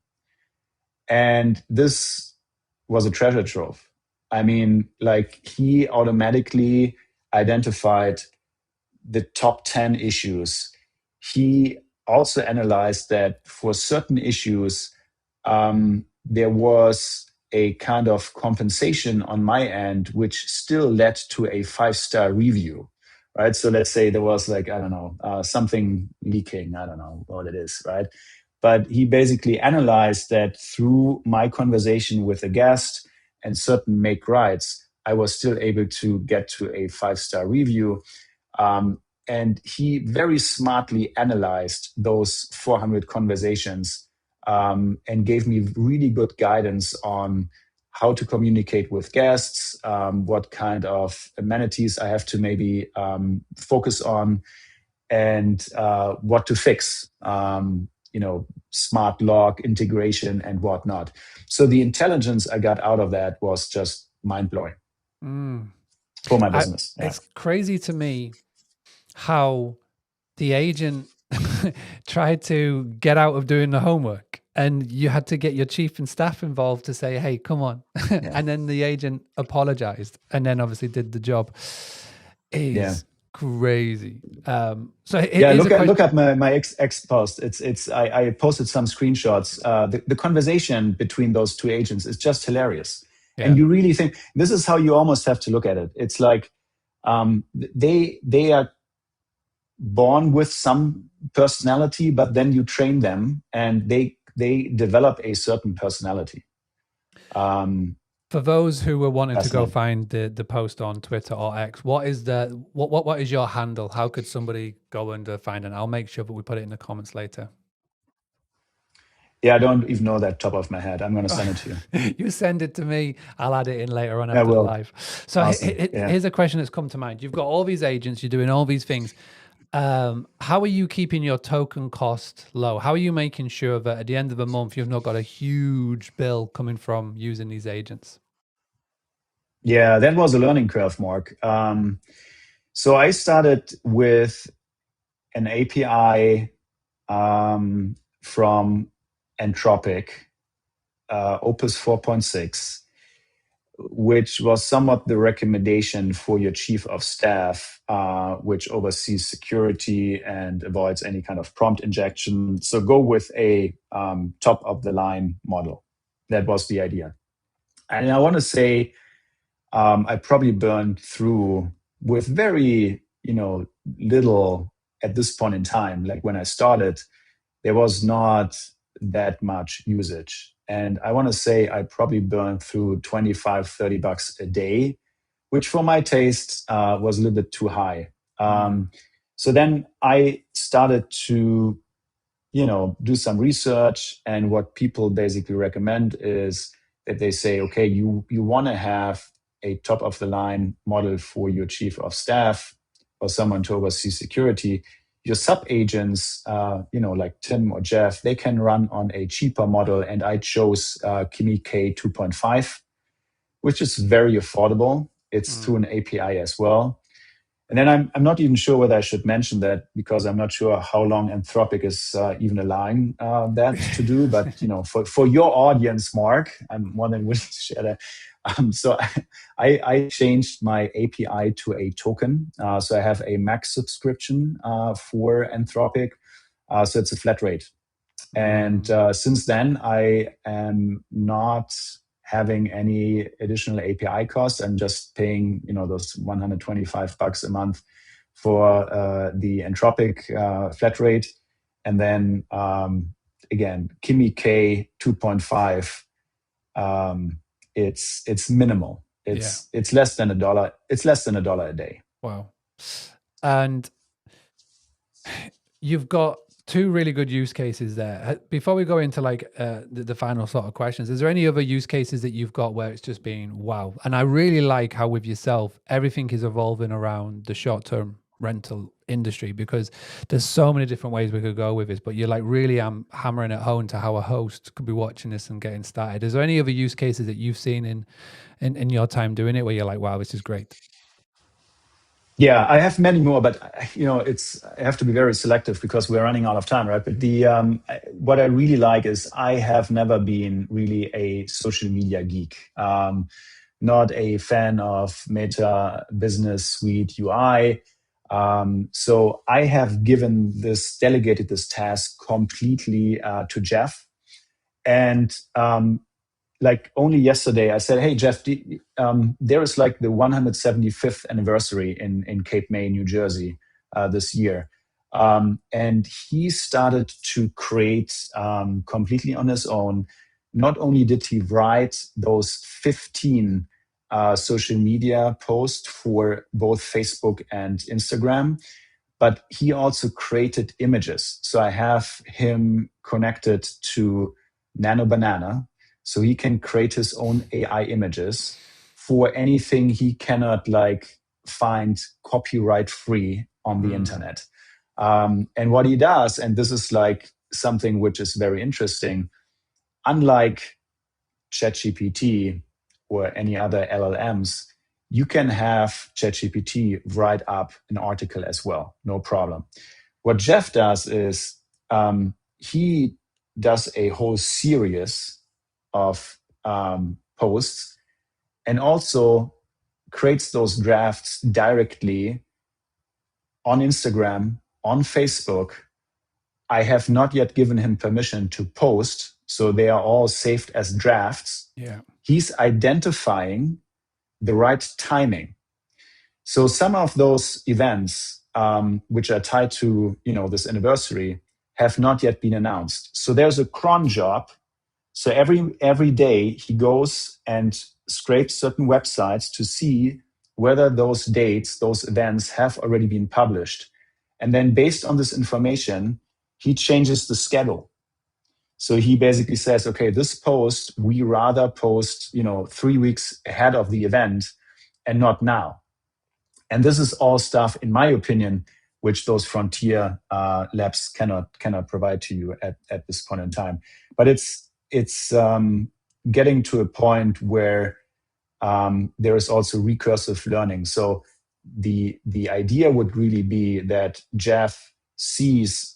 And this was a treasure trove. I mean, like he automatically identified the top 10 issues. He also analyzed that for certain issues, there was a kind of compensation on my end, which still led to a 5-star review, right? So let's say there was like, I don't know, something leaking. I don't know what it is, right? But he basically analyzed that through my conversation with a guest and certain make rights, I was still able to get to a 5-star review. And he very smartly analyzed those 400 conversations and gave me really good guidance on how to communicate with guests, what kind of amenities I have to maybe focus on, and what to fix. Smart log integration and whatnot. So the intelligence I got out of that was just mind-blowing for my business. It's crazy to me how the agent tried to get out of doing the homework and you had to get your chief and staff involved to say, "Hey, come on." And then the agent apologized and then obviously did the job. Crazy. So Yeah, here's a question. look at my ex post. I posted some screenshots. The conversation between those two agents is just hilarious, and you really think this is how you almost have to look at it. It's like they are born with some personality, but then you train them, and they develop a certain personality. For those who were wanting to go Fascinating. find the post on Twitter or X, what is what is your handle? How could somebody go and find it? I'll make sure that we put it in the comments later. Yeah, I don't even know that top of my head. I'm going to send it to you. You send it to me. I'll add it in later on I after the will. live. So Awesome. Yeah. here's a question that's come to mind. You've got all these agents. You're doing all these things. How are you keeping your token cost low? How are you making sure that at the end of the month, you've not got a huge bill coming from using these agents? Yeah, that was a learning curve, Mark. So I started with an API from Anthropic, Opus 4.6, which was somewhat the recommendation for your chief of staff, which oversees security and avoids any kind of prompt injection. So go with a top of the line model. That was the idea. And I want to say I probably burned through with very, little at this point in time. Like when I started, there was not that much usage. And I want to say I probably burned through 25, $30 a day, which for my taste was a little bit too high. So then I started to, do some research. And what people basically recommend is that they say, okay, you want to have a top of the line model for your chief of staff or someone to oversee security. Your sub agents, like Tim or Jeff, they can run on a cheaper model. And I chose Kimi K 2.5, which is very affordable. It's through an API as well. And then I'm not even sure whether I should mention that because I'm not sure how long Anthropic is even allowing that to do. But for your audience, Mark, I'm more than willing to share that. So I changed my API to a token. So I have a max subscription for Anthropic. So it's a flat rate. And since then, I am not having any additional API costs. I'm just paying, those $125 a month for the Anthropic flat rate. And then again, Kimi K 2.5. It's minimal. It's less than $1. It's less than $1 a day. Wow. And you've got two really good use cases there. Before we go into like the final sort of questions, is there any other use cases that you've got where it's just been wow? And I really like how with yourself, everything is evolving around the short-term rental industry because there's so many different ways we could go with this, but you're like really hammering it home to how a host could be watching this and getting started. Is there any other use cases that you've seen in your time doing it where you're like, wow, this is great? Yeah, I have many more, but I have to be very selective because we're running out of time, right? But what I really like is I have never been really a social media geek. Not a fan of Meta Business Suite UI. So I have delegated this task completely to Jeff. And like only yesterday, I said, "Hey Jeff, there is like the 175th anniversary in Cape May, New Jersey, this year," and he started to create completely on his own. Not only did he write those 15 social media posts for both Facebook and Instagram, but he also created images. So I have him connected to Nano Banana. So he can create his own AI images for anything he cannot find copyright free on the internet. And what he does, and this is something which is very interesting, unlike ChatGPT or any other LLMs, you can have ChatGPT write up an article as well, no problem. What Jeff does is he does a whole series of posts and also creates those drafts directly on Instagram, on Facebook. I have not yet given him permission to post, so they are all saved as drafts. Yeah. He's identifying the right timing. So some of those events, which are tied to this anniversary, have not yet been announced. So there's a cron job. So every day he goes and scrapes certain websites to see whether those dates, those events have already been published. And then based on this information, he changes the schedule. So he basically says, okay, this post, we rather post 3 weeks ahead of the event and not now. And this is all stuff, in my opinion, which those frontier labs cannot provide to you at this point in time. But it's getting to a point where there is also recursive learning. So the idea would really be that Jeff sees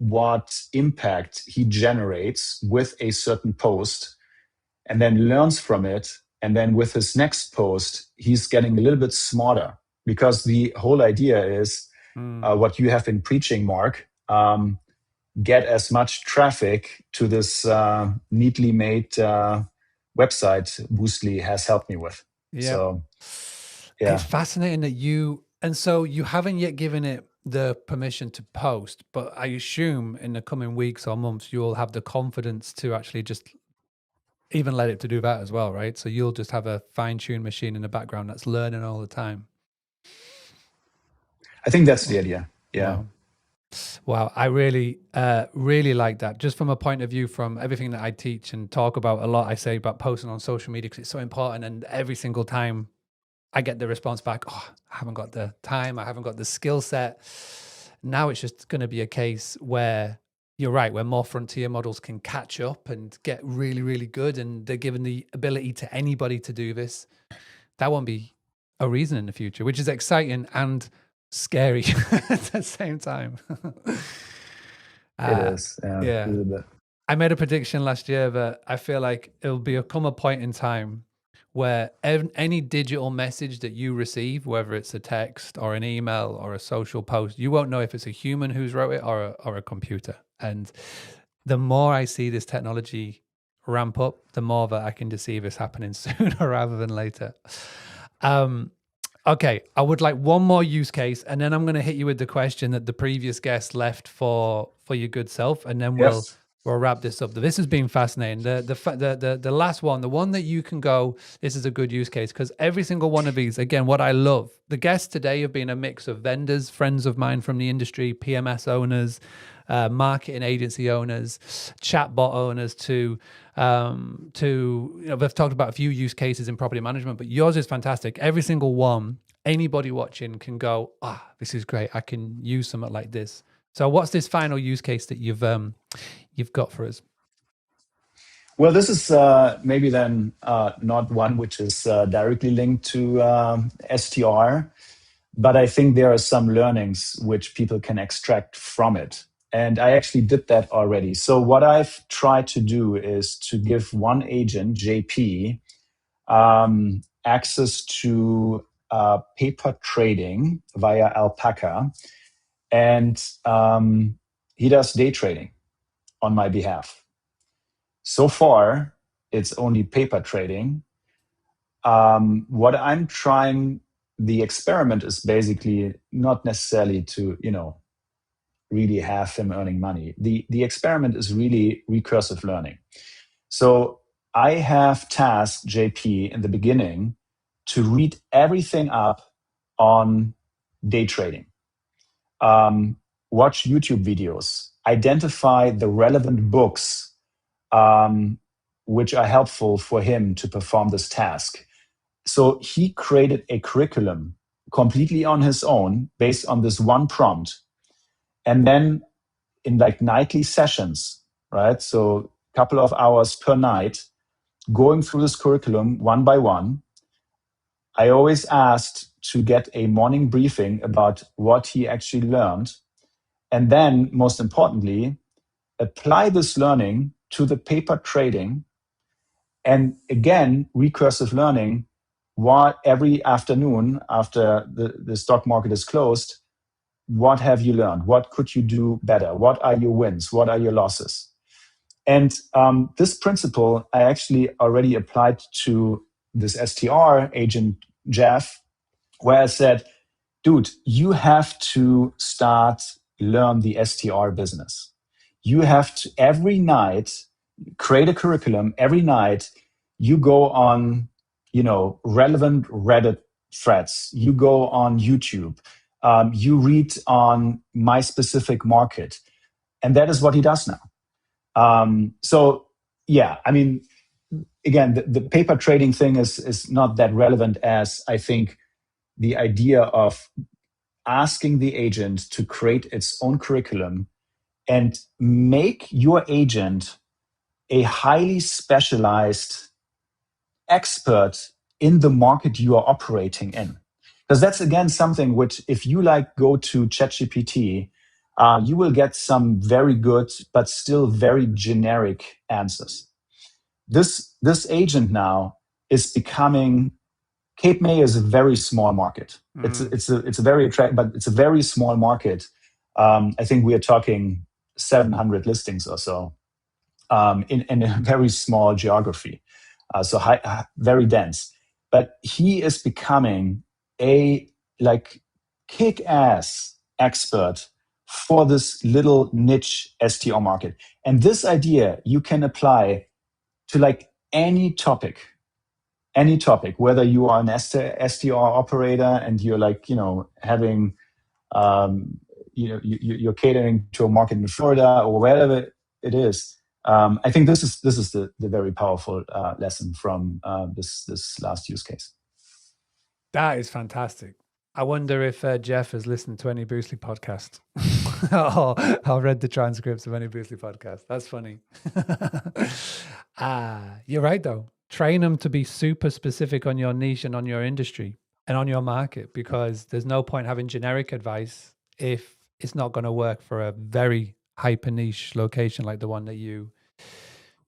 what impact he generates with a certain post and then learns from it. And then with his next post, he's getting a little bit smarter, because the whole idea is what you have been preaching, Mark. Get as much traffic to this neatly made website Boostly has helped me with. Yeah. So, yeah. It's fascinating that you haven't yet given it the permission to post, but I assume in the coming weeks or months, you'll have the confidence to actually just even let it to do that as well, right? So you'll just have a fine-tuned machine in the background that's learning all the time. I think that's the idea. Yeah. Wow. I really, really like that. Just from a point of view, from everything that I teach and talk about a lot, I say about posting on social media because it's so important. And every single time I get the response back, oh, I haven't got the time, I haven't got the skill set. Now it's just going to be a case where you're right, where more frontier models can catch up and get really, really good. And they're given the ability to anybody to do this. That won't be a reason in the future, which is exciting and scary at the same time. It is. Yeah. A little bit. I made a prediction last year that I feel like it'll come a point in time where any digital message that you receive, whether it's a text or an email or a social post, you won't know if it's a human who's wrote it or a computer. And the more I see this technology ramp up, the more that I can just see this happening sooner rather than later. Okay, I would like one more use case, and then I'm going to hit you with the question that the previous guest left for your good self, and then we'll wrap this up. This has been fascinating. The last one, the one that you can go, this is a good use case, because every single one of these, again, what I love, the guests today have been a mix of vendors, friends of mine from the industry, PMS owners, marketing agency owners, chatbot owners, to they've talked about a few use cases in property management, but yours is fantastic. Every single one, anybody watching can go, this is great. I can use something like this. So what's this final use case that you've got for us? Well, this is maybe then not one which is directly linked to STR, but I think there are some learnings which people can extract from it. And I actually did that already. So what I've tried to do is to give one agent, JP, access to paper trading via Alpaca. And he does day trading on my behalf. So far, it's only paper trading. What I'm trying, the experiment is basically not necessarily to, really have him earning money. The experiment is really recursive learning. So I have tasked JP in the beginning to read everything up on day trading. Watch YouTube videos, identify the relevant books which are helpful for him to perform this task. So he created a curriculum completely on his own based on this one prompt. And then in like nightly sessions, right? So a couple of hours per night, going through this curriculum one by one, I always asked to get a morning briefing about what he actually learned. And then, most importantly, apply this learning to the paper trading. And again, recursive learning, every afternoon after the stock market is closed, what have you learned? What could you do better? What are your wins? What are your losses? And this principle I actually already applied to this STR agent, Jeff, where I said, dude, you have to learn the STR business. You have to every night create a curriculum. Every night you go on, relevant Reddit threads. You go on YouTube. You read on my specific market, and that is what he does now. So yeah, I mean, again, the paper trading thing is not that relevant as I think the idea of asking the agent to create its own curriculum and make your agent a highly specialized expert in the market you are operating in. Because that's, again, something which, if you go to ChatGPT, you will get some very good, but still very generic answers. This agent now is becoming. Cape May is a very small market. It's a very attractive, but it's a very small market. I think we are talking 700 listings or so in a very small geography, so very dense. But he is becoming a kick-ass expert for this little niche STR market. And this idea you can apply to any topic, whether you are an STR operator and you're having, you're catering to a market in Florida or wherever it is. I think this is the very powerful lesson from this last use case. That is fantastic. I wonder if Jeff has listened to any Boostly podcast or read the transcripts of any Boostly podcast. That's funny. You're right, though. Train them to be super specific on your niche and on your industry and on your market, because there's no point having generic advice if it's not going to work for a very hyper niche location like the one that you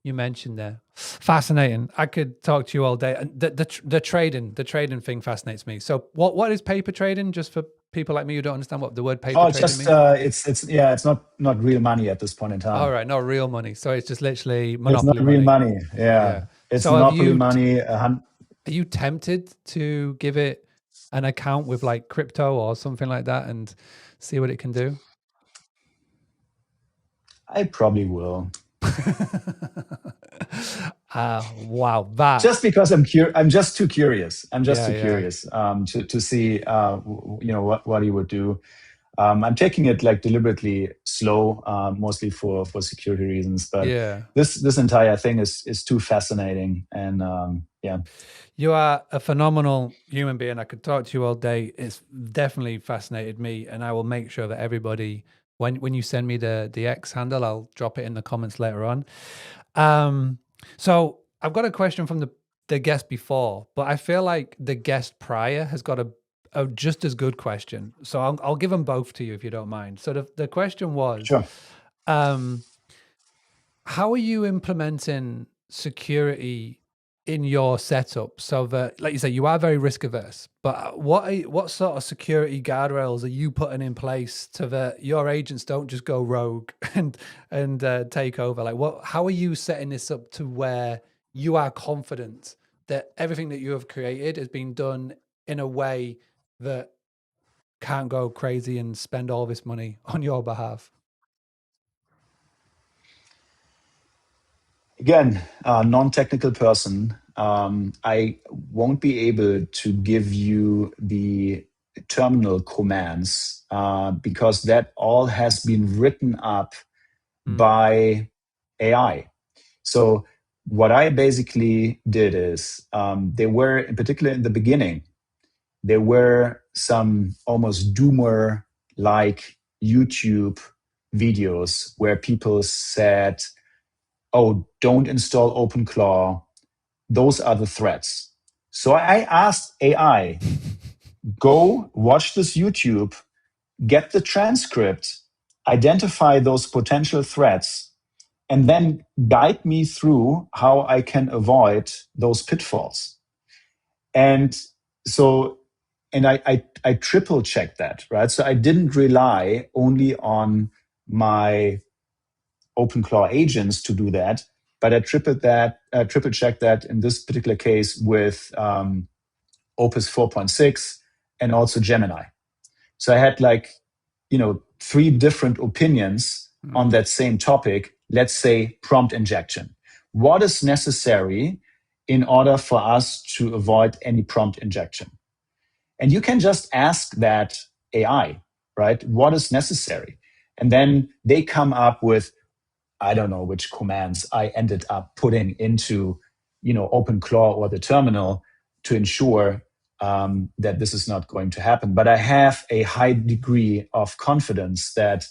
mentioned there. Fascinating. I could talk to you all day. The trading thing fascinates me. So what is paper trading? Just for people like me who don't understand what the word paper trading means. It's not real money at this point in time. All right, not real money. So it's just literally It's monopoly not real money. Yeah. It's so monopoly money. Are you tempted to give it an account with crypto or something like that and see what it can do? I probably will. Wow, that just because I'm just too curious. I'm just too curious to see what he would do. I'm taking it deliberately slow, mostly for security reasons. But this entire thing is too fascinating, and you are a phenomenal human being. I could talk to you all day. It's definitely fascinated me, and I will make sure that everybody, when you send me the X handle, I'll drop it in the comments later on. So I've got a question from the guest before, but I feel like the guest prior has got a just as good question. So I'll give them both to you if you don't mind. So the question was, sure. How are you implementing security in your setup so that, like you say, you are very risk averse, but what sort of security guardrails are you putting in place so that your agents don't just go rogue and take over? How are you setting this up to where you are confident that everything that you have created has been done in a way that can't go crazy and spend all this money on your behalf? Again, non-technical person. I won't be able to give you the terminal commands because that all has been written up by AI. So what I basically did is there were, in particular in the beginning, there were some almost doomer-like YouTube videos where people said, oh, don't install OpenClaw. Those are the threats. So I asked AI, go watch this YouTube, get the transcript, identify those potential threats, and then guide me through how I can avoid those pitfalls. And so and I triple checked that, right? So I didn't rely only on my OpenClaw agents to do that, but I triple checked that in this particular case with Opus 4.6 and also Gemini. So I had like, 3 different opinions on that same topic. Let's say prompt injection. What is necessary in order for us to avoid any prompt injection? And you can just ask that AI, right? What is necessary? And then they come up with, I don't know which commands I ended up putting into, OpenClaw or the terminal to ensure that this is not going to happen. But I have a high degree of confidence that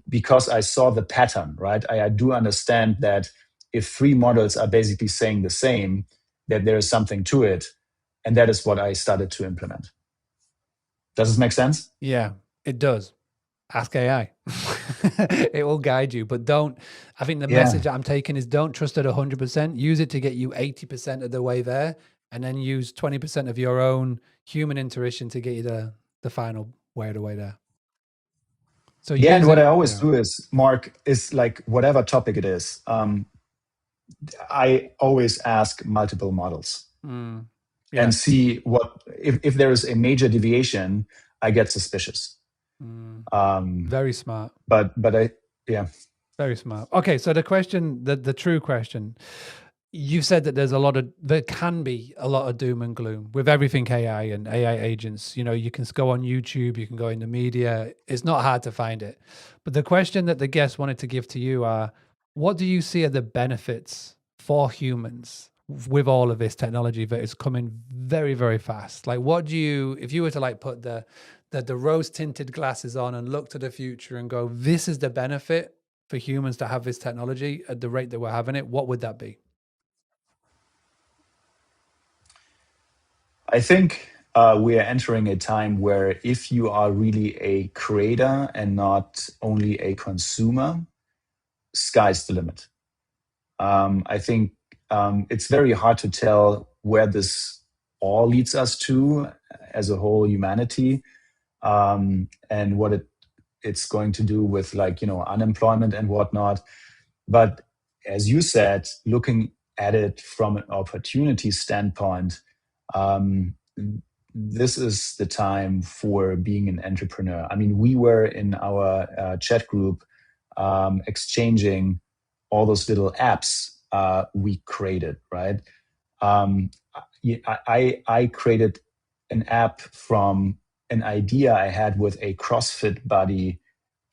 because I saw the pattern, right? I do understand that if 3 models are basically saying the same, that there is something to it. And that is what I started to implement. Does this make sense? Yeah, it does. Ask AI. It will guide you, but I think the message that I'm taking is don't trust it 100%. Use it to get you 80% of the way there, and then use 20% of your own human intuition to get you the final way of the way there. So and what I always do is, Mark, is like whatever topic it is, I always ask multiple models and see what if there is a major deviation, I get suspicious. Very smart. But Very smart. Okay, so the question, the true question, you said that there can be a lot of doom and gloom with everything AI and AI agents. You can go on YouTube, you can go in the media. It's not hard to find it. But the question that the guests wanted to give to you are, what do you see are the benefits for humans with all of this technology that is coming very, very fast? Like, if you were to like put the rose tinted glasses on and look to the future and go, this is the benefit for humans to have this technology at the rate that we're having it, what would that be? I think we are entering a time where if you are really a creator and not only a consumer, sky's the limit. I think it's very hard to tell where this all leads us to as a whole humanity, and what it's going to do with unemployment and whatnot. But as you said, looking at it from an opportunity standpoint, this is the time for being an entrepreneur. I mean, we were in our chat group exchanging all those little apps we created, right? I created an app from an idea I had with a CrossFit buddy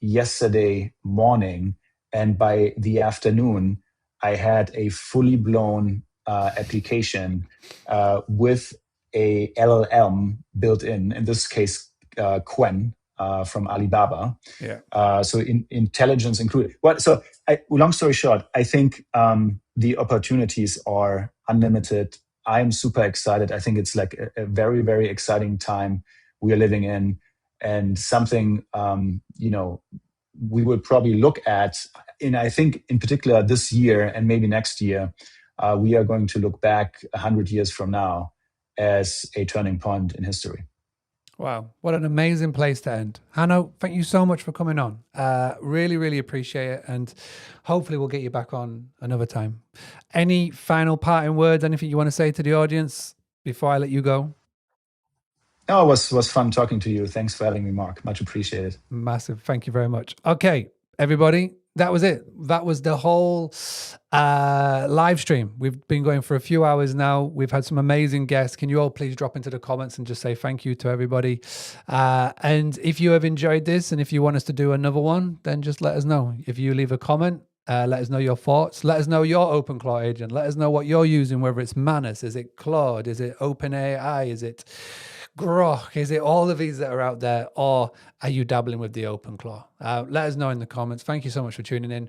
yesterday morning, and by the afternoon, I had a fully blown application with a LLM built in this case, Quen from Alibaba. So intelligence included. Well, so long story short, I think the opportunities are unlimited. I'm super excited. I think it's like a very, very exciting time we are living in, and something we will probably look at. And I think in particular this year and maybe next year, we are going to look back 100 years from now as a turning point in history. Wow, what an amazing place to end. Hanno, thank you so much for coming on. Really, really appreciate it. And hopefully we'll get you back on another time. Any final parting words, anything you want to say to the audience before I let you go? Oh, it was fun talking to you. Thanks for having me, Mark. Much appreciated. Massive. Thank you very much. Okay, everybody. That was it. That was the whole live stream. We've been going for a few hours now. We've had some amazing guests. Can you all please drop into the comments and just say thank you to everybody? And if you have enjoyed this and if you want us to do another one, then just let us know. If you leave a comment, let us know your thoughts. Let us know your OpenClaw agent. Let us know what you're using, whether it's Manus, is it Claude, is it OpenAI, is it Grok, is it all of these that are out there, or are you dabbling with the OpenClaw? Let us know in the comments. Thank you so much for tuning in.